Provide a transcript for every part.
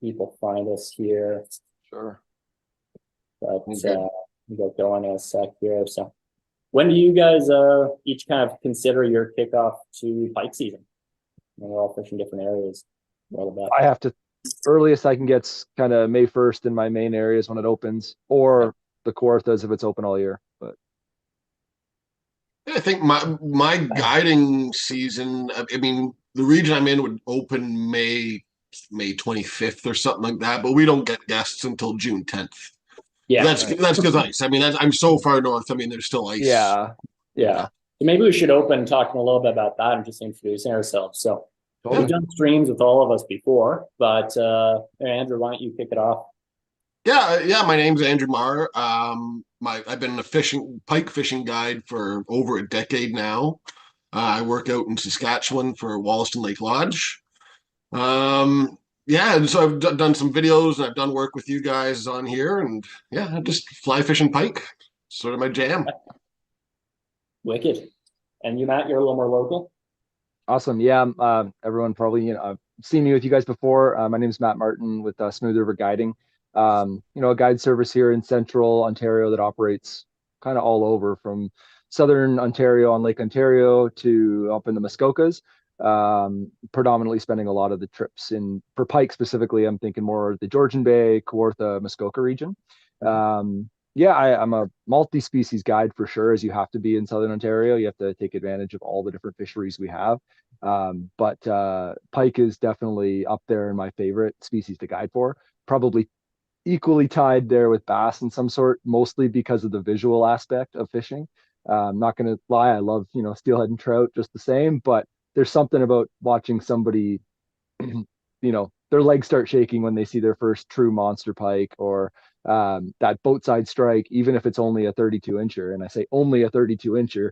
people find us here. Sure. But Okay. we got going in a sec here. So when do you guys each kind of consider your kickoff to pike season? And we're all fishing different areas. All about. I have to earliest I can get's kind of May 1st in my main areas when it opens, or the Kawarthas if it's open all year. But I think my guiding season, I mean, the region I'm in would open May 25th or something like that, but we don't get guests until June 10th. Yeah, That's because ice. I mean, I'm so far north. I mean, there's still ice. yeah, yeah. yeah, So maybe we should open talking a little bit about that and just introducing ourselves. So we've totally. done streams with all of us before, but Andrew, why don't you kick it off? Yeah. My name's Andrew Marr. I've been a pike fishing guide for over a decade now. I work out in Saskatchewan for Wollaston Lake Lodge. Yeah, and so I've done some videos and I've done work with you guys on here, and yeah, I just fly fishing pike, sort of my jam. Wicked. And you, Matt, you're a little more local. Awesome. Yeah, everyone probably I've seen me with you guys before. My name is Matt Martin with Smooth River Guiding. A guide service here in Central Ontario that operates kind of all over from Southern Ontario on Lake Ontario to up in the Muskokas. Predominantly spending a lot of the trips in for pike specifically. I'm thinking more the Georgian Bay, Kawartha, Muskoka region. Yeah, I'm a multi-species guide for sure, as you have to be in Southern Ontario. You have to take advantage of all the different fisheries we have. But pike is definitely up there in my favorite species to guide for. Probably equally tied there with bass in some sort, mostly because of the visual aspect of fishing. I'm not going to lie, I love, steelhead and trout just the same, but there's something about watching somebody, their legs start shaking when they see their first true monster pike or that boat side strike, even if it's only a 32 incher. And I say only a 32 incher.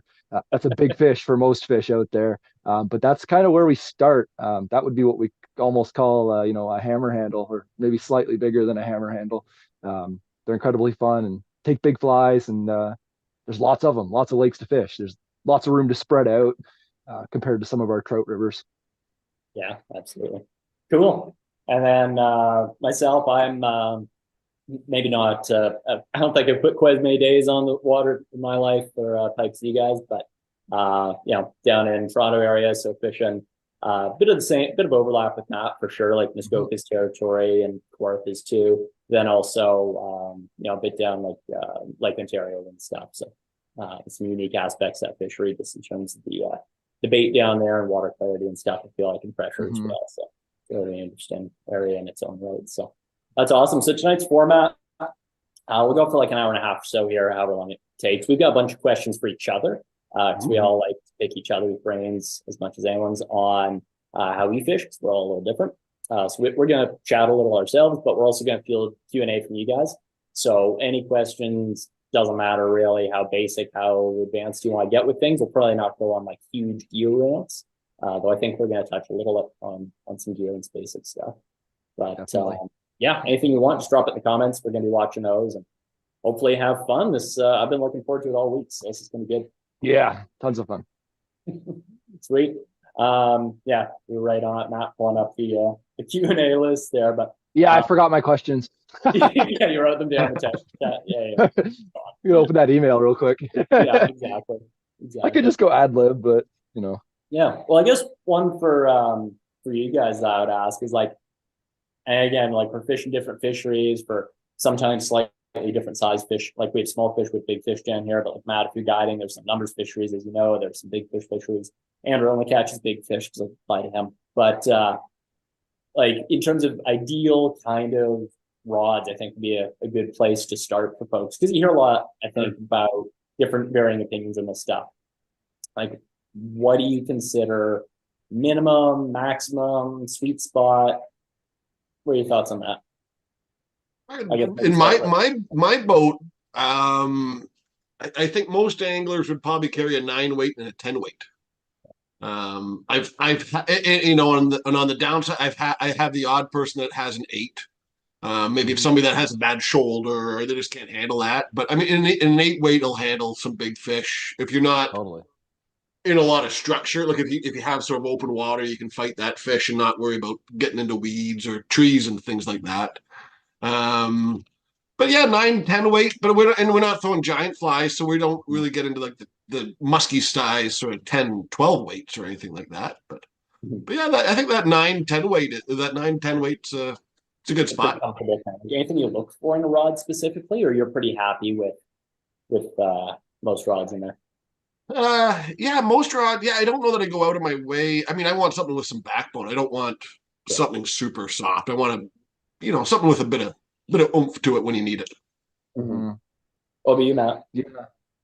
That's a big fish for most fish out there. But that's kind of where we start. That would be what we almost call, a hammer handle, or maybe slightly bigger than a hammer handle. They're incredibly fun and take big flies. And there's lots of them, lots of lakes to fish. There's lots of room to spread out compared to some of our trout rivers. Yeah, absolutely. Cool. And then myself, I'm maybe not, I don't think I've put quite as many days on the water in my life for pike as you guys, but, down in Toronto area. So fishing bit of the same, bit of overlap with that for sure, like Muskoka's territory and Kawarthas too. Then also, a bit down like Lake Ontario and stuff. So some unique aspects of that fishery just in terms of the bait down there and water clarity and stuff. I feel like in pressure as Mm-hmm. well. So really interesting area in its own right. So that's awesome. So tonight's format, we'll go for like an hour and a half or so here, however long it takes. We've got a bunch of questions for each other because we all like to pick each other's brains as much as anyone's on how we fish because we're all a little different. So we're going to chat a little ourselves, but we're also going to field Q&A from you guys. So any questions, doesn't matter really how basic, how advanced you want to get with things. We'll probably not go on like huge gear rants, though I think we're going to touch a little on some gear and basic stuff. But yeah, anything you want, just drop it in the comments. We're going to be watching those and hopefully have fun. I've been looking forward to it all week. So this is going to be good. Yeah, tons of fun. Sweet. Yeah, you're right on it, Matt, pulling up the Q&A list there. But yeah, I forgot my questions. yeah, you wrote them down in the text chat. Yeah. You open that email real quick. Yeah, exactly. I could just go ad lib, but Yeah. Well, I guess one for you guys that I would ask is like, and again, like we're fishing different fisheries for sometimes slightly different size fish. Like we have small fish with big fish down here, but like Matt, if you're guiding, there's some numbers fisheries, as you know, there's some big fish fisheries. Andrew only catches big fish because I apply to him. But like in terms of ideal kind of rods, I think would be a good place to start for folks because you hear a lot, I think, about different varying opinions on this stuff. Like, what do you consider minimum, maximum, sweet spot? What are your thoughts on that? In my boat, I think most anglers would probably carry a 9 weight and a 10 weight. I've on the downside, I have the odd person that has an 8. Maybe if somebody that has a bad shoulder or they just can't handle that. But I mean, an 8 weight will handle some big fish. If you're not totally. in a lot of structure. Like if you have sort of open water, you can fight that fish and not worry about getting into weeds or trees and things like that. But yeah, 9, 10 weight, but we're not throwing giant flies, so we don't really get into like the musky size sort of 10, 12 weights or anything like that. But yeah, I think that 9, 10 weight, that 9, 10 weight's it's a good spot. Anything you look for in a rod specifically, or you're pretty happy with most rods in there? Yeah, most rod. Yeah, I don't know that I go out of my way. I mean, I want something with some backbone. I don't want something super soft. I want to, something with a bit of oomph to it when you need it. Mm-hmm. What about you, Matt? Yeah,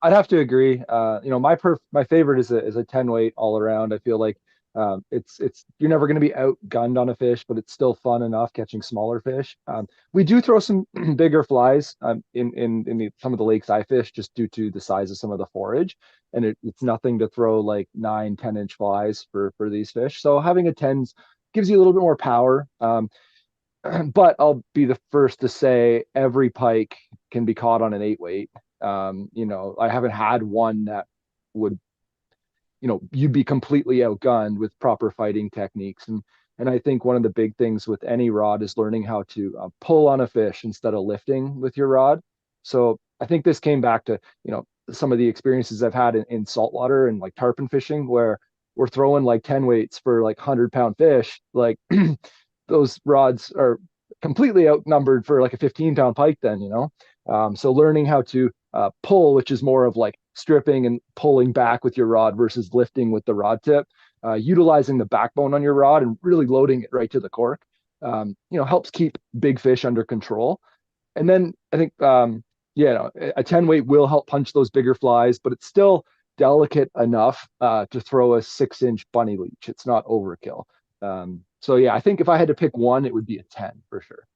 I'd have to agree. My favorite is a 10 weight all around. I feel like it's you're never going to be outgunned on a fish, but it's still fun enough catching smaller fish. We do throw some bigger flies in some of the lakes I fish just due to the size of some of the forage, and it's nothing to throw like 9, 10 inch flies for these fish. So having a 10 gives you a little bit more power. But I'll be the first to say every pike can be caught on an 8 weight. I haven't had one that would, you'd be completely outgunned with proper fighting techniques. And I think one of the big things with any rod is learning how to pull on a fish instead of lifting with your rod. So I think this came back to, some of the experiences I've had in saltwater and like tarpon fishing, where we're throwing like 10 weights for like 100-pound fish. Like those rods are completely outnumbered for like a 15-pound pike then, so learning how to pull, which is more of like stripping and pulling back with your rod versus lifting with the rod tip, utilizing the backbone on your rod and really loading it right to the cork, helps keep big fish under control. And then I think, a 10 weight will help punch those bigger flies, but it's still delicate enough to throw a 6-inch bunny leech. It's not overkill. So yeah, I think if I had to pick one, it would be a 10 for sure.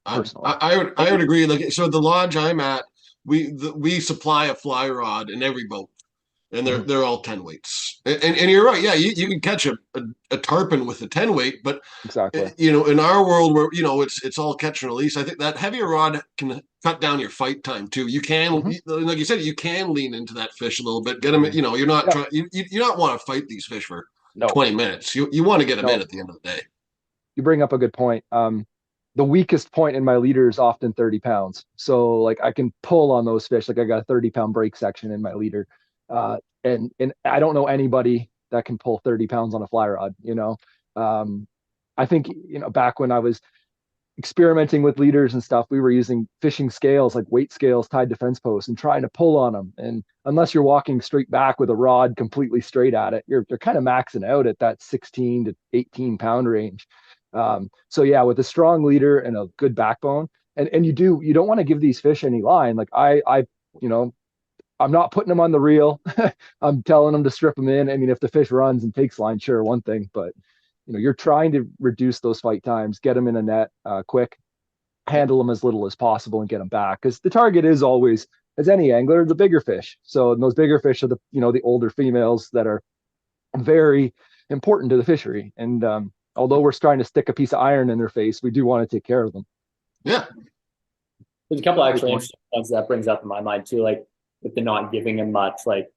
Personally, I would agree. Like, so the lodge I'm at, we supply a fly rod in every boat, and they're all 10 weights. And you're right. Yeah, you can catch a tarpon with a 10 weight, but exactly. In our world where it's all catch and release, I think that heavier rod can cut down your fight time too. You can, like you said, you can lean into that fish a little bit. Get them. You're not trying. You not want to fight these fish for 20 minutes. You want to get them in at the end of the day. You bring up a good point. The weakest point in my leader is often 30 pounds. So like I can pull on those fish. Like I got a 30-pound break section in my leader. And I don't know anybody that can pull 30 pounds on a fly rod, I think, back when I was experimenting with leaders and stuff, we were using fishing scales, like weight scales tied to fence posts and trying to pull on them. And unless you're walking straight back with a rod completely straight at it, you're kind of maxing out at that 16 to 18 pound range. So yeah, with a strong leader and a good backbone, and you don't want to give these fish any line. Like I'm not putting them on the reel. I'm telling them to strip them in. I mean, if the fish runs and takes line, sure, one thing, but you're trying to reduce those fight times, get them in a net quick, handle them as little as possible and get them back. Because the target is always, as any angler, the bigger fish. So those bigger fish are the older females that are very important to the fishery. And although we're trying to stick a piece of iron in their face, we do want to take care of them. Yeah. There's a couple actually interesting points that brings up in my mind too, like with the not giving them much, like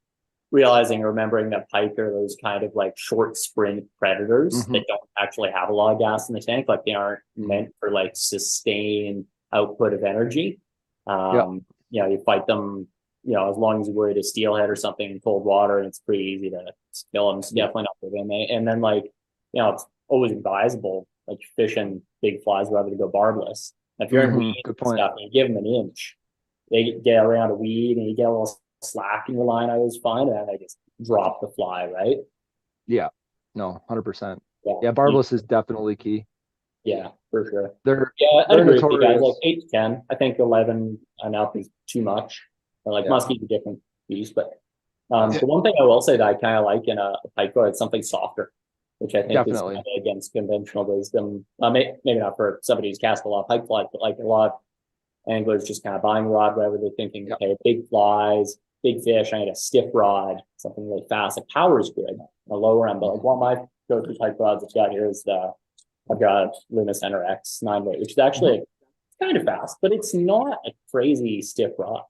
realizing, remembering that pike are those kind of like short sprint predators that don't actually have a lot of gas in the tank. Like they aren't meant for like sustained output of energy. You fight them, as long as you worry to steelhead or something in cold water, and it's pretty easy to kill them. It's definitely not for them. And then it's always advisable, like fishing big flies, rather to go barbless. If you're in weed and stuff, and you give them an inch, they get around a weed and you get a little slack in your line, I always find, and I just drop the fly, right? Yeah, no, 100%. Yeah, barbless is definitely key. Yeah, for sure. I agree with you guys. Like 8 to 10, I think 11 and up is too much. Muskie's a different piece, but the one thing I will say that I kind of like in a pike rod is something softer, which I think is kind of against conventional wisdom. Maybe not for somebody who's cast a lot of pike flies, but like a lot of anglers just kind of buying a rod wherever they're thinking, okay, big flies, big fish, I need a stiff rod, something really fast. Like power is good, a lower end, but like one of my go-to type rods I've got here is I've got Luna Center X 9-weight, which is actually kind of fast, but it's not a crazy stiff rod.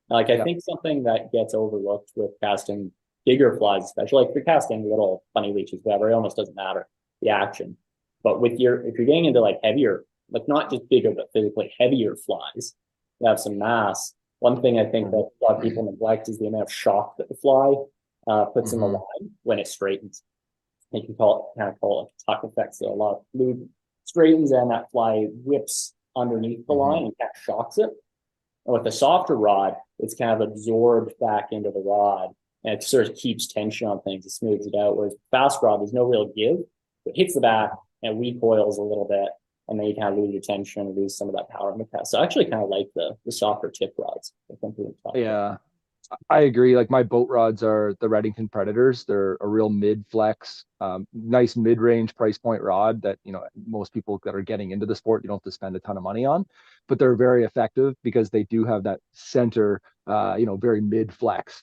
Like I think something that gets overlooked with casting bigger flies, especially like if you're casting little funny leeches, whatever, it almost doesn't matter the action. But if you're getting into like heavier, like not just bigger, but physically heavier flies that have some mass, one thing I think that a lot of people neglect is the amount of shock that the fly puts in the line when it straightens. You can call it like tuck effect. So a lot of fluid straightens and that fly whips underneath the line and kind of shocks it. And with a softer rod, it's kind of absorbed back into the rod and it sort of keeps tension on things. It smooths it out. Whereas fast rod, there's no real give. It hits the back and recoils a little bit. And then you kind of lose your tension and lose some of that power in the cast. So I actually kind of like the softer tip rods. Yeah, I agree. Like my boat rods are the Redington Predators. They're a real mid flex, nice mid range price point rod that, you know, most people that are getting into the sport, you don't have to spend a ton of money on, but they're very effective because they do have that center, you know, very mid flex.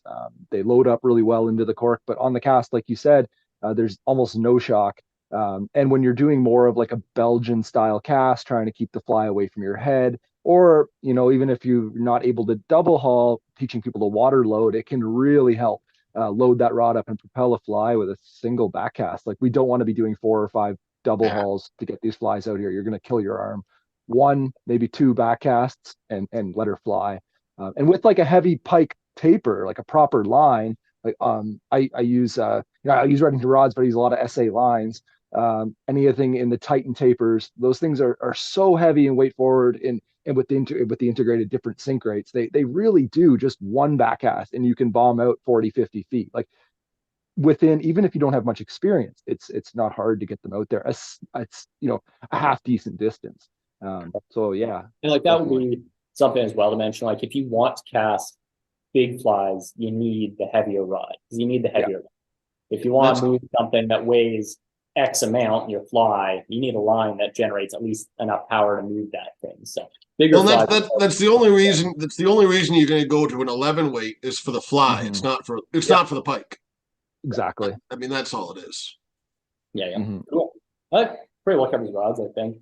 They load up really well into the cork, but on the cast, like you said, there's almost no shock. And when you're doing more of like a Belgian style cast, trying to keep the fly away from your head, or, you know, even if you're not able to double haul, teaching people to water load, it can really help load that rod up and propel a fly with a single back cast. Like we don't want to be doing 4 or 5 double hauls to get these flies out here. You're going to kill your arm. 1, maybe 2 back casts and let her fly. And with like a heavy pike taper, like a proper line, like I use you know, I use Redington rods, but I use a lot of SA lines. Anything in the Titan tapers, those things are so heavy and weight forward, and with the integrated different sink rates, they really do just one backcast and you can bomb out 40-50 feet. Like within, even if you don't have much experience, it's not hard to get them out there. It's you know, a half decent distance. So yeah, and like that would be something as well to mention. Like if you want to cast big flies, you need the heavier rod because you need the heavier rod. If you want to move something that weighs X amount in your fly, you need a line that generates at least enough power to move that thing. So bigger flies. That's the only reason. That's the only reason you're going to go to an 11 weight is for the fly. It's not for the pike. Exactly. I mean, that's all it is. Yeah. Cool. Pretty well covers rods, I think.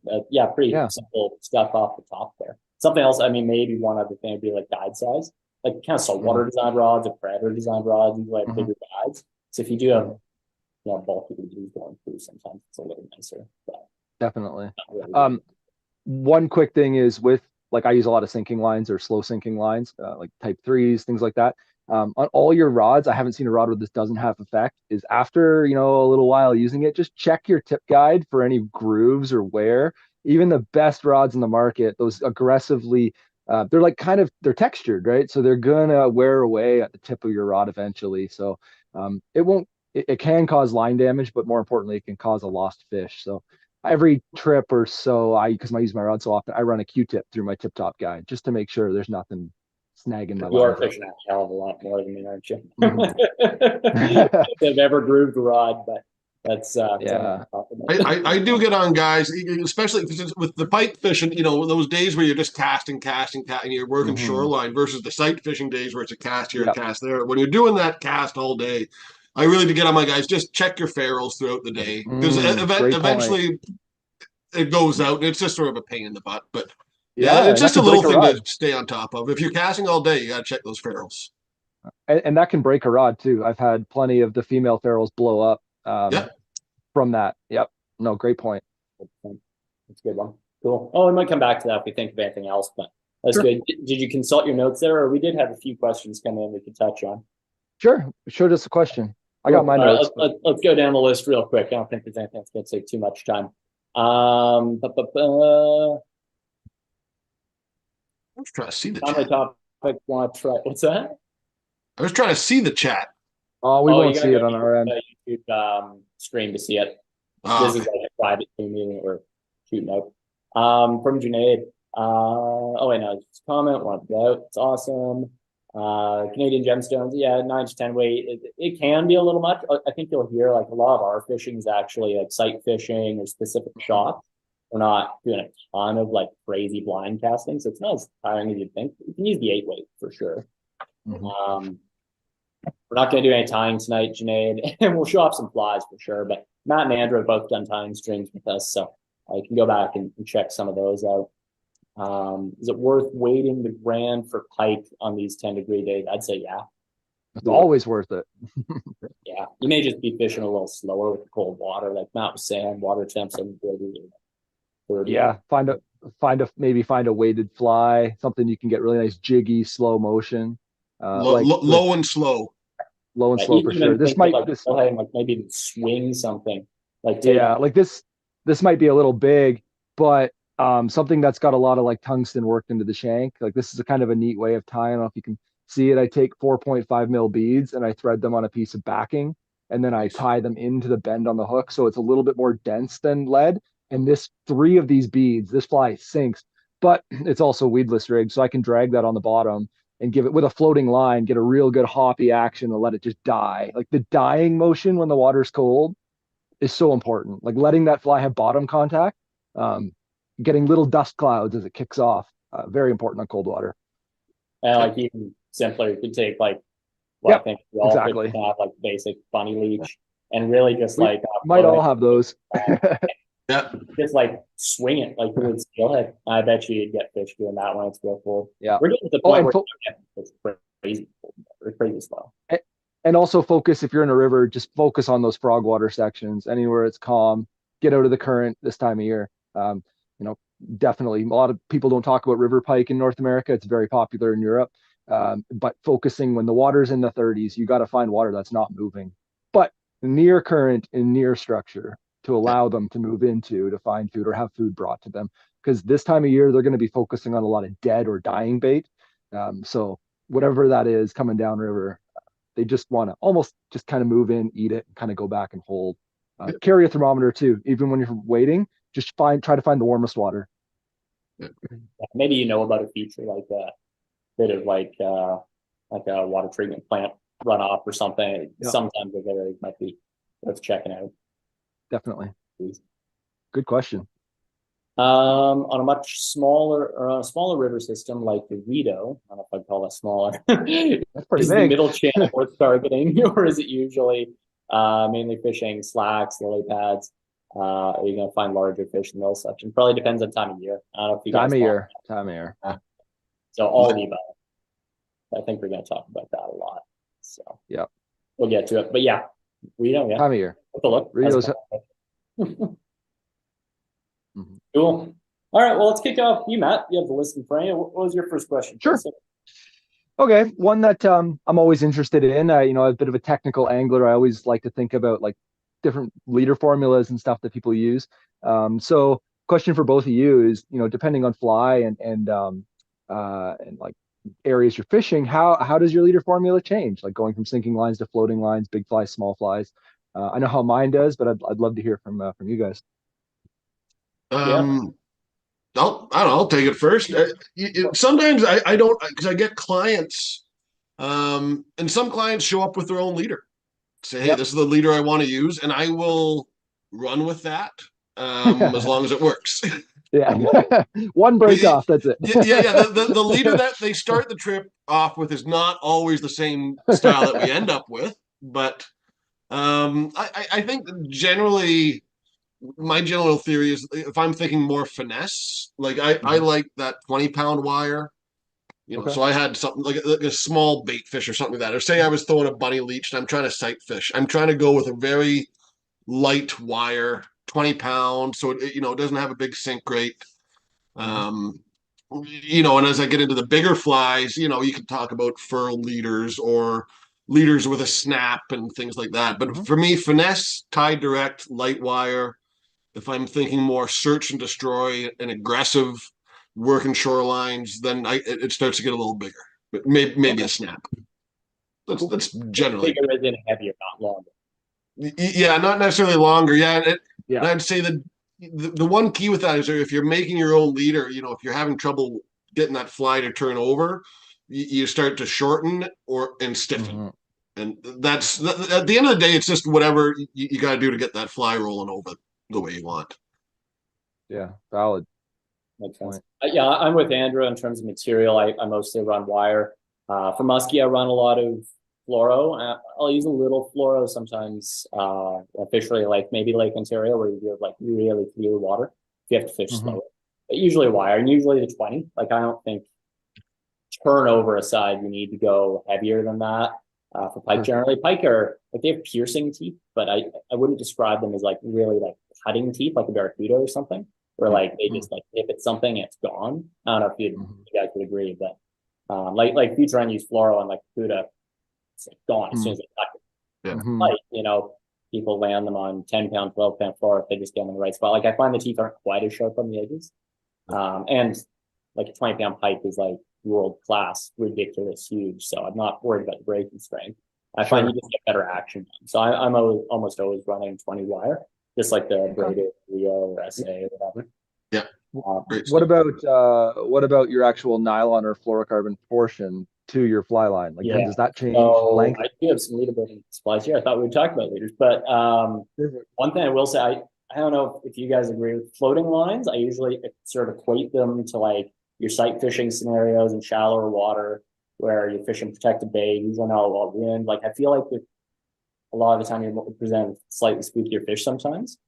Pretty simple stuff off the top there. Something else, I mean, maybe one other thing would be like guide size. Like kind of saltwater design rods or predator design rods, you like bigger guides. So if you do have bulky leads going through, sometimes it's a little nicer. But definitely. Really one quick thing is with, like, I use a lot of sinking lines or slow sinking lines, like type 3s, things like that. On all your rods, I haven't seen a rod where this doesn't have effect, is after, you know, a little while using it, just check your tip guide for any grooves or wear. Even the best rods in the market, those aggressively, they're like they're textured, right? So they're gonna wear away at the tip of your rod eventually. So it can cause line damage, but more importantly, it can cause a lost fish. So every trip or so, because I use my rod so often, I run a Q-tip through my tip top guide just to make sure there's nothing snagging my line. You are fishing a hell of a lot more than me, aren't you? They've ever grooved a rod, but that's I do get on guys, especially with the pike fishing, you know, those days where you're just casting, and you're working shoreline versus the sight fishing days where it's a cast here, a cast there. When you're doing that cast all day, I really do get on my guys, just check your ferrules throughout the day, because eventually it goes out and it's just sort of a pain in the butt. But it's just a little thing to stay on top of. If you're casting all day, you got to check those ferrules. And that can break a rod too. I've had plenty of the female ferrules blow up from that. Yep. No, great point. That's a good one. Cool. Oh, we might come back to that if we think of anything else, but that's good. Did you consult your notes there, or we did have a few questions come in we could touch on? Sure. Showed us a question. I got my notes. Let's go down the list real quick. I don't think there's anything that's going to take too much time. I was trying to see the chat. Topic, want to try? What's that? I was trying to see the chat. Oh, we won't see it on our end. YouTube stream to see it. This is like a private meeting we're shooting out. From Junaid. It's a comment. Want to go? It's awesome. Canadian gemstones, 9 to 10 weight. It can be a little much. I think you'll hear like a lot of our fishing is actually like sight fishing or specific shots. We're not doing a ton of like crazy blind casting, so it's not as tiring as you'd think. You can use the 8 weight for sure. We're not going to do any tying tonight, Junaid, and we'll show off some flies for sure. But Matt and Andrew have both done tying streams with us, so you can go back and check some of those out. Is it worth waiting the grand for pike on these 10-degree days? I'd say yeah. It's always worth it. Yeah, you may just be fishing a little slower with the cold water, like mountain sand, water temps and 30. Yeah, maybe find a weighted fly, something you can get really nice jiggy, slow motion. Like Low and slow. low and Yeah, slow for sure. even This think of might like this go ahead and like maybe even swing something. Like take Yeah, like this might be a little big, but something that's got a lot of like tungsten worked into the shank. Like this is a kind of a neat way of tying. I don't know if you can see it. I take 4.5 mil beads and I thread them on a piece of backing, and then I Nice. tie them into the bend on the hook, so it's a little bit more dense than lead. And this three of these beads, this fly sinks, but it's also weedless rig, so I can drag that on the bottom and give it with a floating line, get a real good hoppy action and let it just die. Like the dying motion when the water's cold is so important. Like letting that fly have bottom contact, um, getting little dust clouds as it kicks off, very important on cold water. and like even simpler, you could take like well, I Yep, think we all fish exactly. have like basic bunny leech and really just We like might all have those. Yeah. just like swing it like you would steelhead. I bet you you'd get fish doing that when it's real cold. Yeah. We're getting to the Oh, point and where it's crazy cold, or crazy slow. and also focus if you're in a river, just focus on those frog water sections. Anywhere it's calm, get out of the current this time of year. You know, definitely a lot of people don't talk about river pike in North America. It's very popular in Europe. But focusing when the water's in the 30s, you got to find water that's not moving, but near current and near structure to allow them to move into to find food or have food brought to them. Because this time of year, they're going to be focusing on a lot of dead or dying bait. So whatever that is coming downriver, they just want to almost just kind of move in, eat it, and kind of go back and hold. Carry a thermometer too, even when you're waiting. Just try to find the warmest water. Maybe you know about a feature like a bit of like a water treatment plant runoff or something. Yeah. Sometimes it might be worth checking out. Definitely. Good question. On a much smaller or on a smaller river system like the Rideau, I don't know if I'd call that smaller. That's pretty Is the big. middle channel worth targeting, or is it usually mainly fishing slacks, lily pads? Are you going to find larger fish in those sections? Probably depends on time of year. I don't know if you Time guys of want year. Time of year. that. So all of the above. I think we're going to talk about that a lot. So Yeah. we'll get to it. But yeah, Rideau, yeah. Time of year. Take a look. Rideau's. Cool. All right. Well, let's kick off. You, Matt, you have the list in front of you. What was your first question? Sure. Okay, one that I'm always interested in. You know, a bit of a technical angler. I always like to think about like different leader formulas and stuff that people use. So, question for both of you is, you know, depending on fly and like areas you're fishing, how does your leader formula change? Like going from sinking lines to floating lines, big flies, small flies. I know how mine does, but I'd love to hear from you guys. Yeah. I'll take it first. Sometimes I don't, because I get clients, and some clients show up with their own leader. Say, hey, Yep. this is the leader I want to use, and I will run with that as long as it works. Yeah. One break off, that's it. Yeah. The leader that they start the trip off with is not always the same style that we end up with, but I think generally my general theory is if I'm thinking more finesse, like I like that 20-pound wire, you know. Okay. So I had something like a small bait fish or something like that. Or say I was throwing a bunny leech and I'm trying to sight fish. I'm trying to go with a very light wire, 20 pounds, so it, you know, it doesn't have a big sink rate. You know, and as I get into the bigger flies, you know, you can talk about furl leaders or leaders with a snap and things like that. But for me, finesse, tie direct, light wire. If I'm thinking more search and destroy and aggressive working shorelines, then it starts to get a little bigger. But maybe a snap. That's generally Bigger is in heavier, not longer. yeah, not necessarily longer. Yeah, and Yeah. I'd say that the one key with that is if you're making your own leader, you know, if you're having trouble getting that fly to turn over, you start to shorten and stiffen. And that's at the end of the day, it's just whatever you got to do to get that fly rolling over the way you want. Yeah, valid. Makes sense. Yeah, I'm with Andrew in terms of material. I mostly run wire. For muskie, I run a lot of fluoro. I'll use a little fluoro sometimes. Officially, like maybe Lake Ontario, where you have like really clear water. You have to fish slower. But usually wire, and usually the 20. Like I don't think turnover aside, you need to go heavier than that. for pike generally. Pike are like they have piercing teeth, but I wouldn't describe them as like really like cutting teeth like a barracuda or something, where like they just like if it's something, it's gone. I don't know if you guys would agree, but like future I use fluoro and like Cuda, it's like gone as soon as they cut it. Yeah. Like, you know, people land them on 10-pound, 12-pound fluoro if they just get them in the right spot. Like I find the teeth aren't quite as sharp on the edges. And like a 20-pound pike is like world class, ridiculous, huge. So I'm not worried about the breaking strength. I find you just get better action done. So I'm almost always running 20 wire, just like the braided Rio or SA or whatever. Yeah. What about your actual nylon or fluorocarbon portion to your fly line? Like, does that change length? I do have some leader building supplies here. I thought we would talk about leaders, but one thing I will say, I don't know if you guys agree with floating lines. I usually sort of equate them to like your sight fishing scenarios in shallower water where you're fishing protected bay, usually not a lot of wind. Like I feel like a lot of the time you're presenting slightly spookier fish sometimes.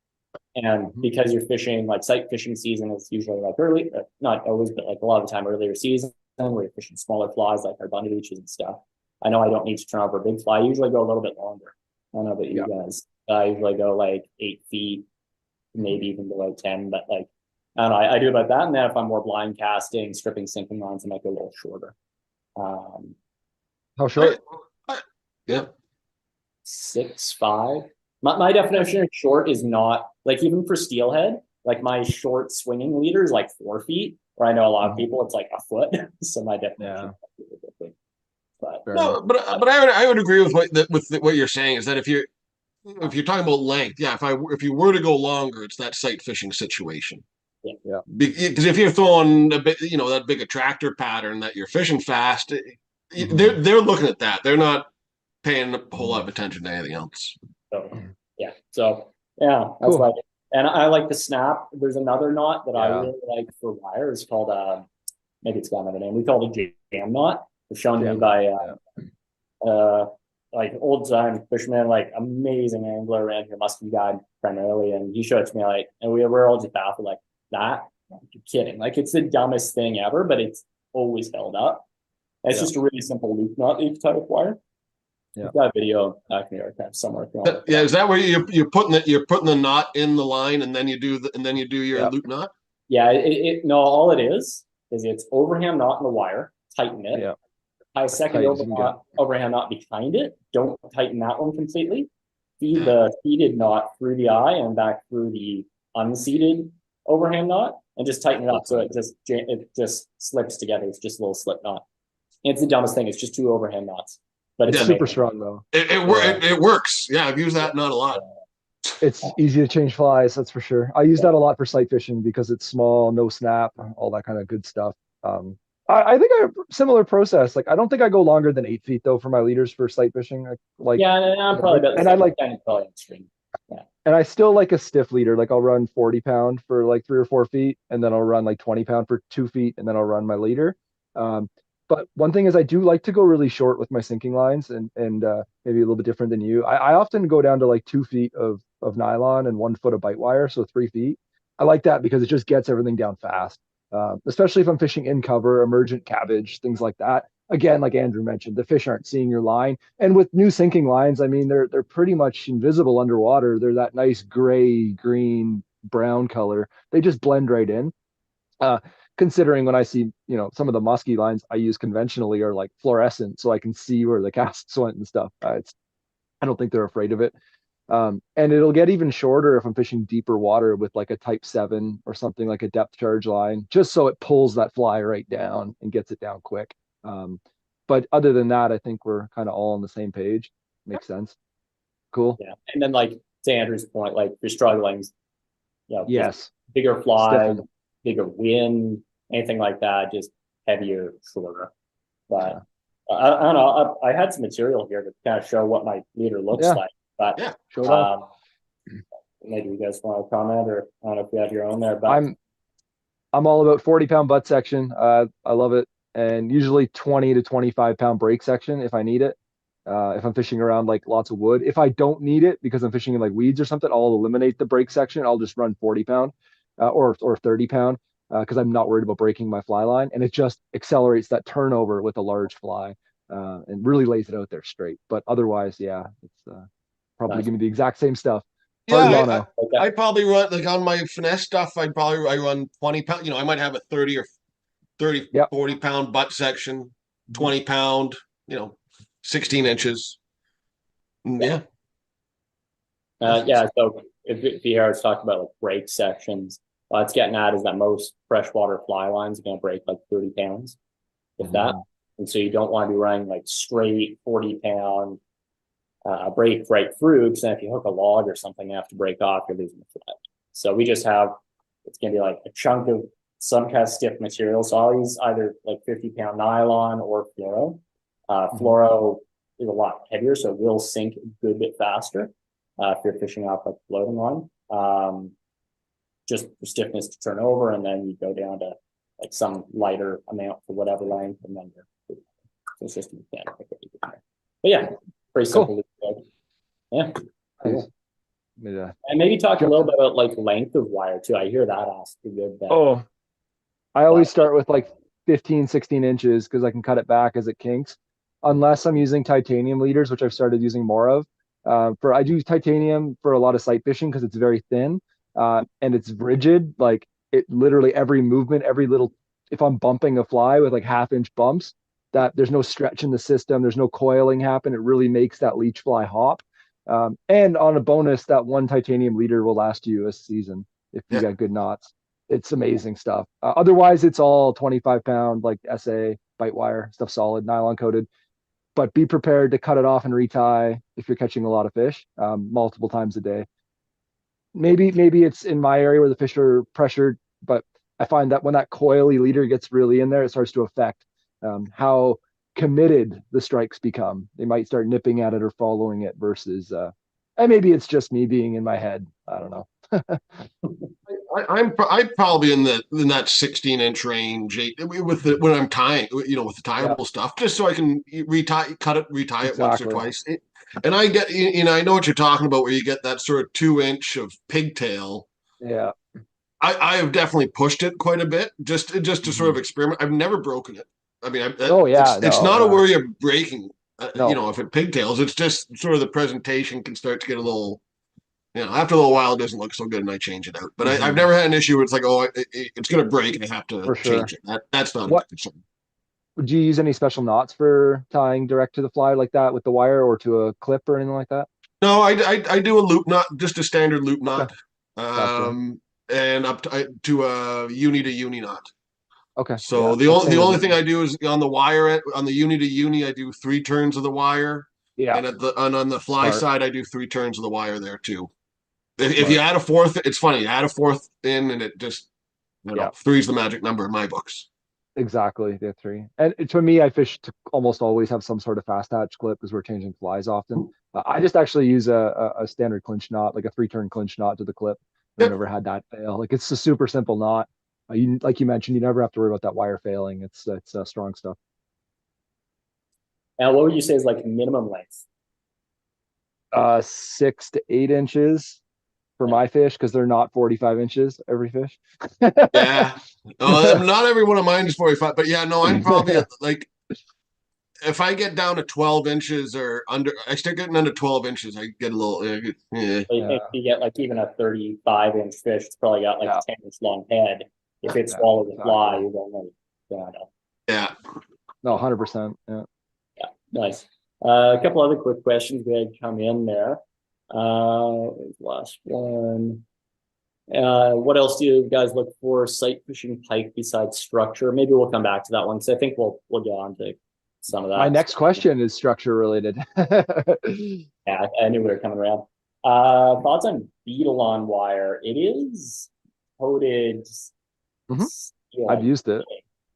And because you're fishing, like sight fishing season is usually like early, not always, but like a lot of the time earlier season where you're fishing smaller flies like our bunny leeches and stuff. I know I don't need to turn over a big fly. I usually go a little bit longer. I don't know about you guys. I usually go like 8 feet, maybe even below 10, but like, I don't know, I do about that. And then if I'm more blind casting, stripping sinking lines, I might go a little shorter. How short? Yeah. 6'5". My definition of short is not like even for steelhead, like my short swinging leader is like 4 feet, where I know a lot of people it's like a foot. So my definition is different. But no, but I would agree with what you're saying is that if you're talking about length, if you were to go longer, it's that sight fishing situation. Yeah. Because if you're throwing a bit, that big attractor pattern that you're fishing fast, they're looking at that. They're not paying a whole lot of attention to anything else. So that's why. And I like the snap. There's another knot that I really like for wire. It's called maybe it's got another name. We call it a jam knot. It's shown to me by like old time fisherman, like amazing angler around here, musky guy primarily, and he showed it to me like, and we're all just baffled like that. You're kidding. Like it's the dumbest thing ever, but it's always held up. It's just a really simple loop knot that you can tie with wire. I've got a video back in the archive somewhere. Is that where you're putting the knot in the line and then you do your loop knot? Yeah, no, all it is it's overhand knot in the wire, tighten it. Yeah. Tie a second overhand knot behind it. Don't tighten that one completely. Feed the seated knot through the eye and back through the unseated overhand knot, and just tighten it up so it just slips together. It's just a little slip knot. And it's the dumbest thing. It's just 2 overhand knots. But it's super strong though. It works. Yeah, I've used that knot a lot. It's easy to change flies, that's for sure. I use that a lot for sight fishing because it's small, no snap, all that kind of good stuff. I think I have a similar process. Like I don't think I go longer than 8 feet though for my leaders for sight fishing. I'm probably about and I like and I still like a stiff leader. Like I'll run 40 pound for like 3 or 4 feet, and then I'll run like 20 pound for 2 feet, and then I'll run my leader. But one thing is I do like to go really short with my sinking lines and maybe a little bit different than you. I often go down to like 2 feet of nylon and 1 foot of bite wire, so 3 feet. I like that because it just gets everything down fast, especially if I'm fishing in cover, emergent cabbage, things like that. Again, like Andrew mentioned, the fish aren't seeing your line. And with new sinking lines, I mean, they're pretty much invisible underwater. They're that nice gray, green, brown color. They just blend right in. Considering when I see, some of the musky lines I use conventionally are like fluorescent, so I can see where the casts went and stuff. I don't think they're afraid of it. And it'll get even shorter if I'm fishing deeper water with like a type 7 or something like a depth charge line, just so it pulls that fly right down and gets it down quick. But other than that, I think we're kind of all on the same page. Makes sense. Cool. Yeah. And then like to Andrew's point, like if you're struggling, yes, bigger fly, bigger wind, anything like that, just heavier, shorter. But I don't know. I had some material here to kind of show what my leader looks like. But maybe you guys want to comment, or I don't know if you have your own there. But I'm all about 40-pound butt section. I love it, and usually 20 to 25-pound break section if I need it. If I'm fishing around like lots of wood, if I don't need it because I'm fishing in like weeds or something, I'll eliminate the break section. I'll just run 40-pound or 30-pound. Because I'm not worried about breaking my fly line, and it just accelerates that turnover with a large fly. and really lays it out there straight. But otherwise, yeah, it's probably going to be the exact same stuff. Hard Yeah, mono. I probably run like on my finesse stuff. I run 20 pound. I might have a 30 or 30, Yep. 40 pound butt section, 20 pound. 16 inches. Yeah. Yeah. So if you hear us talk about like break sections, what it's getting at is that most freshwater fly lines are going to break like 30 pounds, if that. And so you don't want to be running like straight 40-pound break right through, because then if you hook a log or something, you have to break off, you're losing the fly. So we just have, it's going to be like a chunk of some kind of stiff material. So I'll use either like 50-pound nylon or fluoro. Fluoro is a lot heavier, so it will sink a good bit faster if you're fishing off like floating line. Just for stiffness to turn over, and then you go down to like some lighter amount for whatever length, and then you're, it's just a mechanical. But yeah, pretty simple. Cool. Yeah. Cool. Nice. And maybe talk a little bit about like length of wire too. I hear that asked a good bit. Oh, I always start with like 15, 16 inches because I can cut it back as it kinks, unless I'm using titanium leaders, which I've started using more of. I do titanium for a lot of sight fishing because it's very thin and it's rigid. Like it literally every movement, every little, if I'm bumping a fly with like 1/2 inch bumps, that there's no stretch in the system, there's no coiling happen. It really makes that leech fly hop. And on a bonus, that one titanium leader will last you a season if you got good knots. It's amazing stuff. Otherwise, it's all 25-pound like SA bite wire stuff, solid nylon coated. But be prepared to cut it off and retie if you're catching a lot of fish multiple times a day. Maybe it's in my area where the fish are pressured, but I find that when that coily leader gets really in there, it starts to affect how committed the strikes become. They might start nipping at it or following it versus, and maybe it's just me being in my head. I don't know. I'm probably in that 16-inch range when I'm tying, with the tieable stuff, just so I can cut it once or twice. And I get, I know what you're talking about, where you get that sort of 2 inch of pigtail. Yeah. I have definitely pushed it quite a bit just to sort of experiment. I've never broken it. I mean, it's not a worry of breaking. If it pigtails, it's just sort of the presentation can start to get a little. After a little while, it doesn't look so good, and I change it out. But I've never had an issue where it's like, it's going to break, and I have to change it. That's not a concern. Would you use any special knots for tying direct to the fly like that with the wire, or to a clip or anything like that? No, I do a loop knot, just a standard loop knot, Gotcha. and up to a uni to uni knot. Okay. So the only thing I do is on the wire on the uni to uni, I do 3 turns of the wire. Yeah. And on the fly side, I do 3 turns of the wire there too. If you add a fourth, it's funny. You add a fourth in, and it just, 3's the magic number in my books. Exactly, the 3. And to me, I fish to almost always have some sort of fast hatch clip because we're changing flies often. I just actually use a standard clinch knot, like a 3-turn clinch knot to the clip. I've never had that fail. Like it's a super simple knot. Like you mentioned, you never have to worry about that wire failing. It's strong stuff. Now, what would you say is like minimum length? 6 to 8 inches for my fish, because they're not 45 inches every fish. Yeah. Not every one of mine is 45, but I'm probably like, if I get down to 12 inches or under, I start getting under 12 inches, I get a little, So you think if you get like even a 35-inch fish, it's probably got like a 10-inch long head. If it swallows a fly, you're going to Yeah. No, 100%. Yeah. Yeah. Nice. A couple other quick questions we had come in there. Last one. What else do you guys look for sight fishing pike besides structure? Maybe we'll come back to that one, because I think we'll get on to some of that. My next question is structure related. Yeah, I knew we were coming around. Thoughts on beetle on wire? It is coated. I've used it.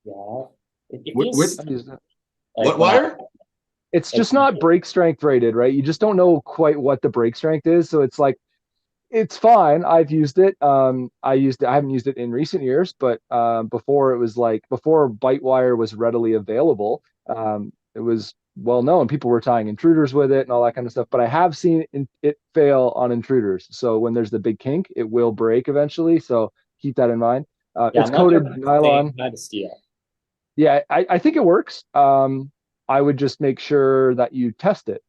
Yeah. I've used it. What wire? It's just not break strength rated, right? You just don't know quite what the break strength is. So it's like, it's fine. I've used it. I haven't used it in recent years, but before bite wire was readily available, it was well known. People were tying intruders with it and all that kind of stuff. But I have seen it fail on intruders. So when there's the big kink, it will break eventually. So keep that in mind. It's coated nylon. Not steel. Yeah, I think it works. I would just make sure that you test it,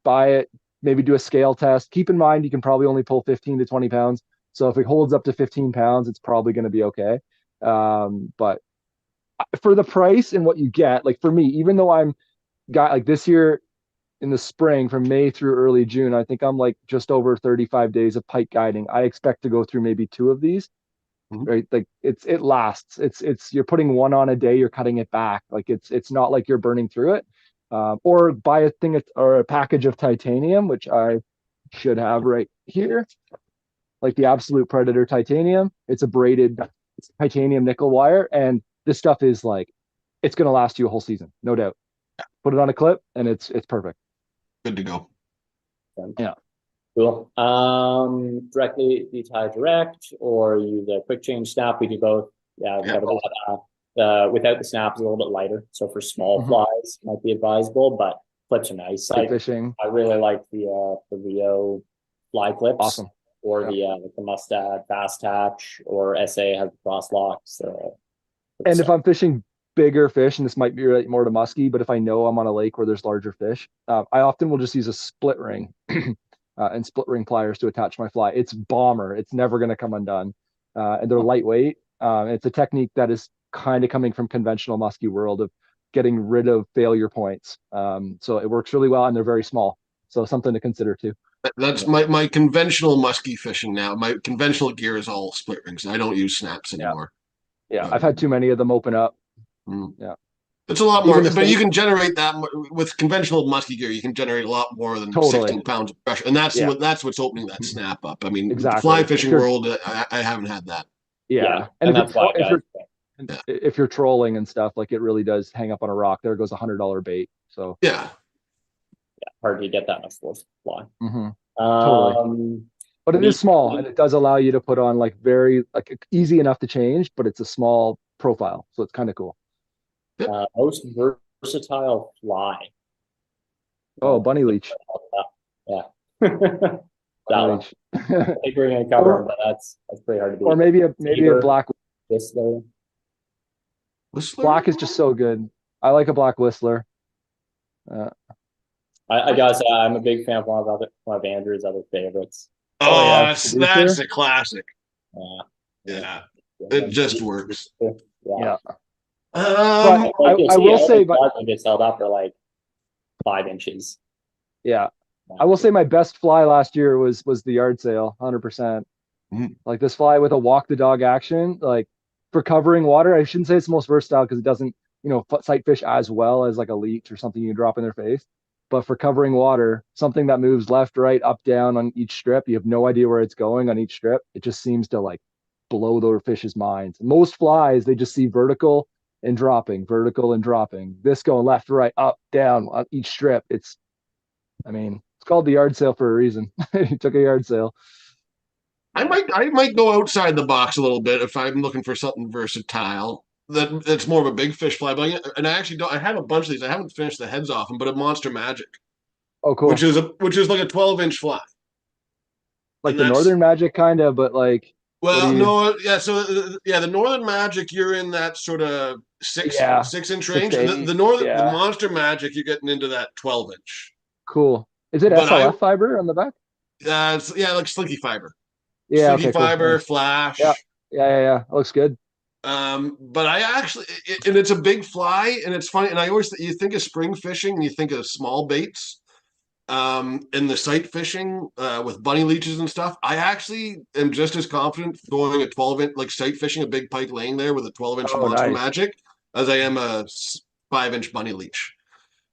buy it, maybe do a scale test. Keep in mind, you can probably only pull 15 to 20 pounds. So if it holds up to 15 pounds, it's probably going to be okay. But for the price and what you get, like for me, even though I'm got like this year in the spring from May through early June, I think I'm like just over 35 days of pike guiding. I expect to go through maybe 2 of these, right? Like it lasts. It's you're putting one on a day, you're cutting it back. Like it's not like you're burning through it. Or buy a thing or a package of titanium, which I should have right here, like the Absolute Predator titanium. It's a braided titanium nickel wire, and this stuff is like it's going to last you a whole season, no doubt. Put it on a clip, and it's perfect. Good to go. Yeah. Cool. Directly the tie direct or use a quick change snap. We do both. Yeah. Without the snap is a little bit lighter. So for small flies might be advisable, but clips are nice. Fishing. I really like the Rio fly clips. Awesome. Or the Mustad Fast Hatch or SA has cross locks. And if I'm fishing bigger fish, and this might be more to muskie, but if I know I'm on a lake where there's larger fish, I often will just use a split ring and split ring pliers to attach my fly. It's bomber. It's never going to come undone. And they're lightweight. It's a technique that is kind of coming from conventional muskie world of getting rid of failure points. So it works really well, and they're very small. So something to consider too. That's my conventional muskie fishing now. My conventional gear is all split rings. I don't use snaps anymore. Yeah, I've had too many of them open up. Yeah. It's a lot more, but you can generate that with conventional muskie gear. You can generate a lot more than 16 pounds of pressure, and that's what's opening that snap up. I mean, exactly. Fly fishing world, I haven't had that. Yeah, and that's why if you're trolling and stuff, like it really does hang up on a rock. There goes $100 bait. So yeah, hard to get that much force fly. Totally. But it is small, and it does allow you to put on like very easy enough to change, but it's a small profile, so it's kind of cool. Most versatile fly. Oh, bunny leech. Yeah. That one. I think we're gonna cover them, but that's pretty hard to beat. Or maybe a black whistler. Black is just so good. I like a black whistler. I gotta say, I'm a big fan of one of Andrew's other favorites. Oh, yeah. that's a classic. Yeah. It just works. Yeah. I will say, but gets held up for like 5 inches. Yeah, I will say my best fly last year was the yard sail, 100%. Like this fly with a walk the dog action, like for covering water. I shouldn't say it's the most versatile because it doesn't, sight fish as well as like a leech or something you can drop in their face. But for covering water, something that moves left, right, up, down on each strip, you have no idea where it's going on each strip. It just seems to like blow those fish's minds. Most flies, they just see vertical and dropping, vertical and dropping. This going left, right, up, down on each strip. It's called the yard sail for a reason. He took a yard sail. I might go outside the box a little bit if I'm looking for something versatile. That's more of a big fish fly, and I actually don't. I have a bunch of these. I haven't finished the heads off them, but a Monster Magic. Oh, cool. Which is like a 12-inch fly. Like the Northern Magic, kind of, but like. Well, no, yeah. So the Northern Magic, you're in that sort of 6-inch range. The Monster Magic, you're getting into that 12-inch. Cool. Is it SLF fiber on the back? Like slinky fiber. Yeah, slinky fiber, cool. Flash. Yeah. It looks good. But I actually, and it's a big fly, and it's funny. And I always you think of spring fishing, and you think of small baits. In the sight fishing with bunny leeches and stuff, I actually am just as confident going a 12-inch, like sight fishing a big pike laying there with a 12-inch Monster Magic as I am a 5-inch bunny leech.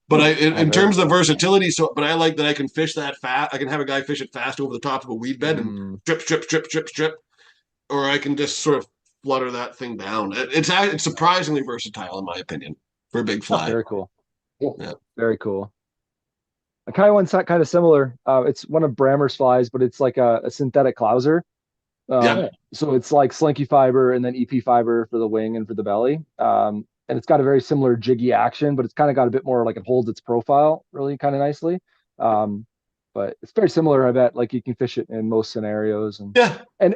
But in terms of versatility, but I like that I can fish that fast. I can have a guy fish it fast over the top of a weed bed and strip, or I can just sort of flutter that thing down. It's surprisingly versatile in my opinion for a big fly. Very cool. Yeah. Very cool. I kind of want kind of similar. It's one of Brammer's flies, but it's like a synthetic clouser. So it's like slinky fiber and then EP fiber for the wing and for the belly. And it's got a very similar jiggy action, but it's kind of got a bit more like it holds its profile really kind of nicely. But it's very similar. I bet like you can fish it in most scenarios. And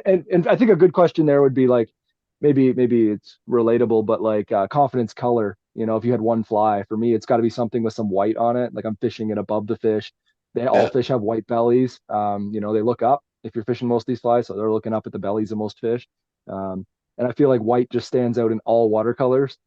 I think a good question there would be like maybe it's relatable, but like confidence color. if you had one fly, for me, it's got to be something with some white on it. Like I'm fishing it above the fish. All Yeah. fish have white bellies. They look up if you're fishing most of these flies, so they're looking up at the bellies of most fish. And I feel like white just stands out in all watercolors.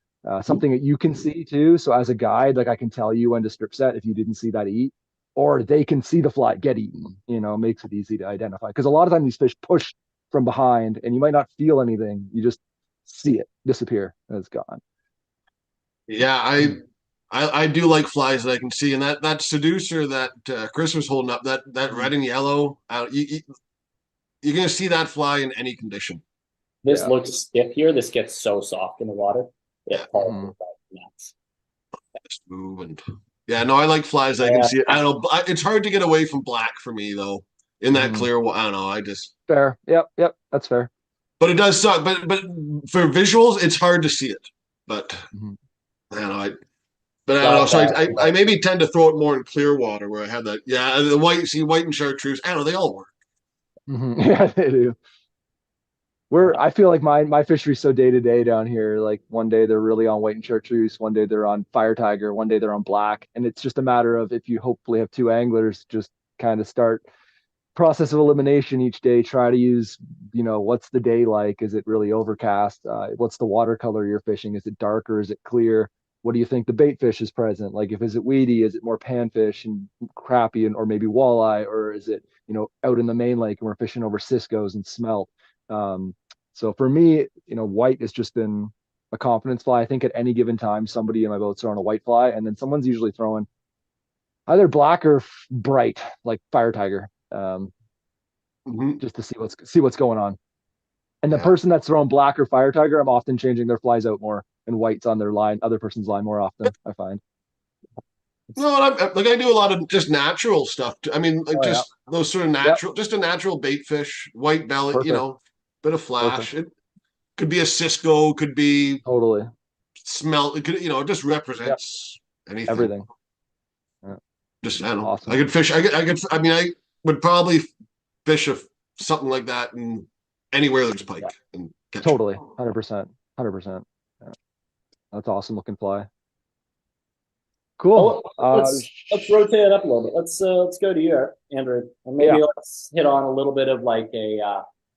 Something that you can see too. So as a guide, like I can tell you when to strip set if you didn't see that eat, or they can see the fly get eaten. Makes it easy to identify because a lot of times these fish push from behind, and you might not feel anything. You just see it disappear and it's gone. Yeah, I do like flies that I can see, and that seducer that Chris was holding up, that red and yellow, you're gonna see that fly in any condition. This Yeah. looks stiff here. This gets so soft in the water. Yeah. It pulls nuts. Just move and yeah, no, I like flies. I can see it. I don't know. It's hard to get away from black for me though. In that clear, I don't know. I just Fair. Yep. That's fair. but it does suck. But for visuals, it's hard to see it. But I don't know. But I don't know. So I maybe tend to throw it more in clear water where I have that. Yeah, the white and chartreuse. I don't know. They all work. Yeah, they do. I feel like my fishery's so day to day down here. Like one day they're really on white and chartreuse, one day they're on fire tiger, one day they're on black, and it's just a matter of if you hopefully have two anglers, just kind of start process of elimination each day. Try to use, what's the day like? Is it really overcast? What's the watercolor you're fishing? Is it dark or is it clear? What do you think the bait fish is present? Like if is it weedy? Is it more panfish and crappie or maybe walleye, or is it out in the main lake and we're fishing over ciscos and smelt? So for me, white has just been a confidence fly. I think at any given time, somebody in my boat's throwing a white fly, and then someone's usually throwing either black or bright, like fire tiger, just to see what's going on. And the person that's throwing black or fire tiger, I'm often changing their flies out more, and white's on their line, other person's line more often. I find. No, I do a lot of just natural stuff. I mean, like those sort of natural, just a natural bait fish, white belly, Perfect. Bit of flash. Perfect. It could be a Cisco, could be totally smelt. It could, it just represents anything. Everything. Yeah. Just I don't know. Awesome. I could fish. I mean, I would probably fish something like that in anywhere there's pike. And catch totally, 100%. Yeah. That's awesome looking fly. Cool. Let's rotate it up a little bit. Let's go to you, Andrew, and maybe let's hit on a little bit of like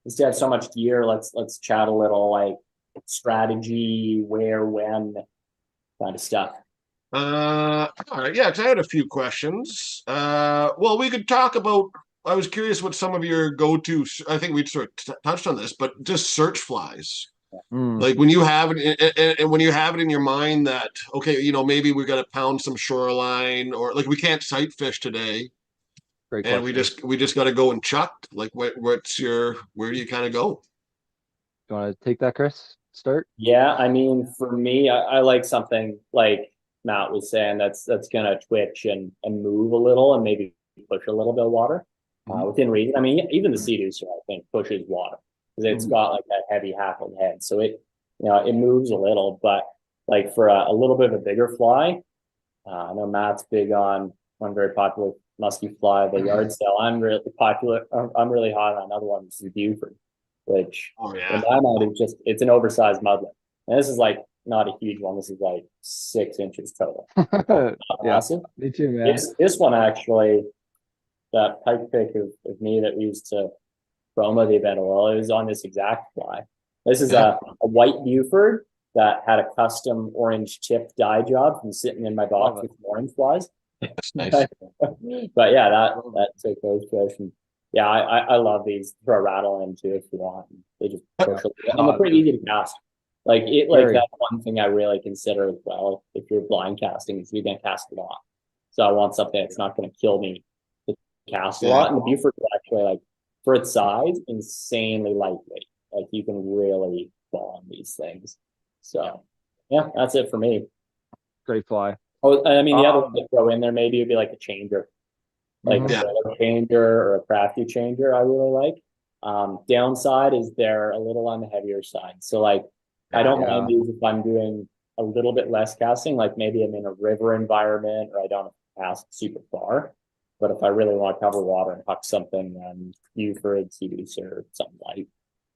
instead of so much gear, let's chat a little like strategy, where, when, kind of stuff. All right, yeah, because I had a few questions. Well, we could talk about. I was curious what some of your go-to. I think we sort of touched on this, but just search flies. Like when you have it, and when you have it in your mind that okay, maybe we got to pound some shoreline, or like we can't sight fish today, Great and question. we just got to go and chuck. Like, where do you kind of go? You want to take that, Chris? Start. Yeah, I mean, for me, I like something like Matt was saying that's gonna twitch and move a little and maybe push a little bit of water within reason. I mean, even the sea deucer I think pushes water because it's got like that heavy hackled head, so it it moves a little. But like for a little bit of a bigger fly, I know Matt's big on one very popular musky fly, the yardsail. I'm really popular. I'm really hot on another one, which is the Buford, which in my mind is it's an oversized mudlet. And this is like not a huge one. This is like 6 inches total. Massive. Me too, man. This one actually, that pike pick of me that we used to promo the event, well, it was on this exact fly. This is a white Buford that had a custom orange tip dye job from sitting in my box with orange flies. That's nice. But yeah, that took those questions. Yeah, I love these. Throw a rattle in too if you want. They just push and they're pretty easy to cast. Like that one thing I really consider as well if you're blind casting is you're gonna cast a lot. So I want something that's not gonna kill me to cast a lot. And the Buford is actually like for its size, insanely lightweight. Like you can really fall on these things. So yeah, that's it for me. Great fly. Oh, I mean the other one to throw in there maybe would be like a changer. Like a changer or a crafty changer I really like. Downside is they're a little on the heavier side. So like I don't mind these if I'm doing a little bit less casting, like maybe I'm in a river environment or I don't have to cast super far. But if I really want to cover water and huck something, Buford, sea deucer, or something light.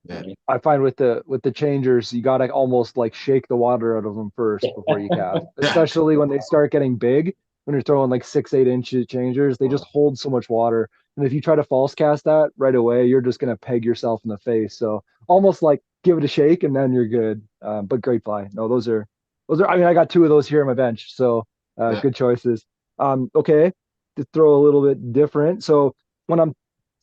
Yeah. I find with the changers, you gotta almost like shake the water out of them first before you cast, Yeah. especially when they start getting big. When you're throwing like 6, 8 inch changers, they just hold so much water. And if you try to false cast that right away, you're just gonna peg yourself in the face. So almost like give it a shake and then you're good. But great fly. No, those are. I mean, I got 2 of those here on my bench, so Yeah. good choices. Okay, to throw a little bit different. So when I'm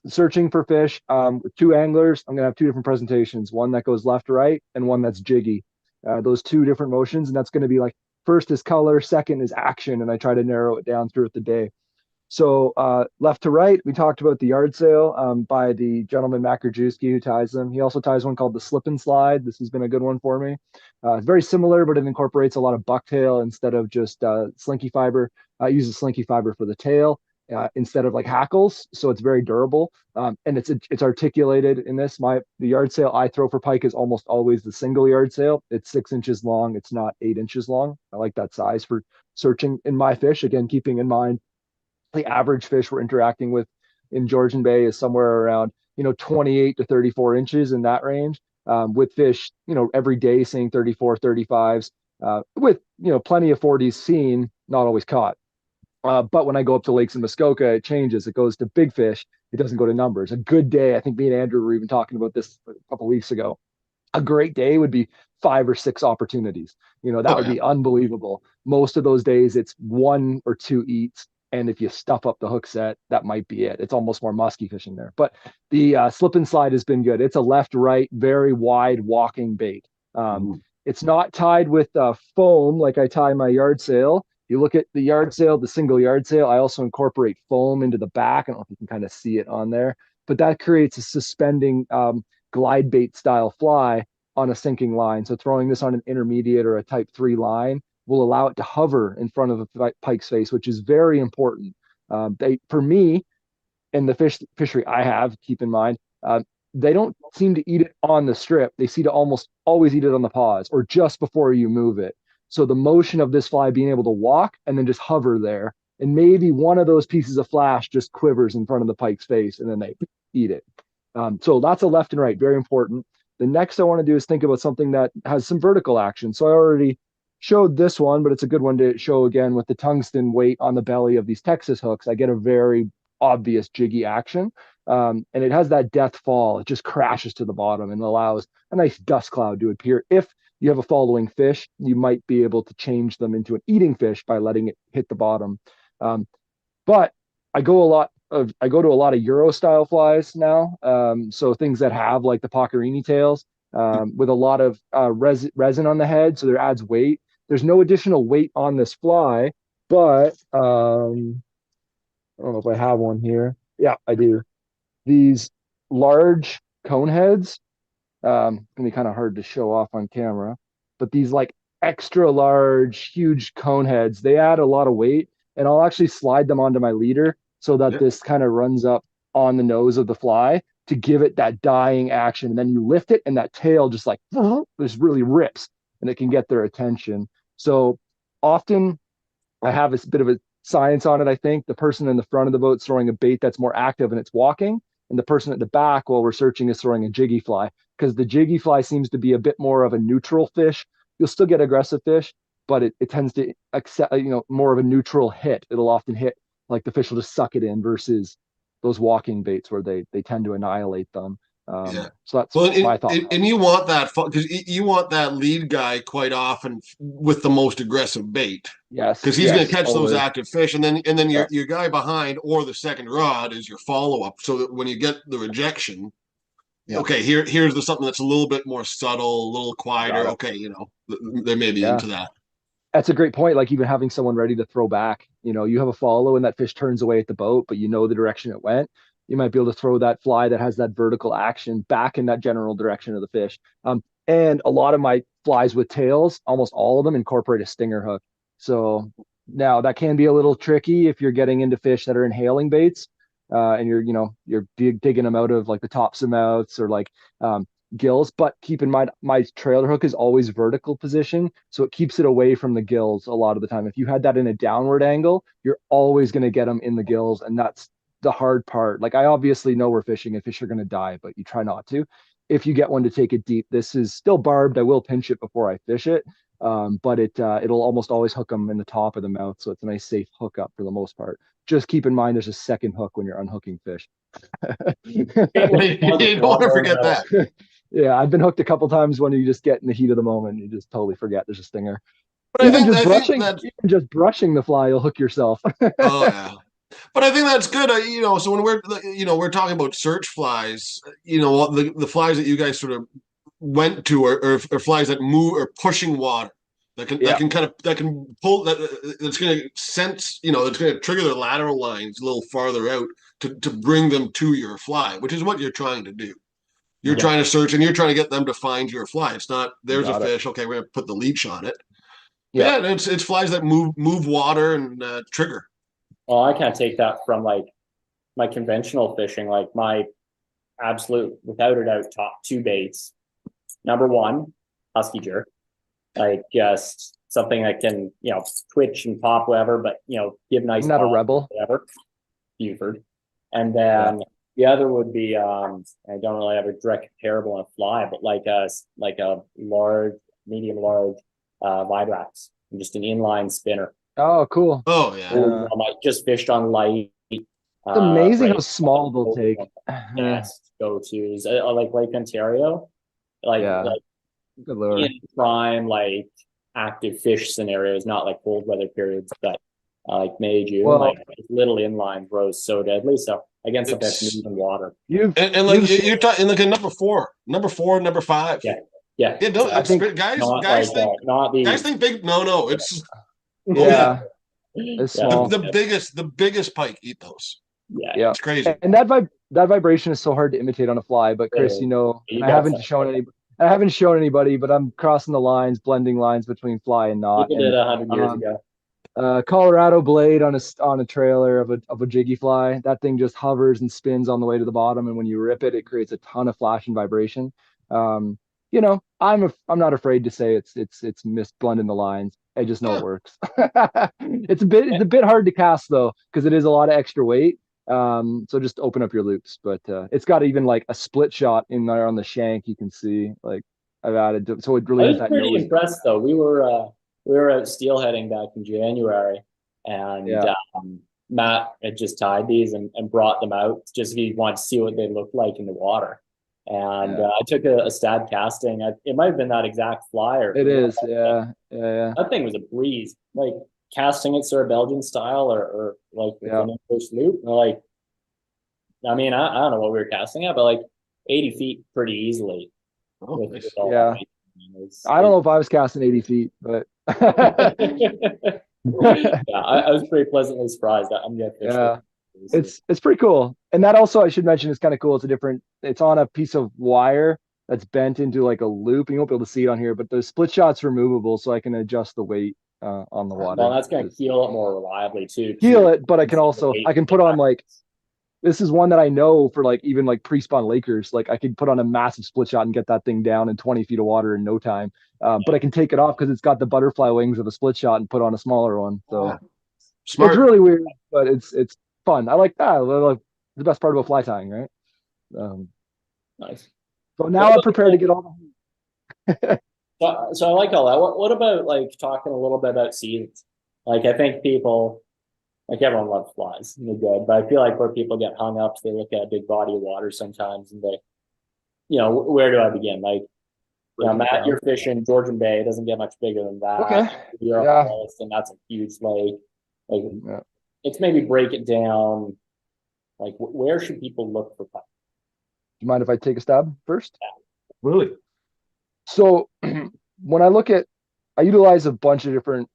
searching for fish with 2 anglers, I'm going to have 2 different presentations, one that goes left to right and one that's jiggy. Those 2 different motions, and that's going to be like first is color, second is action, and I try to narrow it down throughout the day. So left to right, we talked about the yard sale by the gentleman Makarjewski who ties them. He also ties one called the slip and slide. This has been a good one for me. It's very similar, but it incorporates a lot of bucktail instead of just slinky fiber. I use the slinky fiber for the tail instead of like hackles, so it's very durable and it's articulated in this. The yard sail I throw for pike is almost always the single yard sail. It's 6 inches long. It's not 8 inches long. I like that size for searching in my fish. Again, keeping in mind the average fish we're interacting with in Georgian Bay is somewhere around 28 to 34 inches in that range. With fish every day seeing 34, 35s, with plenty of 40s seen, not always caught. But when I go up to lakes in Muskoka, it changes. It goes to big fish. It doesn't go to numbers. A good day, I think me and Andrew were even talking about this a couple of weeks ago. A great day would be 5 or 6 opportunities. That Oh would yeah. be unbelievable. Most of those days, it's 1 or 2 eats. And if you stuff up the hook set, that might be it. It's almost more musky fishing there. But the slip and slide has been good. It's a left, right, very wide walking bait. Mhm. It's not tied with foam like I tie my yard sail. You look at the yard sail, the single yard sail, I also incorporate foam into the back. I don't know if you can kind of see it on there, but that creates a suspending glide bait style fly on a sinking line. So throwing this on an intermediate or a type 3 line will allow it to hover in front of a pike's face, which is very important. For me, in the fishery I have, keep in mind, they don't seem to eat it on the strip. They seem to almost always eat it on the paws or just before you move it. So the motion of this fly being able to walk and then just hover there, and maybe one of those pieces of flash just quivers in front of the pike's face, and then they eat it. So lots of left and right, very important. The next I want to do is think about something that has some vertical action. So I already showed this one, but it's a good one to show again with the tungsten weight on the belly of these Texas hooks. I get a very obvious jiggy action. And it has that death fall. It just crashes to the bottom and allows a nice dust cloud to appear. If you have a following fish, you might be able to change them into an eating fish by letting it hit the bottom. But I go to a lot of Euro style flies now. So things that have like the Poccarini tails with a lot of resin on the head, so there adds weight. There's no additional weight on this fly, but I don't know if I have one here. Yeah, I do. These large cone heads, gonna be kind of hard to show off on camera, but these like extra large, huge cone heads, they add a lot of weight, and I'll actually slide them onto my leader so that Yeah. this kind of runs up on the nose of the fly to give it that dying action. And then you lift it, and that tail just like just really rips, and it can get their attention. So often I have this bit of a science on it. I think the person in the front of the boat is throwing a bait that's more active and it's walking, and the person at the back while we're searching is throwing a jiggy fly, because the jiggy fly seems to be a bit more of a neutral fish. You'll still get aggressive fish, but it tends to accept more of a neutral hit. It'll often hit like the fish will just suck it in versus those walking baits where they tend to annihilate them. Yeah. So that's Well, my thought and process. you want that because you want that lead guy quite often with the most aggressive bait because Yes, he's going to yes, catch those totally. active fish, and then Yeah, your guy behind or the second rod is your follow up, so that when you get the rejection, yeah, okay, here's the something that's a little bit more subtle, a little got quieter. it. Okay, they may be Yeah. into that. That's a great point. Like even having someone ready to throw back, you have a follow and that fish turns away at the boat, but you know the direction it went. You might be able to throw that fly that has that vertical action back in that general direction of the fish. And a lot of my flies with tails, almost all of them incorporate a stinger hook. So now that can be a little tricky if you're getting into fish that are inhaling baits, and you're digging them out of like the tops of mouths or like gills. But keep in mind, my trailer hook is always vertical position, so it keeps it away from the gills a lot of the time. If you had that in a downward angle, you're always going to get them in the gills, and that's the hard part. Like I obviously know we're fishing and fish are going to die, but you try not to. if you get one to take it deep. This is still barbed. I will pinch it before I fish it, but it'll almost always hook them in the top of the mouth, so it's a nice safe hookup for the most part. Just keep in mind there's a second hook when you're unhooking fish. You don't want to forget that. Yeah, I've been hooked a couple times when you just get in the heat of the moment, you just totally forget there's a stinger. But even just brushing the fly, you'll hook yourself. Oh yeah. But I think that's good. So when we're talking about search flies, the flies that you guys sort of went to are flies that move or pushing water that can pull that's going to sense, it's going to trigger their lateral lines a little farther out to bring them to your fly, which is what you're trying to do. You're trying to search and you're trying to get them to find your fly. It's not there's a fish. Okay, we're going to put the leash on it. Yeah, it's flies that move water and trigger. Well, I can't take that from like my conventional fishing. Like my absolute, without a doubt, top two baits. Number one, husky jerk, like just something that can twitch and pop whatever, but give nice. Not a rebel, whatever. Buford, and then the other would be I don't really have a direct comparable on a fly, but like a large, medium large Vibrax, just an inline spinner. Oh, cool. Oh yeah. I just fished on light. It's amazing how small they'll take. Yes, go-tos like Lake Ontario, like in prime like active fish scenarios, not like cold weather periods, but like May, June, like little inline grows so deadly. So against something that's moving water. You're talking like a number four, number five. Yeah. Guys think big. No, it's it's small. The biggest pike eat those. Yeah, it's crazy. And that vibration is so hard to imitate on a fly. But Chris, I haven't shown anybody, but I'm crossing the lines, blending lines between fly and knot. You did 100 years ago. Colorado blade on a trailer of a jiggy fly. That thing just hovers and spins on the way to the bottom, and when you rip it, it creates a ton of flash and vibration. I'm not afraid to say it's missed blending the lines. I just know it works. It's a bit hard to cast though, because it is a lot of extra weight. So just open up your loops, but it's got even like a split shot in there on the shank. You can see like I've added, so it really. I was pretty impressed though. We were out steelheading back in January, and Matt had just tied these and brought them out just if he wanted to see what they looked like in the water. And I took a stab casting. It might have been that exact flyer. It is, yeah. That thing was a breeze. Like casting it sort of Belgian style or like with an English loop. Like, I mean, I don't know what we were casting at, but like 80 feet pretty easily. Oh, I don't know if I was casting 80 feet, but I was pretty pleasantly surprised. I'm getting it's pretty cool. And that also, I should mention, is kind of cool. It's on a piece of wire that's bent into like a loop. You won't be able to see it on here, but the split shot's removable, so I can adjust the weight on the water. Well, that's going to keel it more reliably too. But I can put on like, this is one that I know for like even like pre-spawn Lakers, like I could put on a massive split shot and get that thing down in 20 feet of water in no time. But I can take it off because it's got the butterfly wings of a split shot and put on a smaller one. So smart. It's really weird, but it's fun. I like that. Like the best part about fly tying, right? Nice. So now I'm prepared to get all the so I like all that. What about like talking a little bit about seasons? Like I think people, like everyone loves flies and they're good, but I feel like where people get hung up, they look at a big body of water sometimes and they, where do I begin? Like, Matt, you're fishing Georgian Bay. It doesn't get much bigger than that. Okay. You're up and that's a huge lake. Like, let's maybe break it down. Like, where should people look for pike? Do you mind if I take a stab first? Yeah. Really? So when I utilize a bunch of different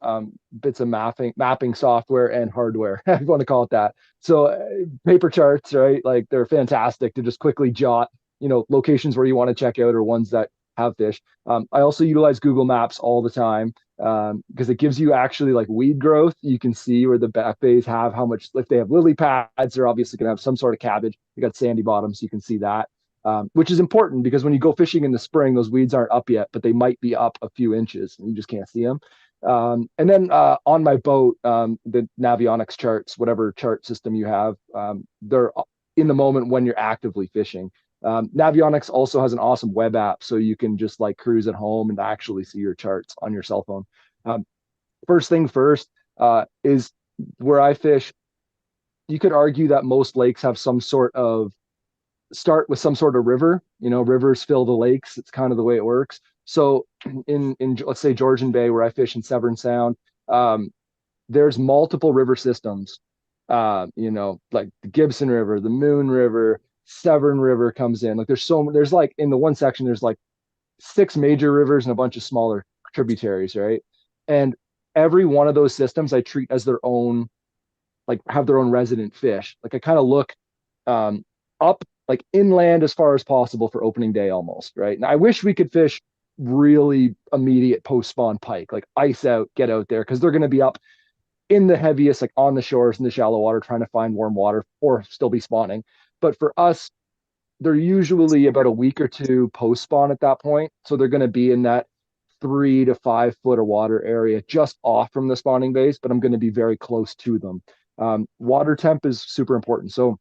bits of mapping software and hardware, if you want to call it that. So paper charts, right? Like they're fantastic to just quickly jot, locations where you want to check out or ones that have fish. I also utilize Google Maps all the time because it gives you actually like weed growth. You can see where the back bays have how much, if they have lily pads, they're obviously going to have some sort of cabbage. You got sandy bottoms, so you can see that. Which is important because when you go fishing in the spring, those weeds aren't up yet, but they might be up a few inches and you just can't see them. And then on my boat, the Navionics charts, whatever chart system you have, they're in the moment when you're actively fishing. Navionics also has an awesome web app, so you can just like cruise at home and actually see your charts on your cell phone. First thing first, is where I fish. You could argue that most lakes have some sort of start with some sort of river. Rivers fill the lakes. It's kind of the way it works. So in let's say Georgian Bay, where I fish in Severn Sound, there's multiple river systems. Like the Gibson River, the Moon River, Severn River comes in. Like there's like in the one section, there's like 6 major rivers and a bunch of smaller tributaries, right? And every one of those systems I treat as their own, like have their own resident fish. Like I kind of look up like inland as far as possible for opening day almost, right? And I wish we could fish really immediate post spawn pike, like ice out, get out there, because they're going to be up in the heaviest, like on the shores in the shallow water, trying to find warm water or still be spawning. But for us, they're usually about a week or two post spawn at that point. So they're going to be in that 3 to 5 foot of water area just off from the spawning base, but I'm going to be very close to them. Water temp is super important. So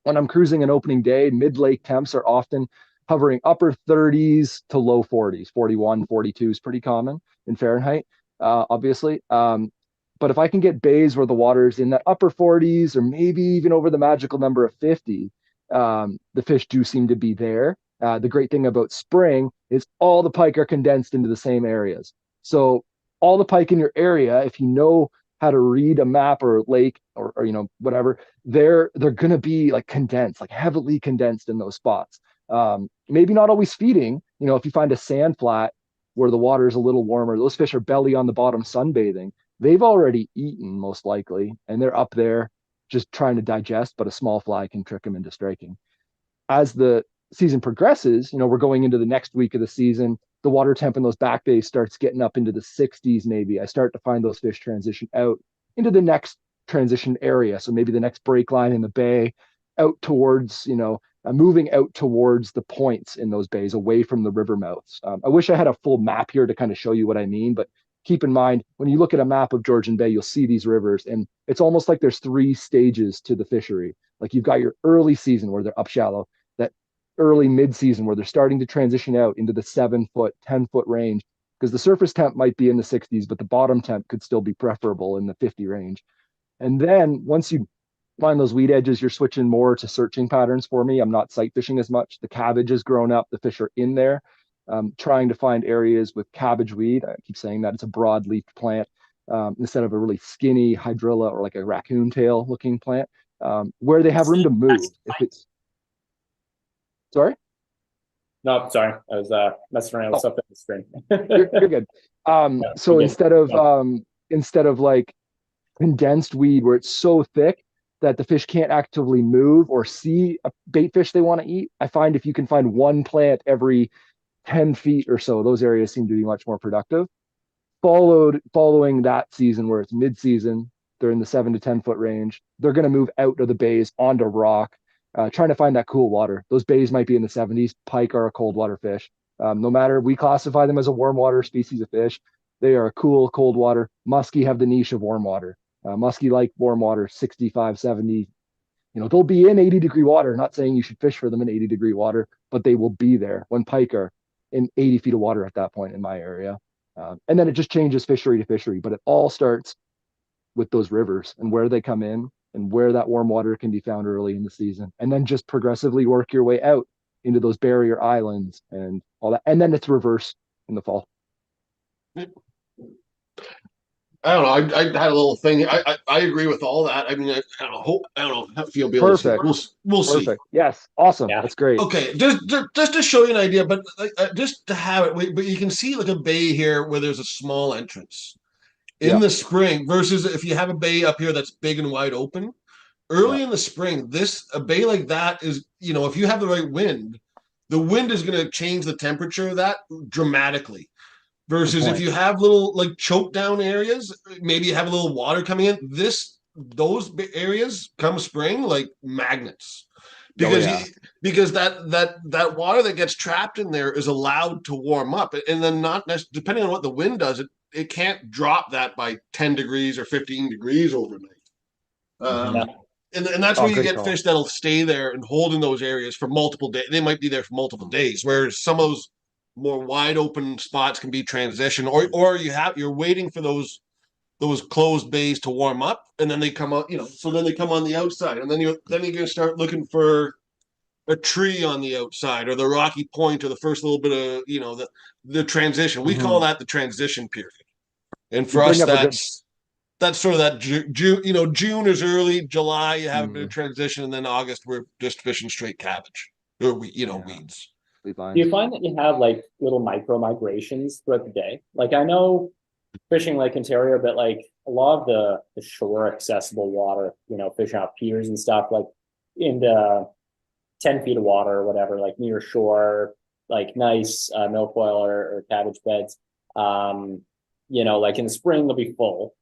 when I'm cruising an opening day, mid-lake temps are often hovering upper 30s to low 40s. 41, 42 is pretty common in Fahrenheit, obviously. But if I can get bays where the water is in that upper 40s or maybe even over the magical number of 50, the fish do seem to be there. The great thing about spring is all the pike are condensed into the same areas. So all the pike in your area, if you know how to read a map or lake or whatever, they're going to be like condensed, like heavily condensed in those spots. Maybe not always feeding. If you find a sand flat where the water is a little warmer, those fish are belly on the bottom sunbathing. They've already eaten most likely, and they're up there just trying to digest, but a small fly can trick them into striking. As the season progresses, we're going into the next week of the season, the water temp in those back bays starts getting up into the 60s maybe. I start to find those fish transition out into the next transition area. So maybe the next break line in the bay out towards, moving out towards the points in those bays away from the river mouths. I wish I had a full map here to kind of show you what I mean, but keep in mind, when you look at a map of Georgian Bay, you'll see these rivers, and it's almost like there's 3 stages to the fishery. Like you've got your early season where they're up shallow, that early mid-season where they're starting to transition out into the 7-foot, 10-foot range, because the surface temp might be in the 60s, but the bottom temp could still be preferable in the 50 range. And then once you find those weed edges, you're switching more to searching patterns for me. I'm not sight fishing as much. The cabbage has grown up. The fish are in there. Trying to find areas with cabbage weed. I keep saying that it's a broad-leafed plant instead of a really skinny hydrilla or like a raccoon tail looking plant, where they have room to move. If it's sorry. No, sorry. I was messing around with something on the screen. You're good. So instead of like condensed weed where it's so thick that the fish can't actively move or see a bait fish they want to eat, I find if you can find one plant every 10 feet or so, those areas seem to be much more productive. Following that season where it's mid-season, they're in the 7 to 10 foot range. They're going to move out of the bays onto rock, trying to find that cool water. Those bays might be in the 70s. Pike are a cold water fish. No matter, we classify them as a warm water species of fish. They are a cool, cold water. Muskie have the niche of warm water. Muskie like warm water, 65, 70. They'll be in 80-degree water. Not saying you should fish for them in 80-degree water, but they will be there when pike are in 80 feet of water at that point in my area. And then it just changes fishery to fishery, but it all starts with those rivers and where they come in and where that warm water can be found early in the season. And then just progressively work your way out into those barrier islands and all that. And then it's reverse in the fall. I don't know. I had a little thing. I agree with all that. I mean, I don't know if you'll be able Perfect. to see. We'll see. Yes. Awesome. Yeah. That's great. Okay, just to show you an idea, but just to have it. But you can see like a bay here where there's a small entrance in the spring versus if you have a bay up here that's big and wide open. Early in the spring, a bay like that is, if you have the right wind, the wind is going to change the temperature of that dramatically. Versus if you have little like choke down areas, maybe you have a little water coming in. Those areas come spring like magnets, because that water that gets trapped in there is allowed to warm up, and then depending on what the wind does, it can't drop that by 10 degrees or 15 degrees overnight. and that's Oh, where you great get call. fish that'll stay there and hold in those areas for multiple days. They might be there for multiple days, whereas some of those more wide open spots can be transition, or you're waiting for those closed bays to warm up, and then they come out, so then they come on the outside, and then you're gonna start looking for a tree on the outside or the rocky point or the first little bit of the transition. We call Mhm. that the transition period, and You for bring us up a good. that's sort of that June. June is early, July you have a bit of Mm, transition, and then August we're just fishing straight cabbage or yeah, weeds. lead Do lines. you find that you have like little micro migrations throughout the day? Like I know fishing Lake Ontario, but like a lot of the shore accessible water, fishing off piers and stuff, like into 10 feet of water or whatever, like near shore, like nice milfoil or cabbage beds. Like in the spring they'll be full.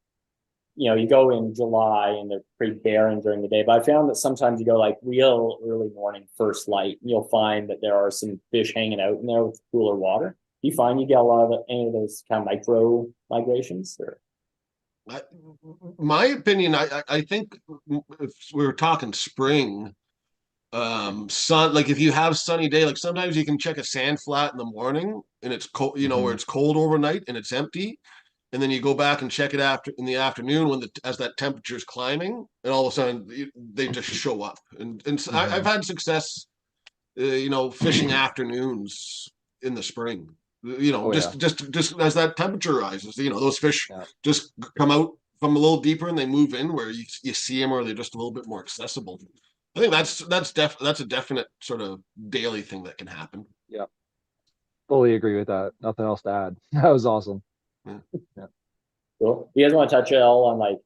You go in July and they're pretty barren during the day. But I found that sometimes you go like real early morning, first light, and you'll find that there are some fish hanging out in there with cooler water. Do you find you get a lot of any of those kind of micro migrations? Or I, my opinion, I think if we were talking spring, sun, like if you have sunny day, like sometimes you can check a sand flat in the morning and it's cold, where Hmm. it's cold overnight and it's empty, and then you go back and check it after in the afternoon when as that temperature is climbing, and all of a sudden they just show up. And I've Hmm. had success, fishing afternoons in the spring. Oh yeah, Just as that temperature rises, those fish yeah. just come out from a little deeper and they move in where you see them, or they're just a little bit more accessible. I think that's a definite sort of daily thing that can happen. Yeah, fully agree with that. Nothing else to add. That was awesome. Yeah. Yeah. cool. You guys want to touch at all on like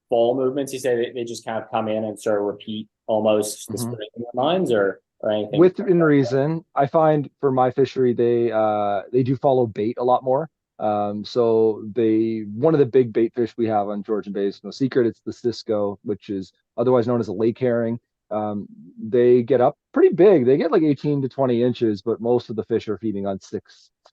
fall movements? You say they just kind of come in and sort of repeat almost the Hmm. spring in their minds, or anything? Within reason, I find for my fishery they do follow bait a lot more. So they one of the big bait fish we have on Georgian Bay is no secret. It's the Cisco, which is otherwise known as a lake herring. They get up pretty big. They get like 18 to 20 inches, but most of the fish are feeding on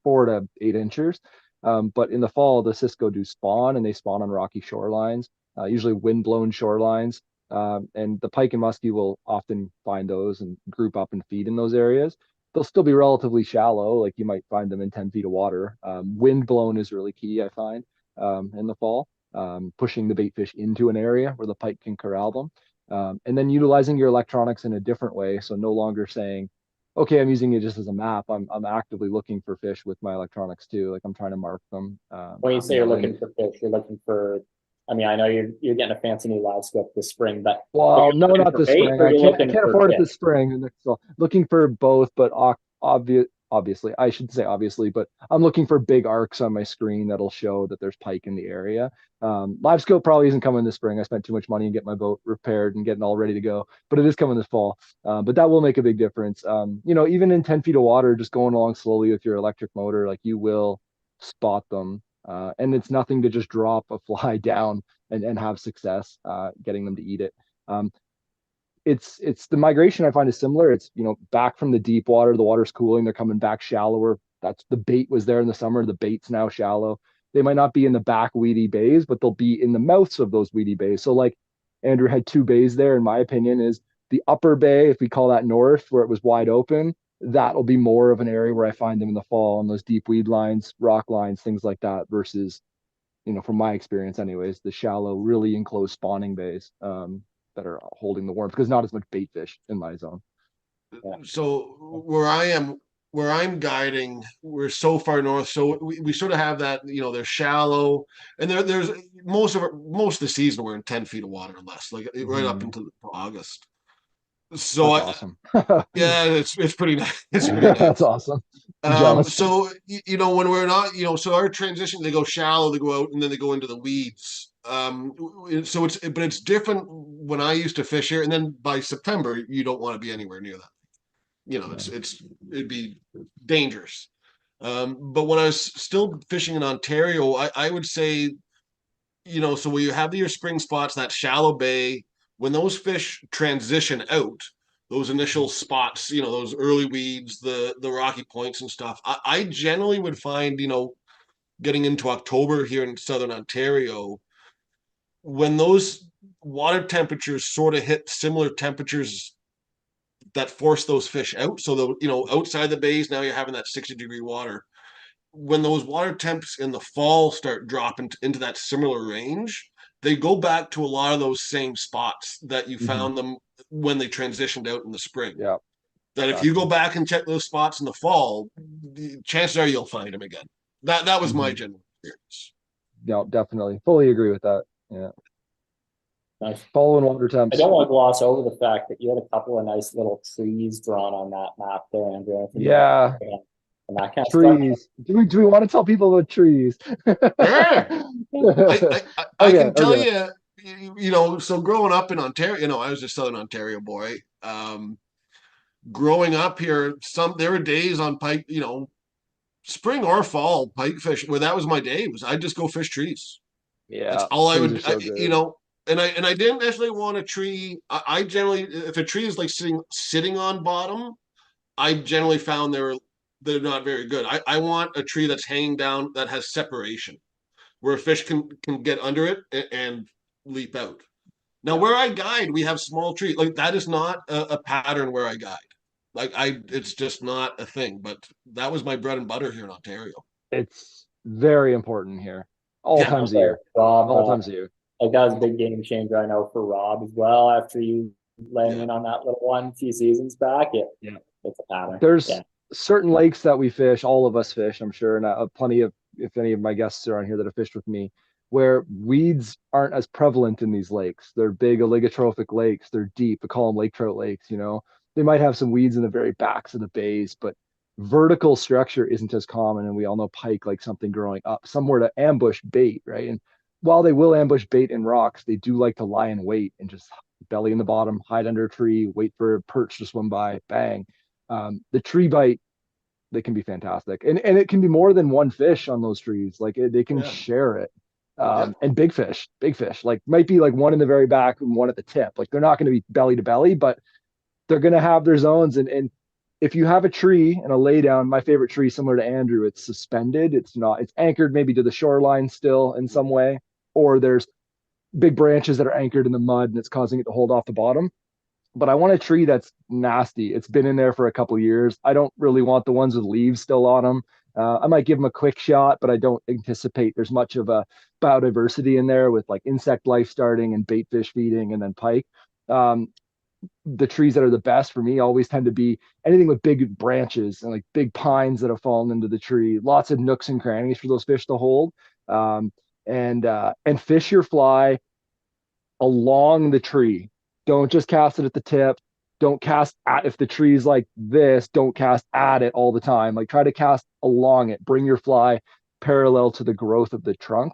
4 to 8 inches. But in the fall, the Cisco do spawn, and they spawn on rocky shorelines, usually wind-blown shorelines. And the pike and muskie will often find those and group up and feed in those areas. They'll still be relatively shallow, like you might find them in 10 feet of water. Wind blown is really key, I find, in the fall, pushing the bait fish into an area where the pike can corral them. And then utilizing your electronics in a different way. So no longer saying, okay, I'm using it just as a map. I'm actively looking for fish with my electronics too. Like I'm trying to mark them. When you say you're And looking for fish, you're looking for. I mean, I know you're getting a fancy new live scope this spring, but are well, you no, looking not for this bait spring. or are you I looking can't for afford it fish? this spring. So looking for both, but obviously, I should say obviously, but I'm looking for big arcs on my screen that'll show that there's pike in the area. Live scope probably isn't coming this spring. I spent too much money and get my boat repaired and getting all ready to go, but it is coming this fall. But that will make a big difference. Even in 10 feet of water, just going along slowly with your electric motor, like you will spot them. And it's nothing to just drop a fly down and have success getting them to eat it. Um, it's the migration I find is similar. It's back from the deep water, the water's cooling, they're coming back shallower. That's the bait was there in the summer. The bait's now shallow. They might not be in the back weedy bays, but they'll be in the mouths of those weedy bays. So like Andrew had two bays there, in my opinion, is the upper bay, if we call that north, where it was wide open, that'll be more of an area where I find them in the fall on those deep weed lines, rock lines, things like that, versus from my experience anyways, the shallow, really enclosed spawning bays that are holding the warmth because not as much bait fish in my zone. Yeah. So where I'm guiding, we're so far north, so we sort of have that, they're shallow, and there's most of the season we're in 10 feet of water or less, like right up Mm-hmm. into August. So That's awesome. yeah, it's pretty nice. It's pretty That's nice. awesome. I'm jealous. So when we're not, so our transition, they go shallow, they go out, and then they go into the weeds. So it's different when I used to fish here, and then by September, you don't want to be anywhere near that. Yeah. It'd be dangerous. But when I was still fishing in Ontario, I would say, so where you have your spring spots, that shallow bay, when those fish transition out, those initial spots, those early weeds, the rocky points and stuff, I generally would find, getting into October here in southern Ontario, when those water temperatures sort of hit similar temperatures that force those fish out. So outside the bays, now you're having that 60-degree water. When those water temps in the fall start dropping into that similar range, they go back to a lot of those same spots that you found them when they transitioned out in the spring. Yeah. That if you go back and check those spots in the fall, chances are you'll find them again. That was my general experience. Yeah, definitely. Fully agree with that. Yeah. Nice. Following water temps. I don't want to gloss over the fact that you had a couple of nice little trees drawn on that map there, Andrew. Yeah. And that kind of Trees. Do we want to tell people about trees? Sure. I can tell okay. you, so growing up in Ontario, I was a Southern Ontario boy. Growing up here, there were days on Pike, spring or fall pike fish where that was my day. I'd just go fish trees. That's Yeah. all I Trees would, are so good. and I didn't necessarily want a tree. I generally, if a tree is like sitting on bottom, I generally found they're not very good. I want a tree that's hanging down that has separation, where a fish can get under it and leap out. Now, where I guide, we have small trees. Like that is not a pattern where I guide. It's just not a thing. But that was my bread and butter here in Ontario. It's very important here. All Yeah. times of year. Rob, All times of year. like that was a big game changer, I know, for Rob as well. After you laying in on that little one a few seasons back, it's a pattern. There's certain lakes that we fish, all of us fish, I'm sure, and plenty of, if any of my guests are on here that have fished with me, where weeds aren't as prevalent in these lakes. They're big oligotrophic lakes. They're deep. We call them lake trout lakes, They might have some weeds in the very backs of the bays, but vertical structure isn't as common. And we all know pike like something growing up, somewhere to ambush bait, right? And while they will ambush bait in rocks, they do like to lie in wait and just belly in the bottom, hide under a tree, wait for a perch to swim by, bang. The tree bite, they can be fantastic, and it can be more than one fish on those trees. Like they can share it. And big fish, like might be like one in the very back and one at the tip. Like they're not going to be belly to belly, but they're going to have their zones. And if you have a tree and a lay down, my favorite tree, similar to Andrew, it's suspended. It's anchored maybe to the shoreline still in some way, or there's big branches that are anchored in the mud and it's causing it to hold off the bottom. But I want a tree that's nasty. It's been in there for a couple of years. I don't really want the ones with leaves still on them. I might give them a quick shot, but I don't anticipate there's much of a biodiversity in there with like insect life starting and bait fish feeding and then pike. The trees that are the best for me always tend to be anything with big branches and like big pines that have fallen into the tree, lots of nooks and crannies for those fish to hold. And fish your fly along the tree. Don't just cast it at the tip. Don't cast at, if the tree's like this, don't cast at it all the time. Like try to cast along it. Bring your fly parallel to the growth of the trunk,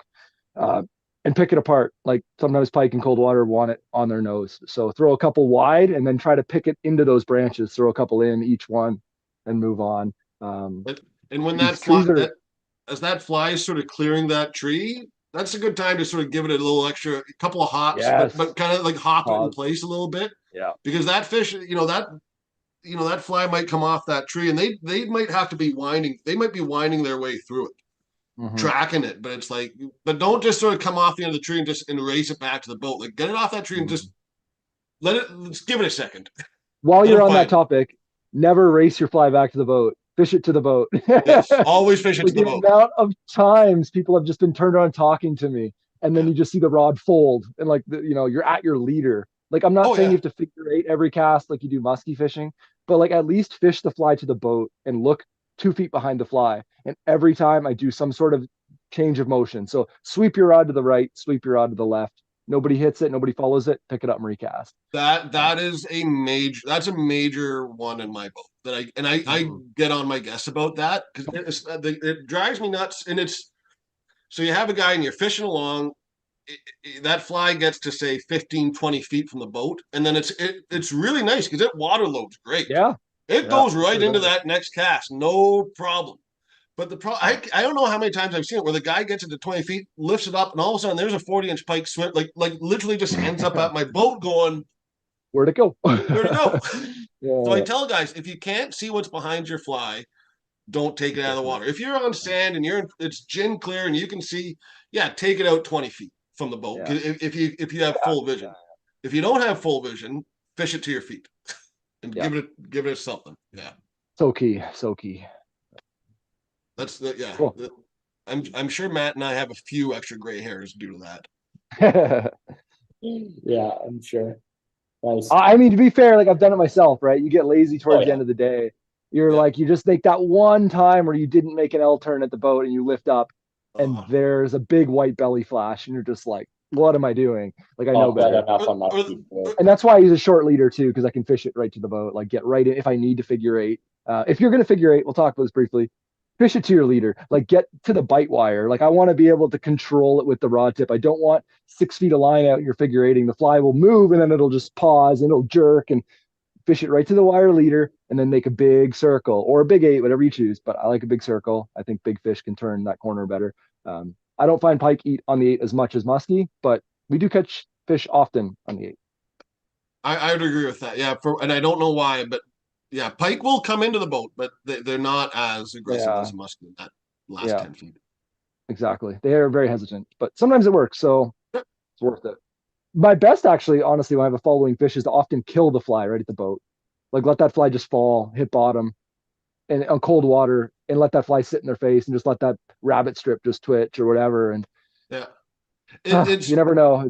and pick it apart. Like sometimes pike in cold water want it on their nose. So throw a couple wide and then try to pick it into those branches. Throw a couple in each one and move on. And when as that fly is sort of clearing that tree, that's a good time to sort of give it a little extra, a couple of hops, but kind of like hop it in place a little bit. Yeah. Because that fish, that fly might come off that tree and they might have to be winding. They might be winding their way through it, tracking it. But it's like, but don't just sort of come off the end of the tree and just race it back to the boat. Like get it off that tree and just let's give it a second. While you're on that topic, never race your fly back to the boat. Fish it to the boat. Yes, always fish it to the boat. The amount of times people have just been turned around talking to me, and then you just see the rod fold, and like you're at your leader. Like I'm not saying you have to figure eight every cast like you do musky fishing, but like at least fish the fly to the boat and look 2 feet behind the fly. And every time I do some sort of change of motion. So sweep your rod to the right, sweep your rod to the left. Nobody hits it, nobody follows it, pick it up and recast. That's a major one in my boat that I get on my guests about that because it drives me nuts. And so you have a guy and you're fishing along, that fly gets to say 15, 20 feet from the boat. And then it's really nice because it water loads great. Yeah. It goes right into that next cast. No problem. But I don't know how many times I've seen it where the guy gets it to 20 feet, lifts it up, and all of a sudden there's a 40-inch pike swim, like literally just ends up at my boat going, where'd it go? Where'd it go? So I tell guys, if you can't see what's behind your fly, don't take it out of the water. If you're on sand and it's gin clear and you can see, take it out 20 feet, from the boat. Yeah. If you have full vision. If you don't have full vision, fish it to your feet and give it something. Yeah. So key. So key. That's the yeah. Cool. I'm sure Matt and I have a few extra gray hairs due to that. Yeah, I'm sure. Nice. I mean, to be fair, like I've done it myself, right? You get lazy towards the yeah. end of the day. You're like, you just make that one time where you didn't make an L turn at the boat and you lift up and there's a big white belly flash and you're just like, what am I doing? Like I know better. And that's why I use a short leader too, because I can fish it right to the boat, like get right in if I need to figure eight. If you're going to figure eight, we'll talk about this briefly. Fish it to your leader, like get to the bite wire. Like I want to be able to control it with the rod tip. I don't want 6 feet of line out and you're figure eighting. The fly will move and then it'll just pause and it'll jerk and fish it right to the wire leader and then make a big circle or a big eight, whatever you choose. But I like a big circle. I think big fish can turn that corner better. I don't find pike eat on the eight as much as muskie, but we do catch fish often on the eight. I would agree with that. Yeah, and I don't know why, but yeah, pike will come into the boat, but they're not as aggressive as muskie in that last 10 feet. Exactly. They are very hesitant, but sometimes it works, so it's worth it. My best, actually, honestly, when I have a following fish is to often kill the fly right at the boat. Like let that fly just fall, hit bottom, and on cold water, and let that fly sit in their face, and just let that rabbit strip just twitch or whatever. And you never know.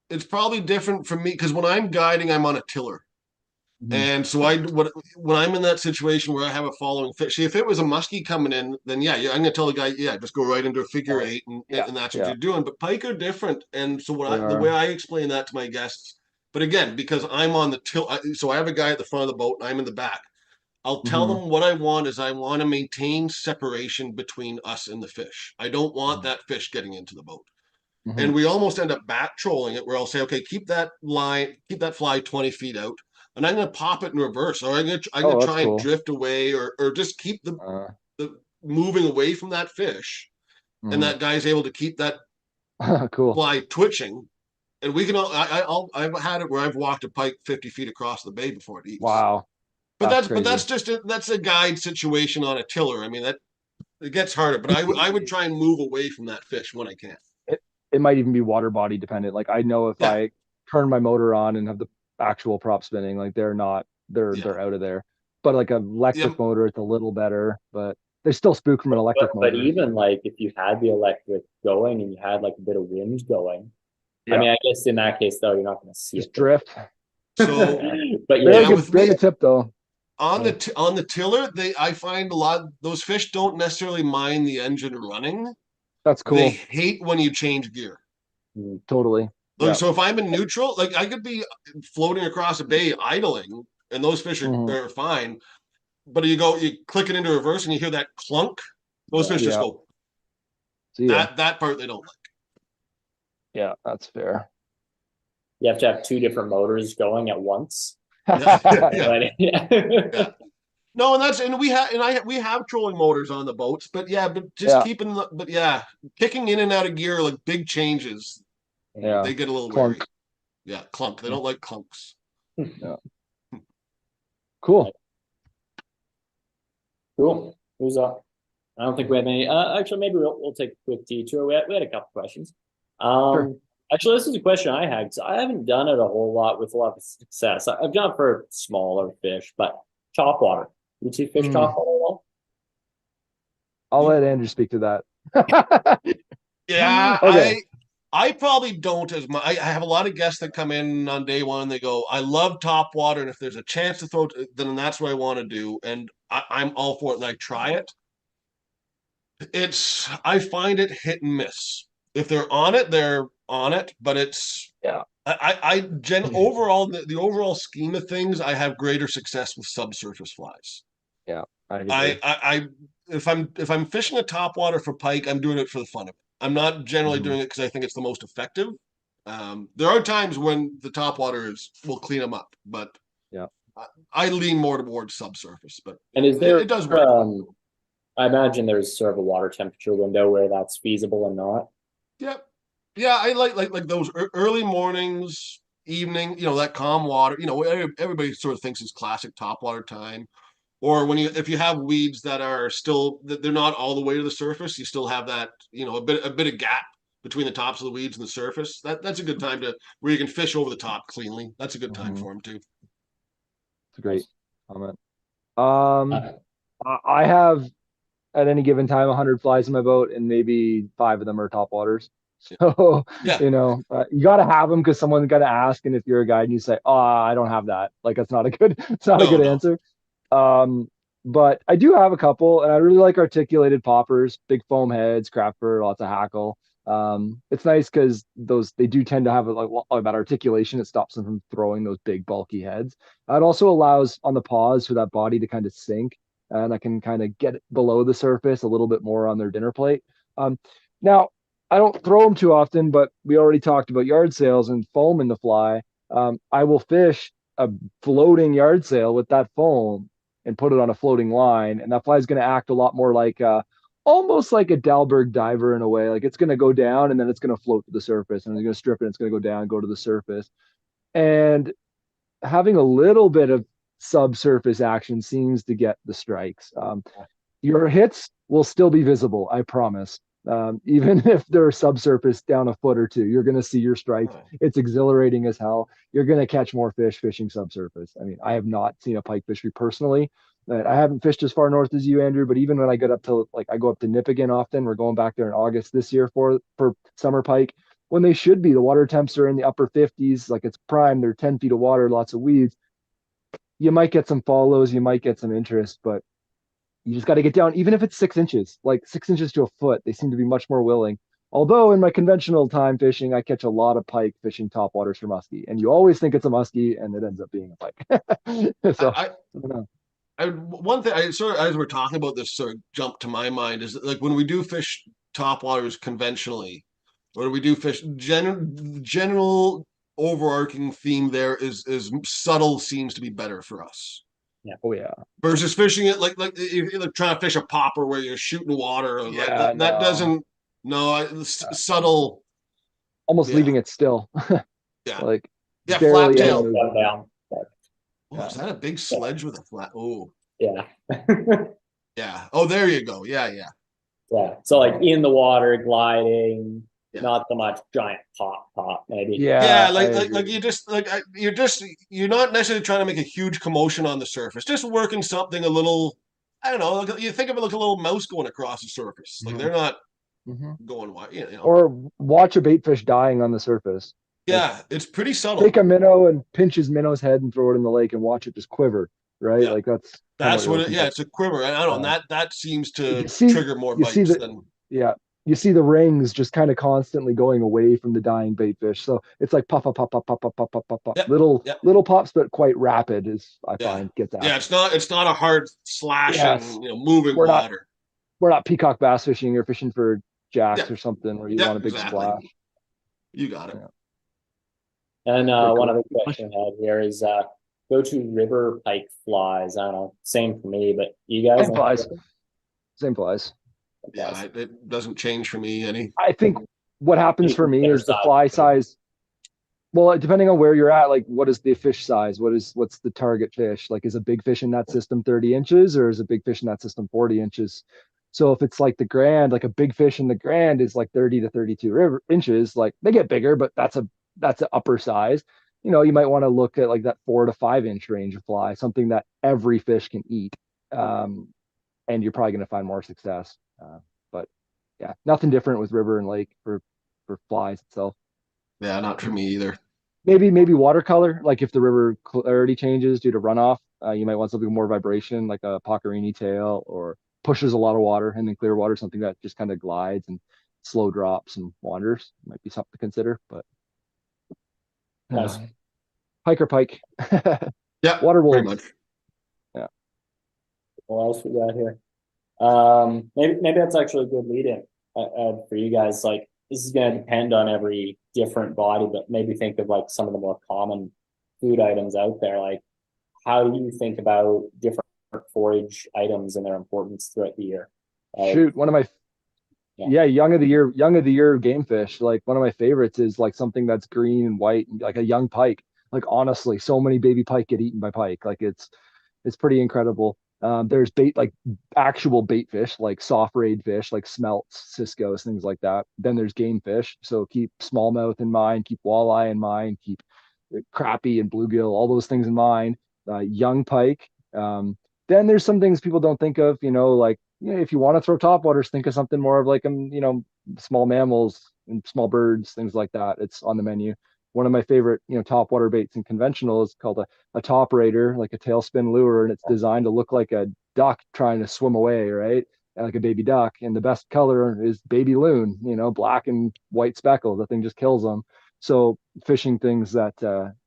It's probably different from me because when I'm guiding, I'm on a tiller. And so when I'm in that situation where I have a following fish, see, if it was a muskie coming in, then I'm gonna tell the guy, just go right into a figure eight, and that's what you're doing. But pike are different, and so the way I explain that to my guests, but again, because I'm on the tilt, so I have a guy at the front of the boat, and I'm in the back. I'll tell them what I want is I want to maintain separation between us and the fish. I don't want that fish getting into the boat. And we almost end up back trolling it, where I'll say, okay, keep that fly 20 feet out. And I'm going to pop it in reverse, or I'm going to try and drift away, or just keep the moving away from that fish, and that guy's able to keep that fly twitching. And we can I've had it where I've walked a pike 50 feet across the bay before it eats. Wow, but that's a guide situation on a tiller. I mean it gets harder, but I would try and move away from that fish when I can. It might even be water body dependent. Like I know if I turn my motor on and have the actual prop spinning, like they're out of there. But like an electric motor, it's a little better, but they still spook from an electric motor. But even like if you had the electric going and you had like a bit of wind going, I mean, I guess in that case though, you're not going to see just drift. So, but very good tip though. On the tiller, I find a lot those fish don't necessarily mind the engine running. That's cool. They hate when you change gear. Totally. So if I'm in neutral, like I could be floating across a bay idling, and those fish are fine. But you click it into reverse, and you hear that clunk. Those fish just go. That part they don't like. Yeah, that's fair. You have to have two different motors going at once. No, and we have trolling motors on the boats, but just kicking in and out of gear, like big changes. They get a little wary. Yeah, clunk. They don't like clunks. Cool. Who's up? I don't think we have any. Actually, maybe we'll take a quick detour. We had a couple questions. Actually, this is a question I had because I haven't done it a whole lot with a lot of success. I've done it for smaller fish, but topwater. You see fish topwater at all? I'll let Andrew speak to that. Okay. I probably don't as much. I have a lot of guests that come in on day one and they go, I love topwater, and if there's a chance to throw, then that's what I want to do. And I'm all for it, and I try it. I find it hit and miss. If they're on it, they're on it, but it's overall the overall scheme of things, I have greater success with subsurface flies. Yeah, if I'm fishing a topwater for pike, I'm doing it for the fun of it. I'm not generally doing it because I think it's the most effective. There are times when the topwater will clean them up, but I lean more towards subsurface. But it does work. I imagine there's sort of a water temperature window where that's feasible and not. I like those early mornings, evening. That calm water. Everybody sort of thinks it's classic topwater time. Or if you have weeds that are still they're not all the way to the surface, you still have that a bit of gap between the tops of the weeds and the surface. That's a good time to where you can fish over the top cleanly. That's a good time for them too. It's a great comment. Uh, I have at any given time 100 flies in my boat, and maybe 5 of them are top waters. So, Yeah. You got to have them because someone's got to ask. And if you're a guide and you say, "Oh, I don't have that," like that's not a good, it's not a good No. answer. But I do have a couple, and I really like articulated poppers, big foam heads, crapper, lots of hackle. It's nice because they do tend to have like that articulation. It stops them from throwing those big bulky heads. It also allows on the paws for that body to kind of sink, and I can kind of get below the surface a little bit more on their dinner plate. Now I don't throw them too often, but we already talked about yard sails and foam in the fly. I will fish a floating yard sail with that foam and put it on a floating line, and that fly is going to act a lot more like almost like a Dalberg diver in a way. Like it's going to go down and then it's going to float to the surface, and it's going to strip it. And it's going to go down, go to the surface, and having a little bit of subsurface action seems to get the strikes. Your hits will still be visible, I promise. Even if they're subsurface down a foot or two, you're going to see your strikes. It's exhilarating as hell. You're going to catch more fish fishing subsurface. I mean, I have not seen a pike fishery personally. I haven't fished as far north as you, Andrew, but even when I get up to I go up to Nipigon often. We're going back there in August this year for summer pike when they should be. The water temps are in the upper 50s, like it's prime. They're 10 feet of water, lots of weeds. You might get some follows, you might get some interest, but you just got to get down, even if it's 6 inches, like 6 inches to a foot. They seem to be much more willing. Although in my conventional time fishing, I catch a lot of pike fishing top waters for muskie, and you always think it's a muskie, and it ends up being a pike. So I don't know. One thing I sort of, as we're talking about this, sort of jumped to my mind is that, like when we do fish top waters conventionally, or we do fish general overarching theme there is subtle seems to be better for us. Yeah. Oh yeah. Versus fishing it like if you're trying to fish a popper where you're shooting water, Yeah, that doesn't subtle. Almost leaving it still. Yeah. Like Flat tail. Down. Oh, is that a big sledge with a flat? Oh, Yeah. yeah. Oh, there you go. Yeah. Yeah. So like in the water, gliding, not so much giant pop, maybe. Yeah, like you're not necessarily trying to make a huge commotion on the surface. Just working something a little. I don't know. You think of it like a little mouse going across the surface. Like they're not going wide. Or watch a bait fish dying on the surface. Yeah, it's pretty subtle. Take a minnow and pinch his minnow's head and throw it in the lake and watch it just quiver. Right, yeah. Like that's what it. Yeah, it's a quiver, and I don't know. That seems to trigger more bites than. Yeah, you see the rings just kind of constantly going away from the dying bait fish. So it's like pop, pop, pop, pop, pop, pop, pop, pop, pop, pop. Little pops, but quite rapid. Is I find gets out. Yeah, it's not a hard slashing, moving water. We're not peacock bass fishing. You're fishing for jacks or something where you want a big splash. You got it. And one other question I had here is go to river pike flies. I don't know, same for me, but you guys same flies. Yeah, it doesn't change for me any. I think what happens for me is the fly size. Well, depending on where you're at, like what is the fish size? What's the target fish? Like is a big fish in that system 30 inches or is a big fish in that system 40 inches? So if it's like the Grand, like a big fish in the Grand is like 30 to 32 inches, like they get bigger, but that's an upper size. You might want to look at like that 4 to 5 inch range of fly, something that every fish can eat. And you're probably going to find more success. But yeah, nothing different with river and lake for flies itself. Yeah, not for me either. Maybe watercolor, like if the river clarity changes due to runoff, you might want something more vibration, like a Pockerini tail, or pushes a lot of water, and then clear water, something that just kind of glides and slow drops and wanders. Might be something to consider, but nice. Pike or pike. Yeah, water wolves. Pretty much. Yeah. What else we got here? Maybe that's actually a good lead in for you guys. Like this is going to depend on every different body, but maybe think of like some of the more common food items out there. Like how do you think about different forage items and their importance throughout the year? Shoot, one of my young of the year game fish. Like one of my favorites is like something that's green and white, like a young pike. Like honestly, so many baby pike get eaten by pike. Like it's pretty incredible. There's bait, like actual bait fish, like soft raid fish, like smelts, ciscos, things like that. Then there's game fish. So keep smallmouth in mind, keep walleye in mind, keep crappie and bluegill, all those things in mind. Young pike. Then there's some things people don't think of, like, if you want to throw topwaters, think of something more of like, small mammals and small birds, things like that. It's on the menu. One of my favorite, topwater baits in conventional is called a top raider, like a tailspin lure, and it's designed to look like a duck trying to swim away, right? Like a baby duck. And the best color is baby loon, black and white speckle. The thing just kills them. So fishing things that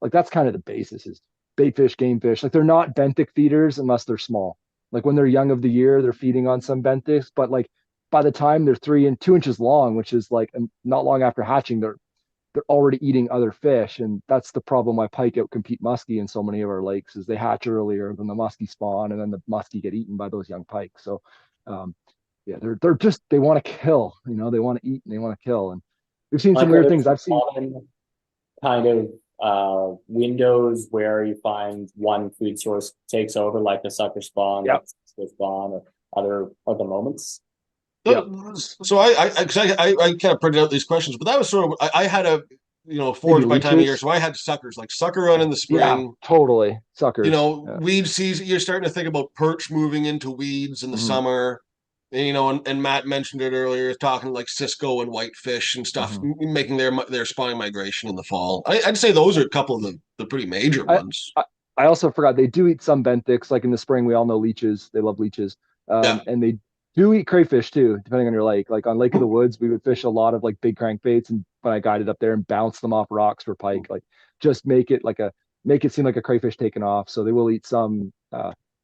like that's kind of the basis is bait fish, game fish. Like they're not benthic feeders unless they're small. Like when they're young of the year, they're feeding on some benthics, but like by the time they're 3 and 2 inches long, which is like not long after hatching, they're already eating other fish, and that's the problem why pike outcompete muskie in so many of our lakes is they hatch earlier than the muskie spawn, and then the muskie get eaten by those young pike. So, yeah, they're just they want to kill, they want to eat and they want to kill, and we've seen some Like, weird things. I've seen kind of windows where you find one food source takes over, like the sucker spawn, Yep. like the spawn, or other moments. Yep. So I kind of printed out these questions, but that was sort of I had a forage by time of year, leeches. so I had suckers like sucker run in the Yeah, spring. totally suckers. Yeah. Weed season. You're starting to think about perch moving into weeds in the Mhm. summer. And Matt mentioned it earlier, talking like cisco and whitefish and stuff, making their spawning migration in the fall. I'd say those are a couple of the pretty major ones. I also forgot they do eat some benthics. Like in the spring, we all know leeches. They love leeches, Yeah. and they do eat crayfish too, depending on your lake. Like on Lake of the Woods, we would fish a lot of like big crankbaits, and when I guided up there and bounce them off rocks for pike, like just make it seem like a crayfish taking off. So they will eat some,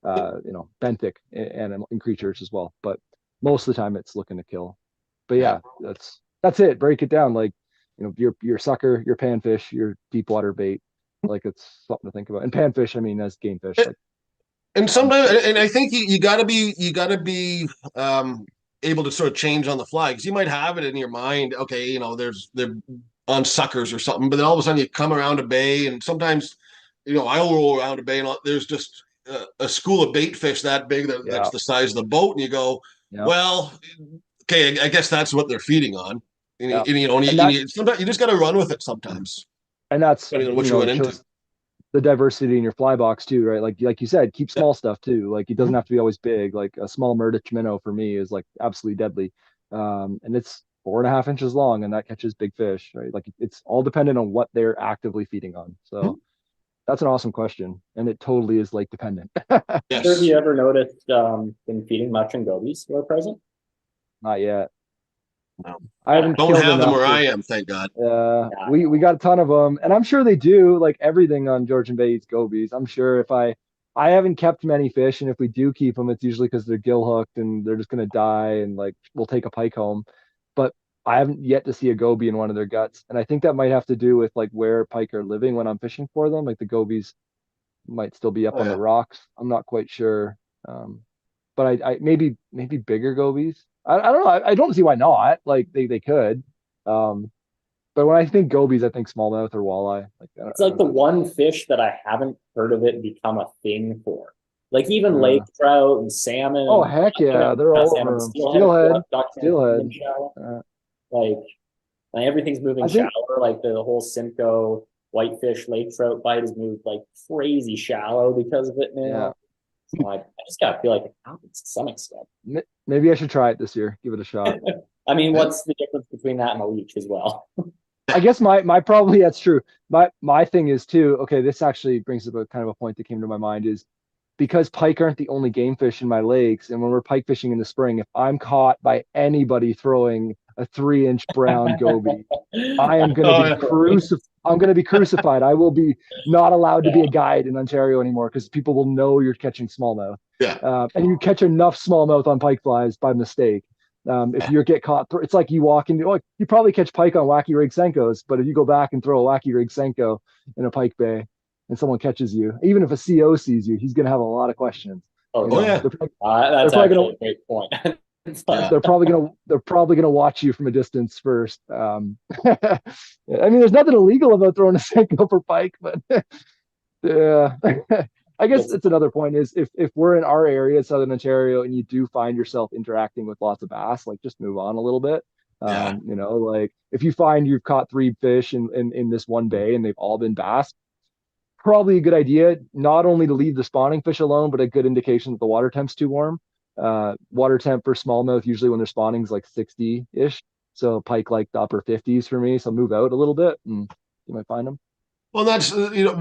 benthic and creatures as well. But most of the time, it's looking to kill. But yeah, that's it. Break it down. Like, your sucker, your panfish, your deep water bait. Like it's something to think about. And panfish, I mean, as game fish. Like, And sometimes, and I think you got to be able to sort of change on the fly, because you might have it in your mind. Okay, they're on suckers or something, but then all of a sudden you come around a bay, and sometimes, I'll roll around a bay, and there's just a school of bait fish that big that's the size of the boat, and you go, well, okay, I guess that's what they're feeding on. Sometimes you just got to run with it sometimes. And that's depending on what you went into. The diversity in your fly box too, right? Like you said, keep small stuff too. Like it doesn't have to be always big. Like a small Murdic minnow for me is like absolutely deadly, and it's 4.5 inches long, and that catches big fish, right? Like it's all dependent on what they're actively feeding on. So that's an awesome question, and it totally is lake dependent. Yes. Have you ever noticed them feeding much in gobies who are present? Not yet. No. I haven't don't have them where I am, thank God. We got a ton of them, and I'm sure they do. Like everything on Georgian Bay eats gobies. I'm sure if I haven't kept many fish, and if we do keep them, it's usually because they're gill hooked and they're just gonna die, and like we'll take a pike home. But I haven't yet to see a goby in one of their guts, and I think that might have to do with like where pike are living when I'm fishing for them. Like the gobies might still be up on the rocks. I'm not quite sure, but I maybe bigger gobies. I don't know. I don't see why not. Like they could. But when I think gobies, I think smallmouth or walleye. Like it's like the one fish that I haven't heard of it become a thing for. Like even lake trout and salmon. Oh heck yeah, they're all over them. Steelhead. Like everything's moving shallower. Like the whole Simcoe whitefish lake trout bite has moved like crazy shallow because of it now. Yeah. So I just gotta feel like it happens to some extent. Maybe I should try it this year. Give it a shot. I mean, what's the difference between that and a leech as well? I guess my probably that's true. My thing is too. Okay, this actually brings up a kind of a point that came to my mind is because pike aren't the only game fish in my lakes, and when we're pike fishing in the spring, if I'm caught by anybody throwing a 3-inch brown goby, I am going to be crucified. I'm going to be crucified. I will be not allowed to be a guide in Ontario anymore because people will know you're catching smallmouth. Yeah. And you catch enough smallmouth on pike flies by mistake. If you get caught, it's like you walk into, you probably catch pike on wacky rig Senkos, but if you go back and throw a wacky rig Senko in a pike bay and someone catches you, even if a CO sees you, he's going to have a lot of questions. Yeah. That's actually a great point. They're probably gonna watch you from a distance first. I mean, there's nothing illegal about throwing a Senko for pike, but yeah, I guess it's another point is if we're in our area, Southern Ontario, and you do find yourself interacting with lots of bass, like just move on a little bit. Yeah. Like if you find you've caught 3 fish in this one bay and they've all been bass, probably a good idea not only to leave the spawning fish alone, but a good indication that the water temp's too warm. Water temp for smallmouth usually when they're spawning is like 60-ish. So pike like the upper 50s for me. So move out a little bit and you might find them. Well, that's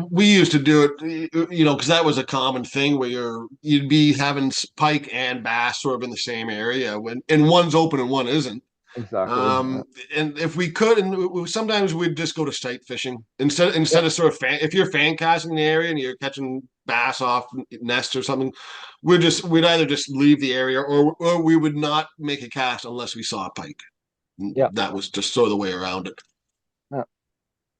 we used to do it, because that was a common thing where you'd be having pike and bass sort of in the same area and one's open and one isn't. Exactly. And if we could, and sometimes we'd just go to sight fishing instead of sort of if you're fan casting in the area and you're catching bass off nests or something, we'd either just leave the area or we would not make a cast unless we saw a pike. Yeah, that was just sort of the way around it. Yeah.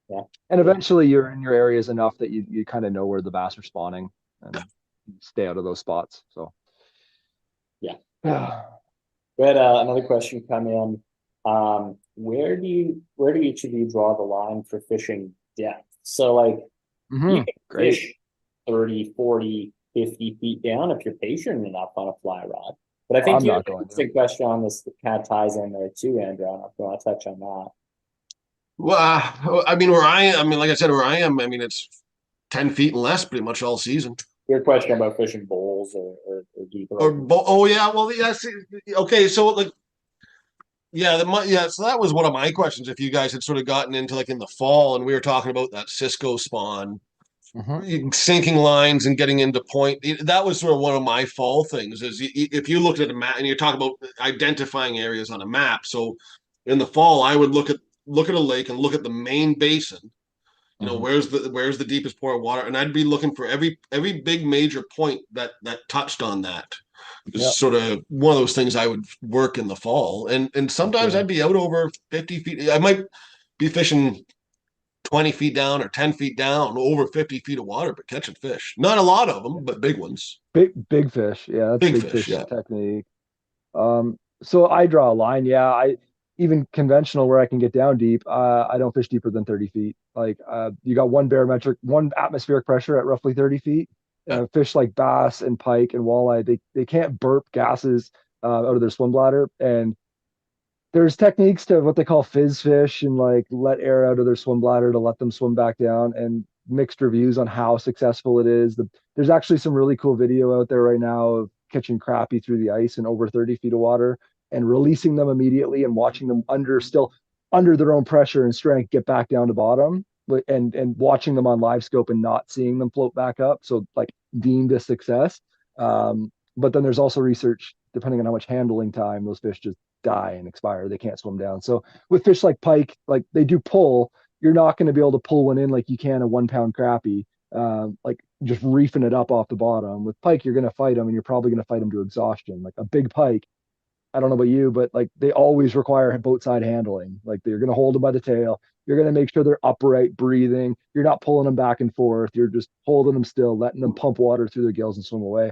Yeah. And eventually you're in your areas enough that you kind of know where the bass are spawning and stay out of those spots. So yeah. Yeah. We had another question come in. Where do each of you draw the line for fishing depth? So like you can fish 30, 40, 50 feet down if you're patient enough on a fly rod. But I think you have an interesting question on this that kind of ties in there too, Andrew. I don't know if you want to touch on that. Well, I mean, like I said, where I am, I mean, it's 10 feet and less pretty much all season. Your question about fishing bowls or deeper. Oh yeah, well yeah. Okay, so like, so that was one of my questions. If you guys had sort of gotten into like in the fall, and we were talking about that Cisco spawn, sinking lines and getting into point, that was sort of one of my fall things. Is if you looked at a map and you're talking about identifying areas on a map. So in the fall, I would look at a lake and look at the main basin. Where's the deepest point of water, and I'd be looking for every big major point that touched on that. It's sort of one of those things I would work in the fall, and sometimes I'd be out over 50 feet. I might be fishing 20 feet down or 10 feet down over 50 feet of water, but catching fish. Not a lot of them, but big ones. Big fish. Yeah, that's big fish technique. So I draw a line. Yeah, I even conventional where I can get down deep. I don't fish deeper than 30 feet. Like you got one atmospheric pressure at roughly 30 feet. Fish like bass and pike and walleye, they can't burp gases out of their swim bladder. And there's techniques to what they call fizz fish and like let air out of their swim bladder to let them swim back down, and mixed reviews on how successful it is. There's actually some really cool video out there right now of catching crappie through the ice in over 30 feet of water and releasing them immediately and watching them still under their own pressure and strength get back down to bottom, and watching them on live scope and not seeing them float back up. So like deemed a success. But then there's also research, depending on how much handling time, those fish just die and expire. They can't swim down. So with fish like pike, like they do pull, you're not going to be able to pull one in like you can a 1 pound crappie, like just reefing it up off the bottom. With pike, you're going to fight them, and you're probably going to fight them to exhaustion. Like a big pike, I don't know about you, but like they always require boat side handling. Like you're going to hold them by the tail. You're going to make sure they're upright, breathing. You're not pulling them back and forth. You're just holding them still, letting them pump water through their gills and swim away.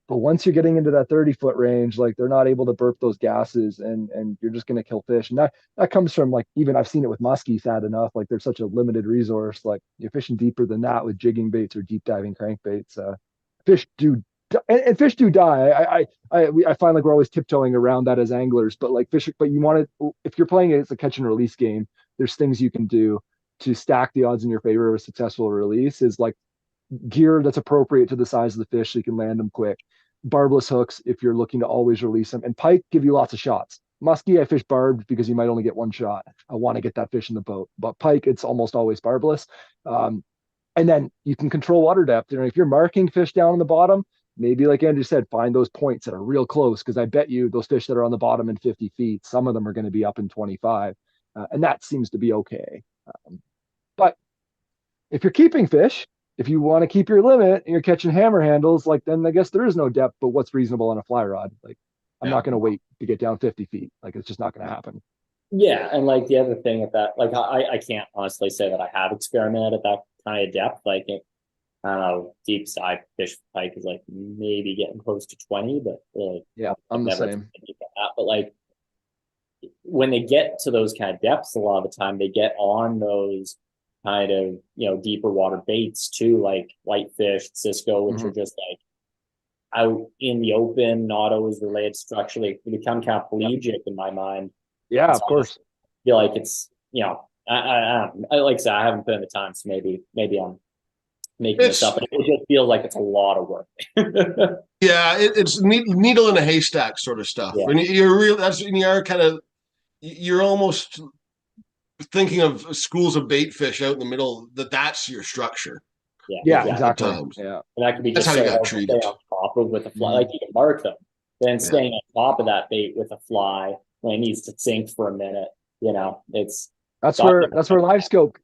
But once you're getting into that 30-foot range, like they're not able to burp those gases, and you're just going to kill fish. And that comes from like, even I've seen it with muskie, sad enough, like there's such a limited resource. Like you're fishing deeper than that with jigging baits or deep diving crankbaits. Fish do and fish do die. I find like we're always tiptoeing around that as anglers, but like fish, but you want to, if you're playing it as a catch and release game, there's things you can do to stack the odds in your favor of a successful release. Is like gear that's appropriate to the size of the fish so you can land them quick. Barbless hooks if you're looking to always release them. And pike give you lots of shots. Muskie, I fish barbed because you might only get one shot. I want to get that fish in the boat. But pike, it's almost always barbless. And then you can control water depth. If you're marking fish down on the bottom, maybe like Andrew said, find those points that are real close, because I bet you those fish that are on the bottom in 50 feet, some of them are going to be up in 25. And that seems to be okay. But if you're keeping fish, if you want to keep your limit and you're catching hammer handles, like then I guess there is no depth, but what's reasonable on a fly rod? Like I'm not going to wait to get down 50 feet. Like it's just not going to happen. Yeah. And like the other thing at that, like I can't honestly say that I have experimented at that kind of depth. Like it, I don't know, deep side fish pike is like maybe getting close to 20, but yeah, I'm the same. But like when they get to those kind of depths, a lot of the time they get on those kind of, deeper water baits too, like whitefish, Cisco, which are just like out in the open, not always related structurally. They become kind of pelagic in my mind. Yeah, So of course. I feel like it's, I like I said, I haven't put in the time, so maybe I'm making this up, but it just feels like it's a lot of work. Yeah, it's needle in a haystack sort of stuff. Yeah. And you're real. You're kind of, you're almost thinking of schools of bait fish out in the middle. That's your structure. Yeah, A lot of exactly. times. Yeah. And that could be That's just how you so got hard to treated. stay on top of with a fly. Like you can mark them, then staying on top of that bait with a fly when it needs to sink for a minute. It's That's where live scope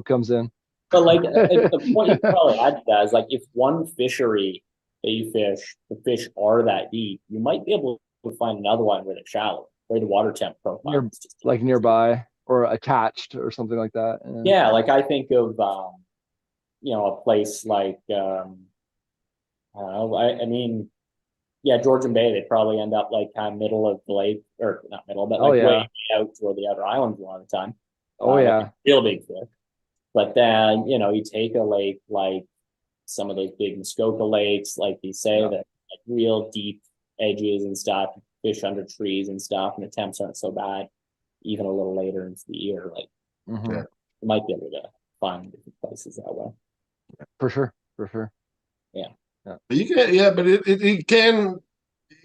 comes in. But like the point you probably add to that is like if one fishery that you fish, the fish are that deep, you might be able to find another one where they're shallow, where the water temp profile is just like nearby or attached or something like that. Yeah, like I think of a place like I don't know, I mean, yeah, Georgian Bay, they probably end up like kind of middle of the lake, or not middle, but like way out toward the outer islands a lot of the time. Yeah. Real big fish. But then, you take a lake like some of those big Muskoka lakes, like you say, that like real deep edges and stuff, fish under trees and stuff, and the temps aren't so bad, even a little later into the year. Like you might be able to find different places that way. For sure. Yeah. But you can, but it can,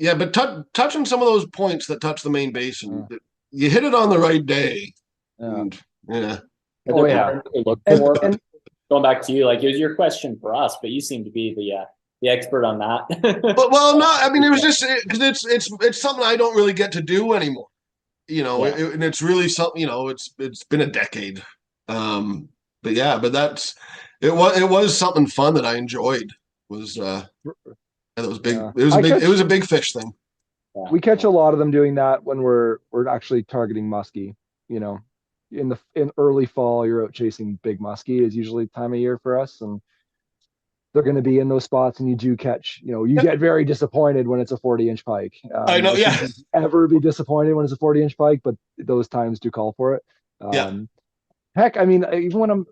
but touching some of those points that touch the main basin, you hit it on the right day. And, Look for, going back to you, like it was your question for us, but you seem to be the expert on that. Well, no, I mean, it was just because it's something I don't really get to do anymore. And it's really something. It's been a decade. But it was something fun that I enjoyed. It was big. It was a big fish thing. We catch a lot of them doing that when we're actually targeting muskie. In early fall, you're out chasing big muskie is usually time of year for us, and they're going to be in those spots, and you do catch. You get very disappointed when it's a 40-inch pike. I know, yeah. Ever be disappointed when it's a 40-inch pike, but those times do call for it. Heck, I mean, even when I'm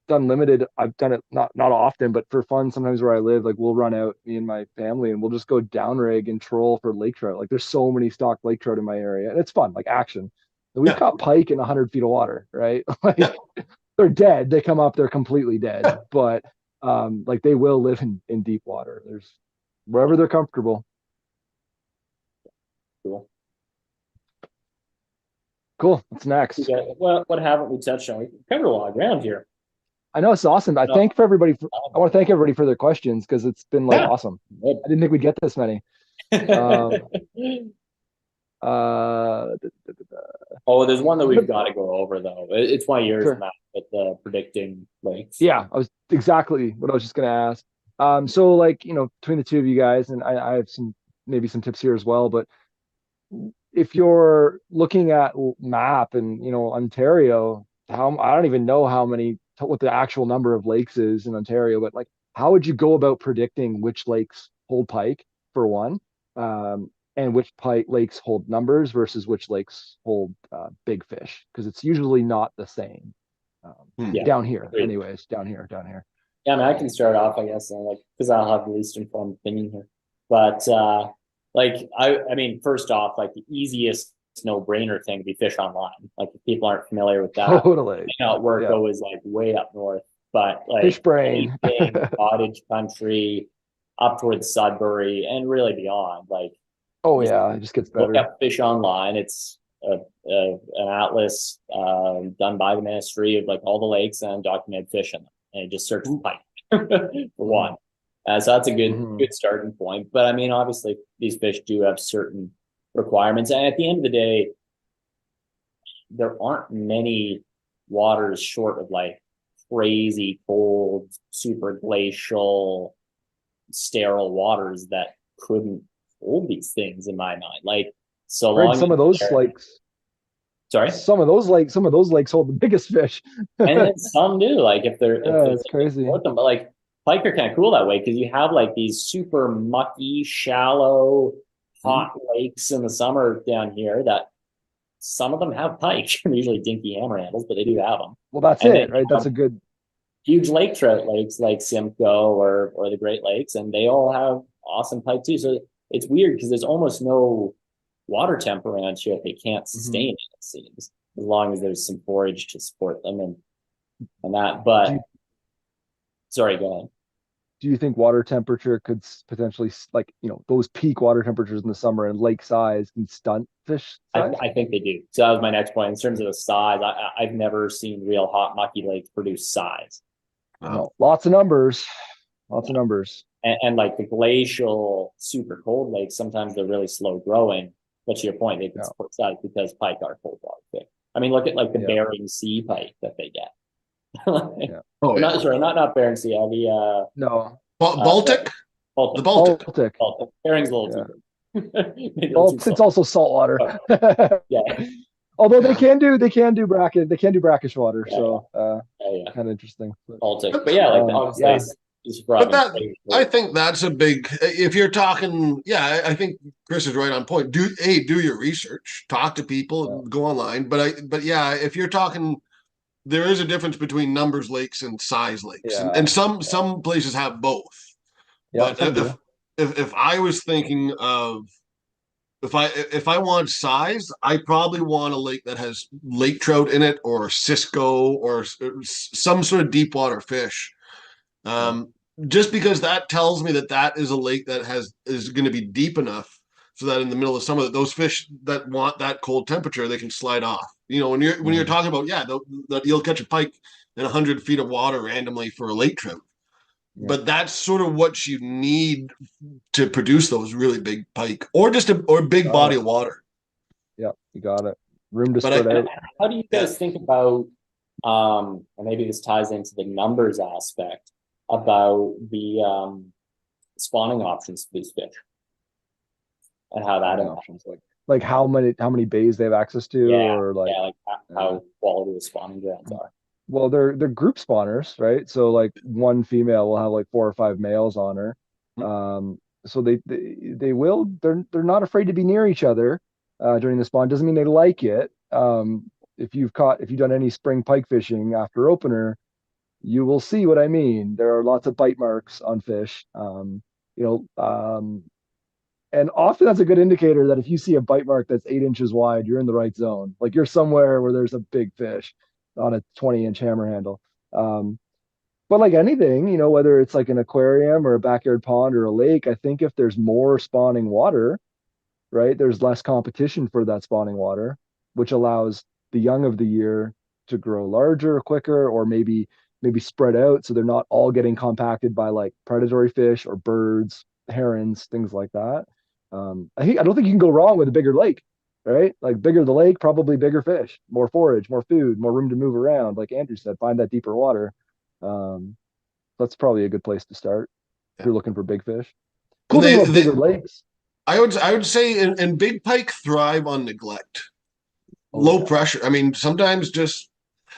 done limited, I've done it not often, but for fun. Sometimes where I live, like we'll run out, me and my family, and we'll just go downrig and troll for lake trout. Like there's so many stocked lake trout in my area, and it's fun, like action. And we've caught pike in 100 feet of water, right? Like they're dead. They come up, they're completely dead. But like they will live in deep water. There's wherever they're comfortable. Cool. What's next? What haven't we touched on? We covered a lot of ground here. I know, it's awesome. I want to thank everybody for their questions because it's been awesome. I didn't think we'd get this many. There's one that we've got to go over though. It's one of yours, Matt, with the predicting lakes. Yeah, I was exactly what I was just going to ask. So like, between the two of you guys, and I have maybe some tips here as well, but if you're looking at map and, Ontario, I don't even know what the actual number of lakes is in Ontario, but like, how would you go about predicting which lakes hold pike for one? And which lakes hold numbers versus which lakes hold big fish, because it's usually not the same down here. Anyways, down here. Yeah, I mean, I can start off, I guess, because I'll have the least informed opinion here. But I mean, first off, like the easiest no-brainer thing to be fish online. Like if people aren't familiar with that, totally. Work always like way up north, but like fish brain, cottage country, up towards Sudbury, and really beyond, like. It just gets better. Look up fish online. It's an atlas done by the ministry of like all the lakes and documented fish in them, and you just search for pike for one. So that's a good starting point. But I mean, obviously, these fish do have certain requirements, and at the end of the day, there aren't many waters short of like crazy cold, super glacial, sterile waters that couldn't hold these things in my mind. Like so long some of those lakes. Sorry? Some of those lakes hold the biggest fish. And some do, like if they're it's crazy. But like pike are kind of cool that way because you have like these super mucky, shallow, hot lakes in the summer down here that some of them have pike. They're usually dinky hammer handles, but they do have them. Well, that's And it, right? That's a good. Huge lake trout lakes like Simcoe or the Great Lakes, and they all have awesome pike too. So it's weird because there's almost no water temp around here. They can't sustain it, it seems, as long as there's some forage to support them and that. But sorry, go ahead. Do you think water temperature could potentially, like, those peak water temperatures in the summer and lake size can stunt fish size? I think they do. So that was my next point. In terms of the size, I've never seen real hot mucky lakes produce size. No, lots of numbers. And like the glacial super cold lakes, sometimes they're really slow growing. But to your point, they can support size because pike are cold water fish. I mean, look at like the Bering Sea pike that they get. Not Bering Sea. No. Baltic. Baltic. The Baltic. Bering's a little too. It's also saltwater. Yeah. Although they can do brackish water, so kind of interesting. Baltic, but I think that's a big. If you're talking, I think Chris is right on point. Do your research, talk to people, go online. But if you're talking, there is a difference between numbers lakes and size lakes, and some places have both. Yeah, but if I was thinking of, if I want size, I probably want a lake that has lake trout in it, or Cisco, or some sort of deep water fish. Just because that tells me that is a lake that is going to be deep enough so that in the middle of summer, that those fish that want that cold temperature, they can slide off. When you're talking about that you'll catch a pike in 100 feet of water randomly for a lake trout. But that's sort of what you need to produce those really big pike, or just a big body of water. Yeah, you got it. Room to spread out. How do you guys think about, and maybe this ties into the numbers aspect, about the spawning options for these fish and how that options like how many bays they have access to, or how quality the spawning grounds are. Well, they're group spawners, right? So like one female will have like 4 or 5 males on her. So they're not afraid to be near each other during the spawn. Doesn't mean they like it. If you've done any spring pike fishing after opener, you will see what I mean. There are lots of bite marks on fish. And often that's a good indicator that if you see a bite mark that's 8 inches wide, you're in the right zone. Like you're somewhere where there's a big fish on a 20-inch hammer handle. But like anything, whether it's like an aquarium or a backyard pond or a lake, I think if there's more spawning water, right, there's less competition for that spawning water, which allows the young of the year to grow larger, quicker, or maybe spread out so they're not all getting compacted by like predatory fish or birds, herons, things like that. I don't think you can go wrong with a bigger lake. Right? Like bigger the lake, probably bigger fish, more forage, more food, more room to move around. Like Andrew said, find that deeper water. That's probably a good place to start if you're looking for big fish. Cool thing about bigger lakes. I would say, and big pike thrive on neglect, low pressure. I mean, sometimes just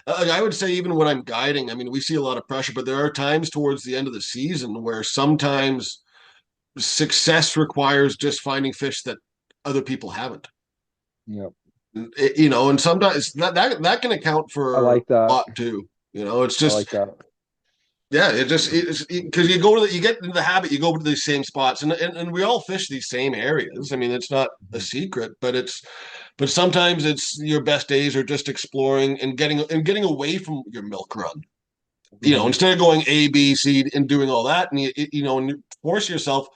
I would say even when I'm guiding, I mean, we see a lot of pressure, but there are times towards the end of the season where sometimes success requires just finding fish that other people haven't. Yep. And sometimes that can account for a lot too. It's just I like that. Yeah, it's because you get into the habit, you go to these same spots, and we all fish these same areas. I mean, it's not a secret, but sometimes it's your best days are just exploring and getting away from your milk run. Instead of going A, B, C and doing all that, and you force yourself,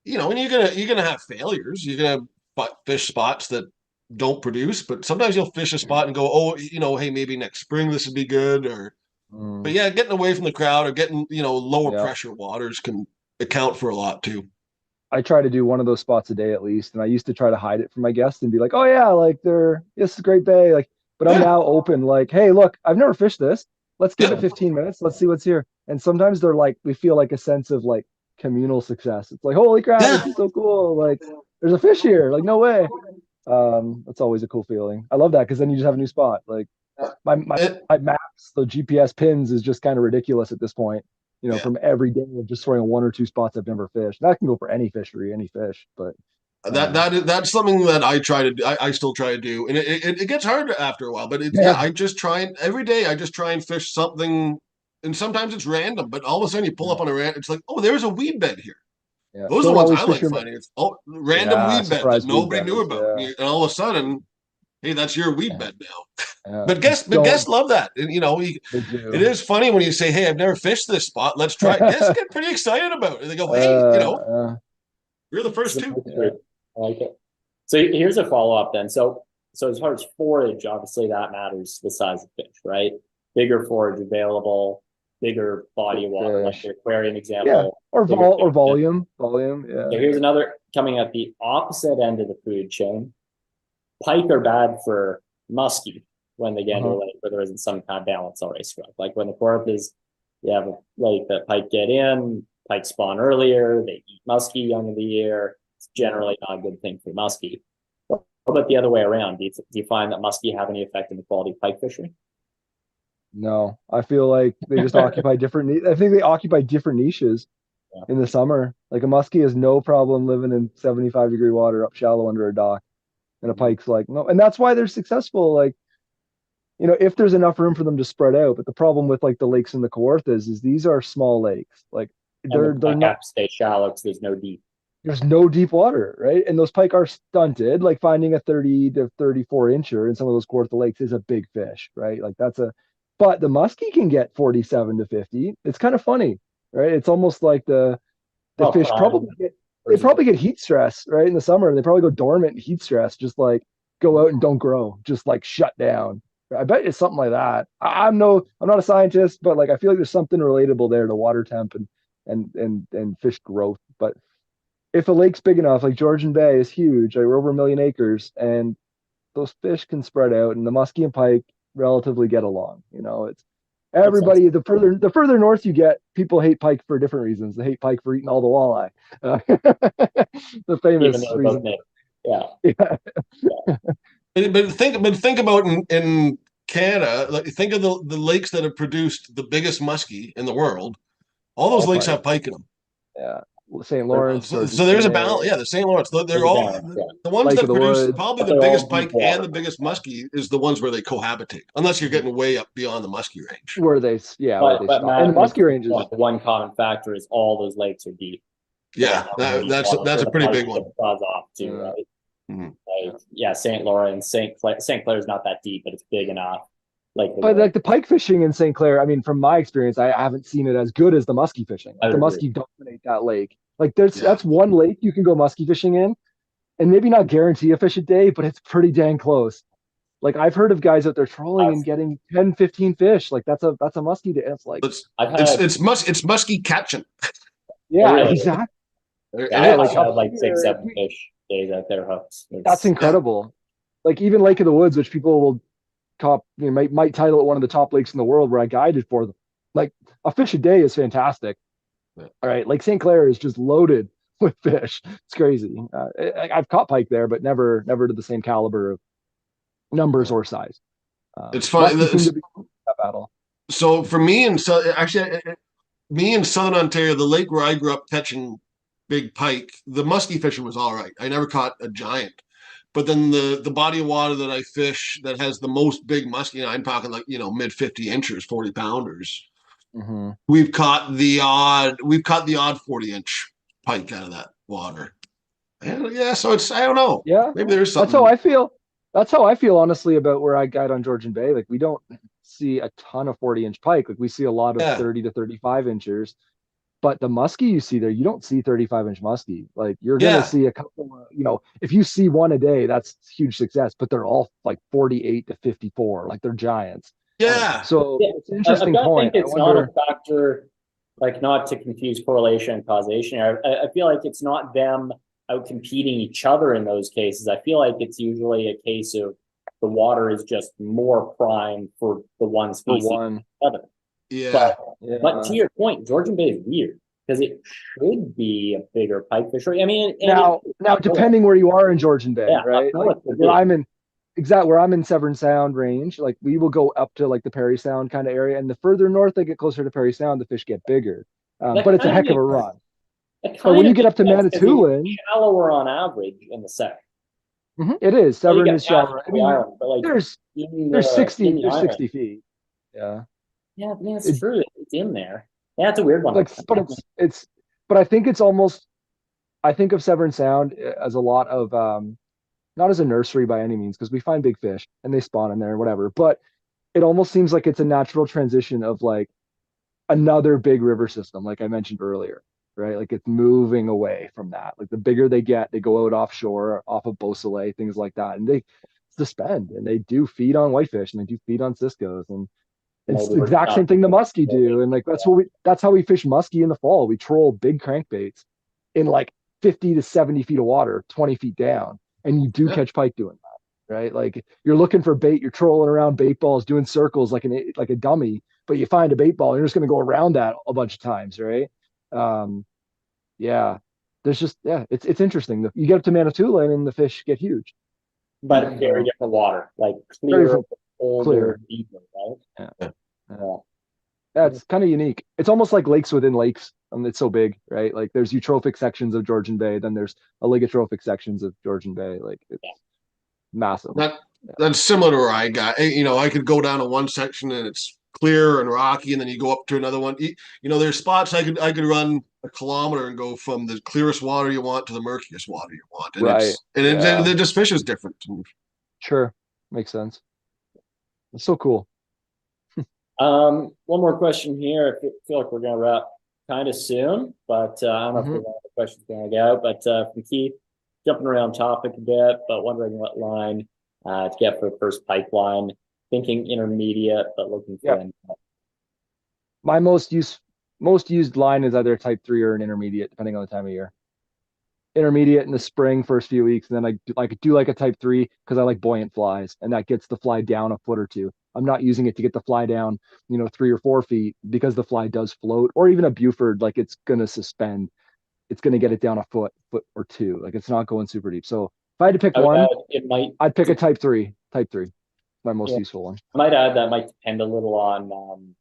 and you're gonna have failures. You're gonna fish spots that don't produce, but sometimes you'll fish a spot and go, oh, hey, maybe next spring this would be good, or. But getting away from the crowd or getting lower pressure waters can account for a lot too. I try to do one of those spots a day at least, and I used to try to hide it from my guests and be like, "Oh yeah, like this is a great bay." Like, but I'm now open. Like, hey, look, I've never fished this. Let's give it 15 minutes. Let's see what's here. And sometimes they're like, we feel like a sense of like communal success. It's like, holy crap, this is so cool. Like, there's a fish here. Like, no way. That's always a cool feeling. I love that because then you just have a new spot. Like. My maps, the GPS pins is just kind of ridiculous at this point. From every day of just throwing 1 or 2 spots I've never fished. That can go for any fishery, any fish. But That's something that I try to do. I still try to do, and it gets hard after a while. But I just try and every day I just try and fish something, and sometimes it's random. But all of a sudden you pull up on a random. It's like, oh, there's a weed bed here. Yeah. Those are the ones I like finding. It's random weed bed that nobody knew about, and all of a sudden, hey, that's your weed bed now. But guests love that. And, it is funny when you say, hey, I've never fished this spot. Let's try it. Guests get pretty excited about it. They go, hey, you're the first two. I like it. So here's a follow-up then. So as far as forage, obviously that matters the size of fish, right? Bigger forage available, bigger body of water, like the aquarium example. Yeah. Or volume. Yeah. So here's another coming at the opposite end of the food chain. Pike are bad for muskie when they get into a lake where there isn't some kind of balance already struck. Like when the corp is, you have a lake that pike get in, pike spawn earlier, they eat muskie young in the year. It's generally not a good thing for muskie. What about the other way around? Do you find that muskie have any effect in the quality of pike fishery? No, I feel like they just occupy different. I think they occupy different niches in the summer. Like a muskie has no problem living in 75-degree water up shallow under a dock, and a pike's like no, and that's why they're successful. Like, if there's enough room for them to spread out. But the problem with like the lakes in the Kawarthas is these are small lakes. Like they're not have to stay shallow because there's no deep water, right? And those pike are stunted. Like finding a 30 to 34 incher in some of those Kawartha lakes is a big fish, right? Like but the muskie can get 47 to 50. It's kind of funny, right? It's almost like the fish probably get heat stress, right? In the summer, they probably go dormant in heat stress, just like go out and don't grow, just like shut down. I bet it's something like that. I'm not a scientist, but like I feel like there's something relatable there to water temp and fish growth. But if a lake's big enough, like Georgian Bay is huge, like we're over 1 million acres, and those fish can spread out, and the muskie and pike relatively get along. It's everybody. The further north you get, people hate pike for different reasons. They hate pike for eating all the walleye. The famous reason. Yeah. But think about in Canada. Like think of the lakes that have produced the biggest muskie in the world. All those lakes have pike in them. Yeah. St. Lawrence. So there's a balance. Yeah, the St. Lawrence. They're all the ones Lake that produce probably the biggest pike and the biggest muskie is the ones where they cohabitate, unless you're getting way up beyond the muskie range. Where they stop. And the muskie range is one common factor is all those lakes are deep. Yeah, that's a pretty big one. Off too, right? Mm-hmm. St. Lawrence, St. Clair is not that deep, but it's big enough. But the pike fishing in St. Clair, I mean, from my experience, I haven't seen it as good as the muskie fishing. The muskie dominate that lake. Like that's one lake you can go muskie fishing in, and maybe not guarantee a fish a day, but it's pretty dang close. Like I've heard of guys out there trolling and getting 10, 15 fish. Like that's a muskie day. It's like it's muskie catching. Yeah, really? Exactly. I've had like 6-7 fish days out there hooks. That's incredible. Like even Lake of the Woods, which people will might title it one of the top lakes in the world, where I guided for them. Like a fish a day is fantastic. All right, Lake St. Clair is just loaded with fish. It's crazy. I've caught pike there, but never to the same caliber of numbers or size. It's fun. Battle. So for me in Southern Ontario, the lake where I grew up catching big pike, the muskie fishing was all right. I never caught a giant. But then the body of water that I fish that has the most big muskie, I'm talking like, mid 50 inches, 40 pounders. Mm-hmm. We've caught the odd 40-inch pike out of that water. And so it's, I don't know. Yeah. Maybe there's something. That's how I feel honestly about where I guide on Georgian Bay. Like we don't see a ton of 40-inch pike. Like we see a lot of 30 to 35 inchers. But the muskie you see there, you don't see 35-inch muskie. Like you're going to see a couple of, if you see one a day, that's huge success, but they're all like 48 to 54, like they're giants. Yeah. So it's an interesting point. I think it's not a factor, like not to confuse correlation and causation. I feel like it's not them out competing each other in those cases. I feel like it's usually a case of the water is just more prime for the one species than the other. Yeah. But to your point, Georgian Bay is weird because it should be a bigger pike fishery. I mean, now depending where you are in Georgian Bay, right? Like where I'm in Severn Sound range, like we will go up to like the Parry Sound kind of area, and the further north they get closer to Parry Sound, the fish get bigger. But it's a heck of a run. But when you get up to Manitoulin, shallower on average in the second. it is. Well, you Severn get is shallower. I past the mean, island, but like there's in there's the 60 in the there's island, 60 feet. Yeah. yeah, I mean, it's It, true. It's in there. Yeah, it's a weird one. like, but but I think it's almost. I think of Severn Sound as a lot of not as a nursery by any means, because we find big fish and they spawn in there and whatever. But it almost seems like it's a natural transition of like another big river system, like I mentioned earlier, right? Like it's moving away from that. Like the bigger they get, they go out offshore, off of Beausoleil, things like that, and they suspend and they do feed on whitefish and they do feed on ciscos, and it's Maybe the we're exact not same thing the muskie do. And like that's how we fish muskie in the fall. We troll big crankbaits in like 50 to 70 feet of water, 20 feet down, and you do catch pike doing that, right? Like you're looking for bait, you're trolling around bait balls, doing circles like a dummy, but you find a bait ball, and you're just going to go around that a bunch of times, right? Um, yeah, there's just it's interesting. You get up to Manitoulin and the fish get huge. but very different water, like Very clearer, older, clear. deeper, right? Yeah. Yeah. Yeah. Yeah, it's kind of unique. It's almost like lakes within lakes. It's so big, right? Like there's eutrophic sections of Georgian Bay, then there's oligotrophic sections of Georgian Bay. Like it's massive. That's similar to where I got. I could go down to one section and it's clear and rocky, and then you go up to another one. There's spots I could run a kilometer and go from the clearest water you want to the murkiest water you want, and Right. the just fish is different. Sure. Makes sense. It's so cool. One more question here. I feel like we're gonna wrap kind of soon, but I don't know if there's other questions going to go. But from Keith, jumping around topic a bit, but wondering what line to get for first pipeline. Thinking intermediate, but looking for My most used line is either a type 3 or an intermediate, depending on the time of year. Intermediate in the spring, first few weeks, and then I do like a type 3 because I like buoyant flies, and that gets the fly down a foot or two. I'm not using it to get the fly down, 3 or 4 feet, because the fly does float, or even a Buford, like it's gonna suspend. It's gonna get it down a foot or two. Like it's not going super deep. So if I had to pick one, I'd pick a type 3. Type 3, my most useful one. I might add that might depend a little on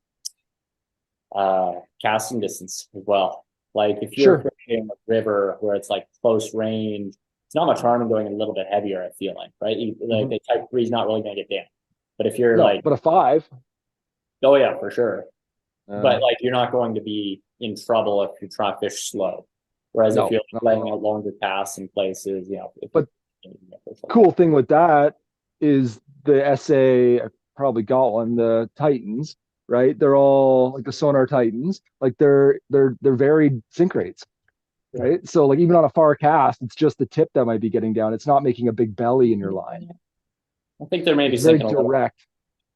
casting distance as well. Like if you're fishing a river where it's like close range, it's not much harm in going a little bit heavier, I feel like, right? Like the type 3 is not really going to get down. But if you're but a 5. Oh yeah, for sure. But like you're not going to be in trouble if you try to fish slow. Whereas if you're laying out longer casts in places, But cool thing with that is the SA, I probably got one, the Titans, right? They're all like the Sonar Titans, like they're varied sink rates, right? So like even on a far cast, it's just the tip that might be getting down. It's not making a big belly in your line. I think there may be very direct.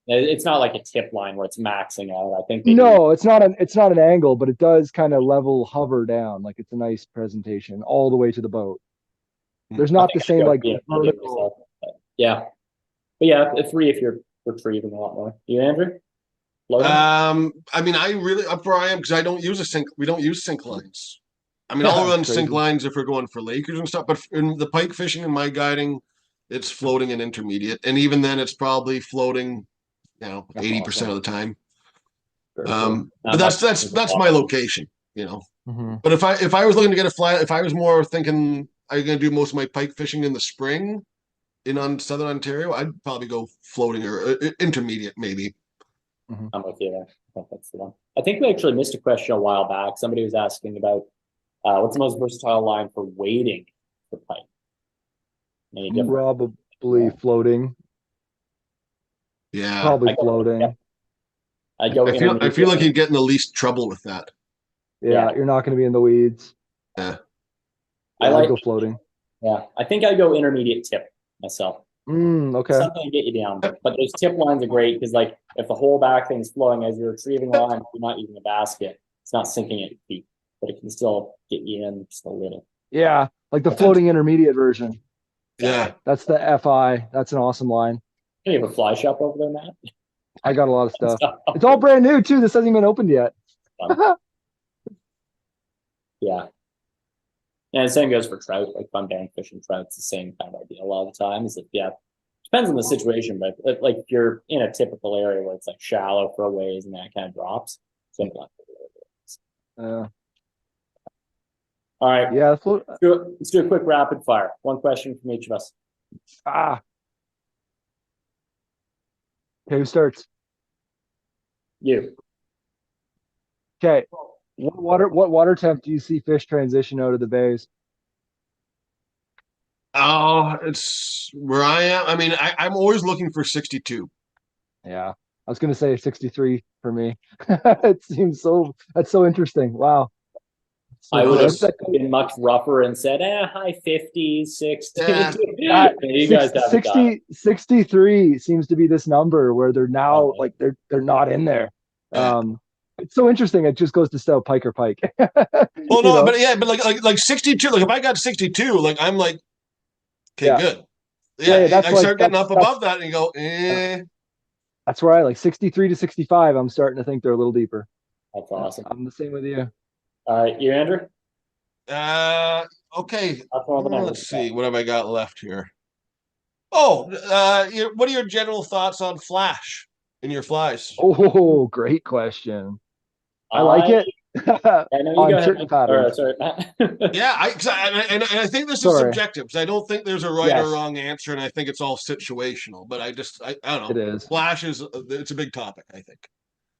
It's not like a tip line where it's maxing out. I think it's not an angle, but it does kind of level hover down. Like it's a nice presentation all the way to the boat. There's not the same like vertical. Yeah. But yeah, a 3 if you're retrieving a lot more. You, Andrew? I mean, up where I am, because I don't use a sink. We don't use sink lines. I mean, I'll run sink lines if we're going for Lakers and stuff. But in the pike fishing and my guiding, it's floating and intermediate, and even then, it's probably floating, 80% of the time. But that's my location, But if I was looking to get a fly, if I was more thinking I'm going to do most of my pike fishing in the spring, on Southern Ontario, I'd probably go floating or intermediate, maybe. I'm with you there. I think that's the one. I think we actually missed a question a while back. Somebody was asking about what's the most versatile line for wading for pike? Probably floating. Yeah, probably floating. Yeah. I feel like you'd get in the least trouble with that. Yeah, you're not going to be in the weeds. Yeah, I'd go floating. Yeah, I think I'd go intermediate tip myself. Okay. Something to get you down. But those tip lines are great because, like, if the whole back thing's flowing as you're retrieving the line, you're not using a basket. It's not sinking at your feet, but it can still get you in just a little. Yeah, like the floating intermediate version. Yeah, that's the FI. That's an awesome line. You have a fly shop over there, Matt? I got a lot of stuff. It's all brand new too. This hasn't even opened yet. Yeah. And the same goes for trout, like fun bank fishing trout. It's the same kind of idea a lot of the times. Depends on the situation, but like if you're in a typical area where it's like shallow for a ways and that kind of drops, something like that. All right. Yeah, that's what, Let's do a quick rapid fire. One question from each of us. okay, who starts? You. Okay. What water temp do you see fish transition out of the bays? Oh, it's where I am. I mean, I'm always looking for 62. Yeah. I was gonna say 63 for me. It seems that's so interesting. Wow. So I would cool. have That's been much rougher and said, high 50s, 60s. yeah, You guys haven't got it. 63 seems to be this number where they're now Okay. like they're not in there. yeah. It's so interesting. It just goes to sell Pike or Pike. Well, You no, know? but yeah, but like 62. Like if I got 62, like I'm like, okay, Yeah. good. Yeah, Yeah, I start getting up that's above that and you go, eh. that's where I like 63 to 65. I'm starting to think they're a little deeper. That's Yeah, awesome. I'm the same with you. All right, you, Andrew? Okay. That's all the numbers. Let's see. What have I got left here? Oh, what are your general thoughts on Flash in your flies? Oh, great question. I like I it I know you go on ahead. certain patterns. Sorry, Matt. Yeah, and I think this is Sorry, subjective because I don't think there's a right or yes, wrong answer, and I think it's all situational. But I don't it know. is. Flash is it's a big topic. I think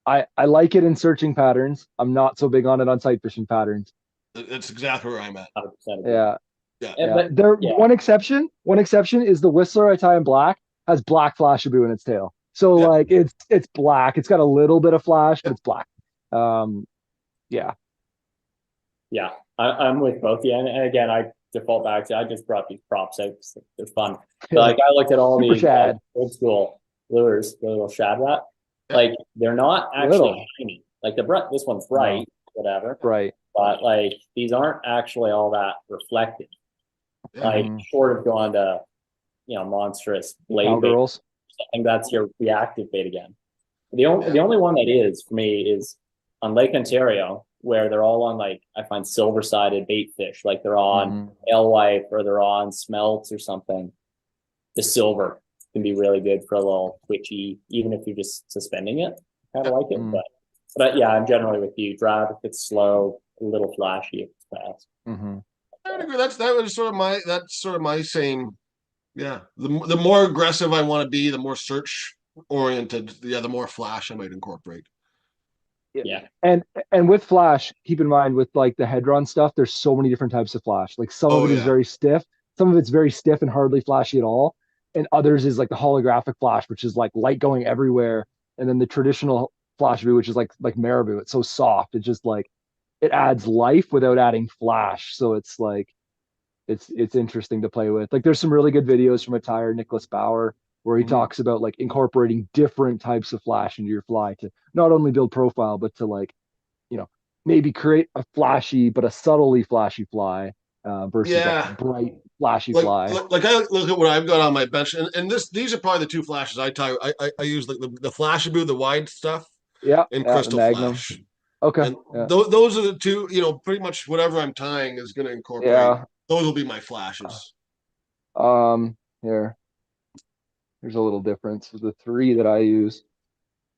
I like it in searching patterns. I'm not so big on it on sight fishing patterns. that's exactly where I'm at. 100% agree. Yeah, Yeah, yeah. But There yeah, one exception is the Whistler I tie in black has black flashabou in its tail. So yeah, like it's black. It's got a little bit of flash, yeah. but it's black. Um, yeah. yeah, I'm with both. Yeah, and again, I default back to I just brought these props out 'cause they're fun. But like I looked at all Super these like shad. old school lures, the little shad rat. Yeah. Like they're not actually Little. shiny. Like this one's No. bright, whatever. Right. But like these aren't actually all that reflective. Yeah. Like Mhm. short of going to monstrous blade bait. Cowgirls. I think that's your reactive bait again. The Yeah. only one that is for me is on Lake Ontario, where they're all on like I find silver sided bait fish, like they're on Mhm. alewife or they're on smelts or something. The silver can be really good for a little twitchy, even if you're just suspending it. Kind of like it, Mhm. but yeah, I'm generally with you. Drive if it's slow, a little flashy if it's fast. Mhm. I would agree. That's sort of my same. Yeah, the more aggressive I want to be, the more search oriented. Yeah, the more flash I might incorporate. Yeah, And with flash, keep in mind with like the Hedron stuff, there's so many different types of flash. Like some of Oh it is yeah, very stiff, some of it's very stiff and hardly flashy at all, and others is like the holographic flash, which is like light going everywhere, and then the traditional flash view, which is like marabou. It's so soft. It just like it adds life without adding flash. So it's like it's interesting to play with. Like there's some really good videos from a tire Nicholas Bauer where he Mhm. talks about like incorporating different types of flash into your fly to not only build profile but to like maybe create a flashy but a subtly flashy fly versus like a Yeah. bright flashy Like, fly. like I look at what I've got on my bench, and these are probably the two flashes I tie. I use like the Flashaboo, the wide stuff, Yeah, and yeah, the Crystal Magnum. Flash, Okay, and yeah, those are the two. Pretty much whatever I'm tying is going to incorporate. yeah. Those will be my flashes. Here, here's a little difference with the three that I use.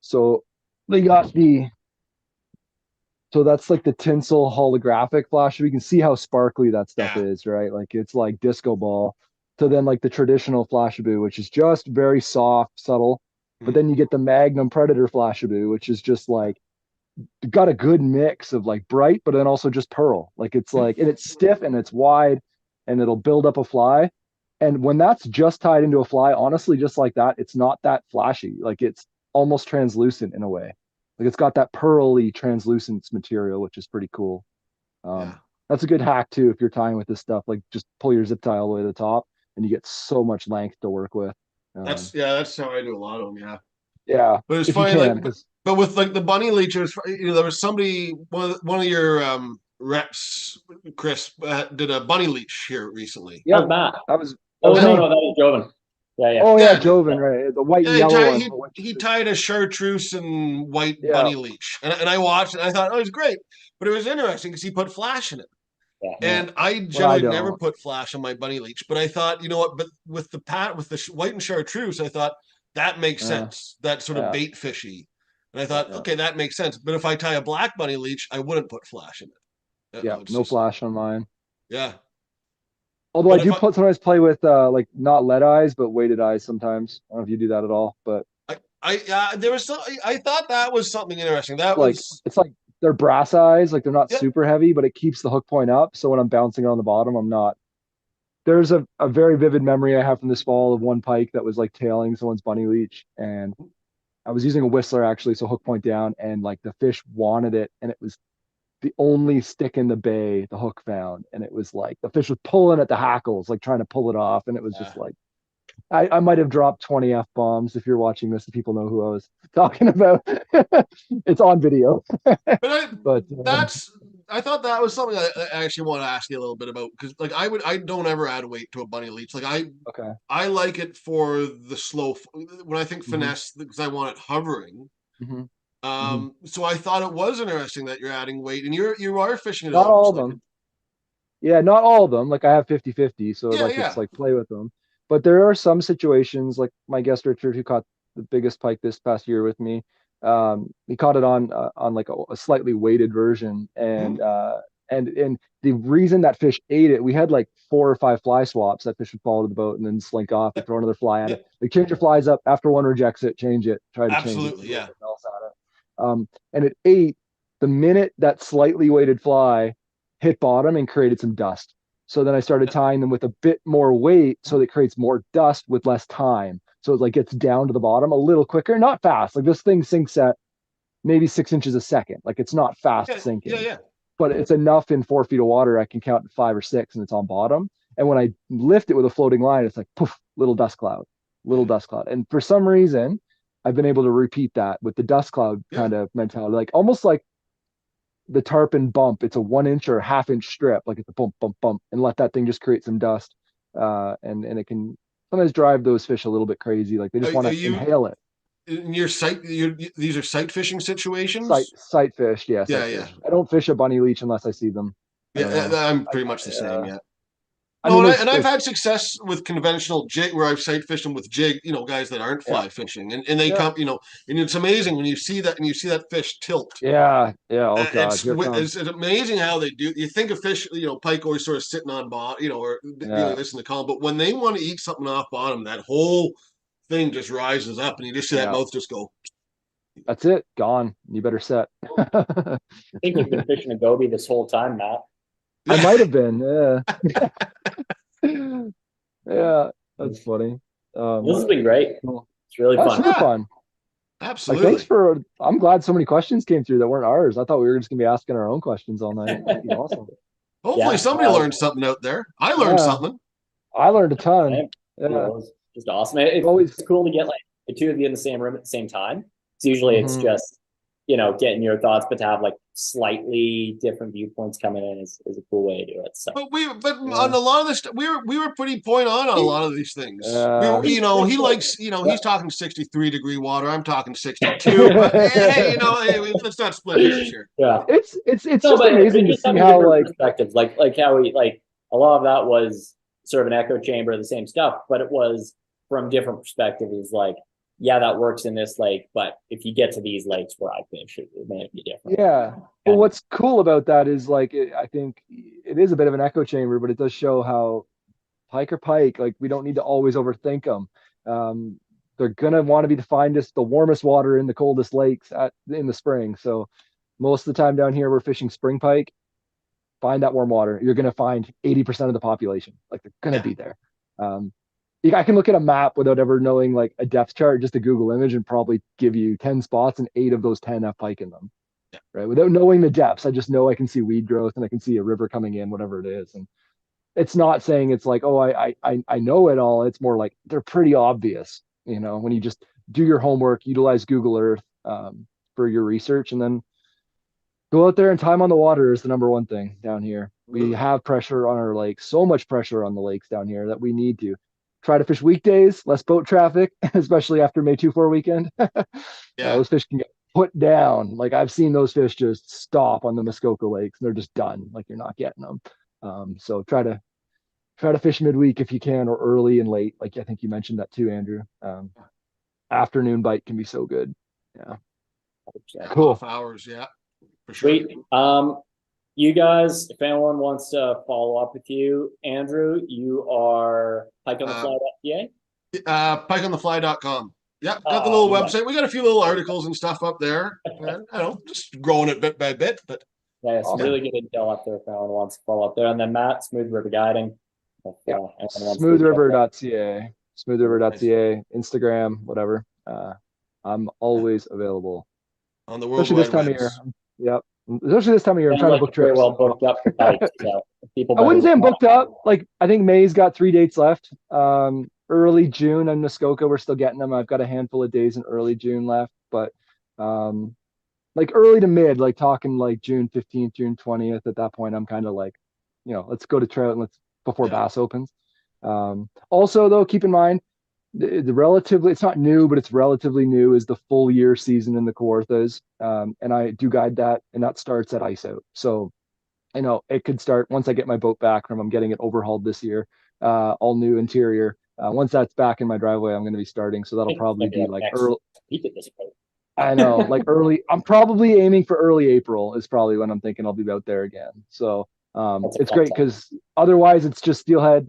So they got so that's like the tinsel holographic flash. We can see how sparkly that stuff Yeah. is, right? Like it's like disco ball. So then like the traditional flashabou, which is just very soft, subtle. But Mhm. then you get the Magnum Predator flashabou, which is just like got a good mix of like bright, but then also just pearl. Like it's like, and it's stiff and it's wide and it'll build up a fly. And when that's just tied into a fly, honestly, just like that, it's not that flashy. Like it's almost translucent in a way. Like it's got that pearly translucence material, which is pretty cool. Yeah. That's a good hack too if you're tying with this stuff. Like just pull your zip tie all the way to the top, and you get so much length to work with. That's yeah. That's how I do a lot of them. Yeah. Yeah, But it's if you funny, can, like, because but with like the bunny leeches, there was somebody, one of your reps, Chris, did a bunny leech here recently. that yep, was Matt. that Oh was no, me. no, that was Joven. Yeah, yeah. Oh yeah, Yeah, Joven, right? The white and yeah. yellow one. He tied a chartreuse and white Yeah, bunny leech, and I watched and I thought, oh, it was great, but it was interesting because he put flash in it. Yeah. yeah. And I What I generally never don't. put flash on my bunny leech, but I thought, you know what? But with the white and chartreuse, I thought that makes Uh, sense. That sort of yeah, bait fishy, and I thought, yeah. okay, that makes sense. But if I tie a black bunny leech, I wouldn't put flash in it. Yeah, it's no just, flash on mine. yeah. Although I But do sometimes play with like not lead eyes, but weighted eyes sometimes. I don't know if you do that at all, but there was some, I thought that was something interesting. That like was, it's like they're brass eyes, like they're not yeah, super heavy, but it keeps the hook point up. So when I'm bouncing on the bottom, I'm not. There's a very vivid memory I have from this fall of one pike that was like tailing someone's bunny leech, and I was using a whistler actually, so hook point down, and like the fish wanted it, and it was the only stick in the bay the hook found, and it was like the fish was pulling at the hackles, like trying to pull it off, and it was yeah. just like I might have dropped 20 F bombs. If you're watching this, the people know who I was talking about. It's on video. But But that's, I thought that was something I actually want to ask you a little bit about, because like I don't ever add weight to a bunny leech. Like okay. I like it for the slow, when I think Hmm. finesse, because I want it hovering. Hmm. Hmm. So I thought it was interesting that you're adding weight, and you are fishing it Not out. all Looks of like it. them. Yeah, not all of them. Like I have 50-50, so Yeah, like it's yeah. like play with them. But there are some situations, like my guest Richard, who caught the biggest pike this past year with me. He caught it on like a slightly weighted version, Mhm. and the reason that fish ate it, we had like 4 or 5 fly swaps. That fish would fall to the boat and then slink off. We Yeah, throw another fly at yeah, it. Like change your flies up after one rejects it, change it, try to change it, absolutely, throw yeah. something else at it. And it ate the minute that slightly weighted fly hit bottom and created some dust. So then I started Yeah. tying them with a bit more weight so that it creates more dust with less time. So it like gets down to the bottom a little quicker, not fast. Like this thing sinks at maybe 6 inches a second. Like it's not fast Yeah, yeah, sinking, yeah. but it's enough in 4 feet of water. I can count 5 or 6 and it's on bottom. And when I lift it with a floating line, it's like poof, little dust cloud, little Yeah, dust cloud. And for some reason, I've been able to repeat that with the dust cloud yeah. kind of mentality, like almost like the tarpon bump. It's a 1 inch or a half-inch strip, like it's a bump, bump, bump, and let that thing just create some dust. And it can sometimes drive those fish a little bit crazy. Like they just want Are to you inhale it. in your sight? These are sight fishing Sight situations. sight fish, yeah, Yeah, sight yeah, fish. I don't fish a bunny leech unless I see them. yeah. I'm I, pretty much the same. Yeah. I No, mean, and I've there's had success with conventional jig where I've sight fished them with jig, guys that aren't yeah, fly fishing, and they yeah, come, and it's amazing when you see that, and you see that fish tilt. yeah, yeah. Oh God, It's here it comes. it's amazing how they do. You think of fish, pike always sort of sitting on bottom, or Yeah, doing this in the column, but when they want to eat something off bottom, that whole thing just rises up, and you just see that yeah. mouth just go. That's it. Gone. You better set. I think you've been fishing a goby this whole time, Matt. I Yeah, might have been. Yeah. Yeah, that's This funny. has been great. Cool. It's really That's fun. super yeah, fun. Like, thanks absolutely. for. I'm glad so many questions came through that weren't ours. I thought we were just gonna be asking our own questions all night. That'd be awesome. Hopefully, Yeah, somebody learned something out there. I learned Yeah, something. I learned a ton. same. Yeah, Yeah, it was just awesome. always. It's cool to get like the two of you in the same room at the same time. It's usually it's Hmm. just getting your thoughts, but to have like slightly different viewpoints coming in is a cool way to do it. So But on Yeah, a lot of this, we were pretty point on a lot of these things. yeah. He likes, Yeah. he's talking 63-degree water. I'm talking 62. But hey, hey, let's not split hairs here. yeah. It's No, just but amazing to just see having how different like perspectives, like how we like a lot of that was sort of an echo chamber of the same stuff, but it was from different perspectives. Like, yeah, that works in this lake, but if you get to these lakes where I fish, it may be different. yeah. But And what's cool about that is like I think it is a bit of an echo chamber, but it does show how pike or pike, like we don't need to always overthink them. Um, they're gonna want to be the finest, the warmest water in the coldest lakes in the spring. So most of the time down here, we're fishing spring pike. Find that warm water. You're gonna find 80% of the population. Like they're gonna Yeah, be there. Um, I can look at a map without ever knowing like a depth chart, just a Google image, and probably give you 10 spots and 8 of those 10 have pike in them. yeah, Right. Without knowing the depths, I just know I can see weed growth and I can see a river coming in, whatever it is. And it's not saying it's like, oh, I know it all. It's more like they're pretty obvious, when you just do your homework, utilize Google Earth for your research, and then go out there and time on the water is the number one thing down here. We absolutely. have pressure on our lakes, so much pressure on the lakes down here that we need to try to fish weekdays, less boat traffic, especially after May 2-4 weekend. Yeah. Those fish can get put down. Like I've seen those fish just stop on the Muskoka lakes and they're just done. Like you're not getting them. So try to fish midweek if you can, or early and late. Like I think you mentioned that too, Andrew. Afternoon bite can be so good. Yeah. 100%. Cool. Off hours, yeah, for sure. Sweet. You guys, if anyone wants to follow up with you, Andrew, you are pikeonthefly.ca. Pikeonthefly.com. Yeah, got the little Yeah. website. We got a few little articles and stuff up there. And, I don't know, just growing it bit by bit. But Yeah, some Awesome. really good intel up there if anyone wants to follow up there. And then Matt, Smooth River Guiding. If, Yeah. anyone wants to reach out there. Smoothriver.ca, smoothriver.ca, Instagram, whatever. I'm always available, on the World especially this Wide time of Webs. year. Yep. Especially this time of year, I'm Sounds trying to like book you're very trips. well booked up for Pike. So people I better wouldn't say look I'm out. booked up. Like, I think May's got 3 dates left. Early June and Muskoka, we're still getting them. I've got a handful of days in early June left, but like early to mid, like talking like June 15th, June 20th. At that point, I'm kind of like, let's go to trout and let's before bass opens. Also, though, keep in mind the relatively, it's not new, but it's relatively new, is the full year season in the Kawarthas. And I do guide that, and that starts at ice out. So it could start once I get my boat back from, I'm getting it overhauled this year, all new interior. Once that's back in my driveway, I'm going to be starting. So I that'll think it's probably gonna be be like like next early. week at this point. I know, like early. I'm probably aiming for early April is probably when I'm thinking I'll be out there again. So That's a it's fun great time. because otherwise it's just steelhead,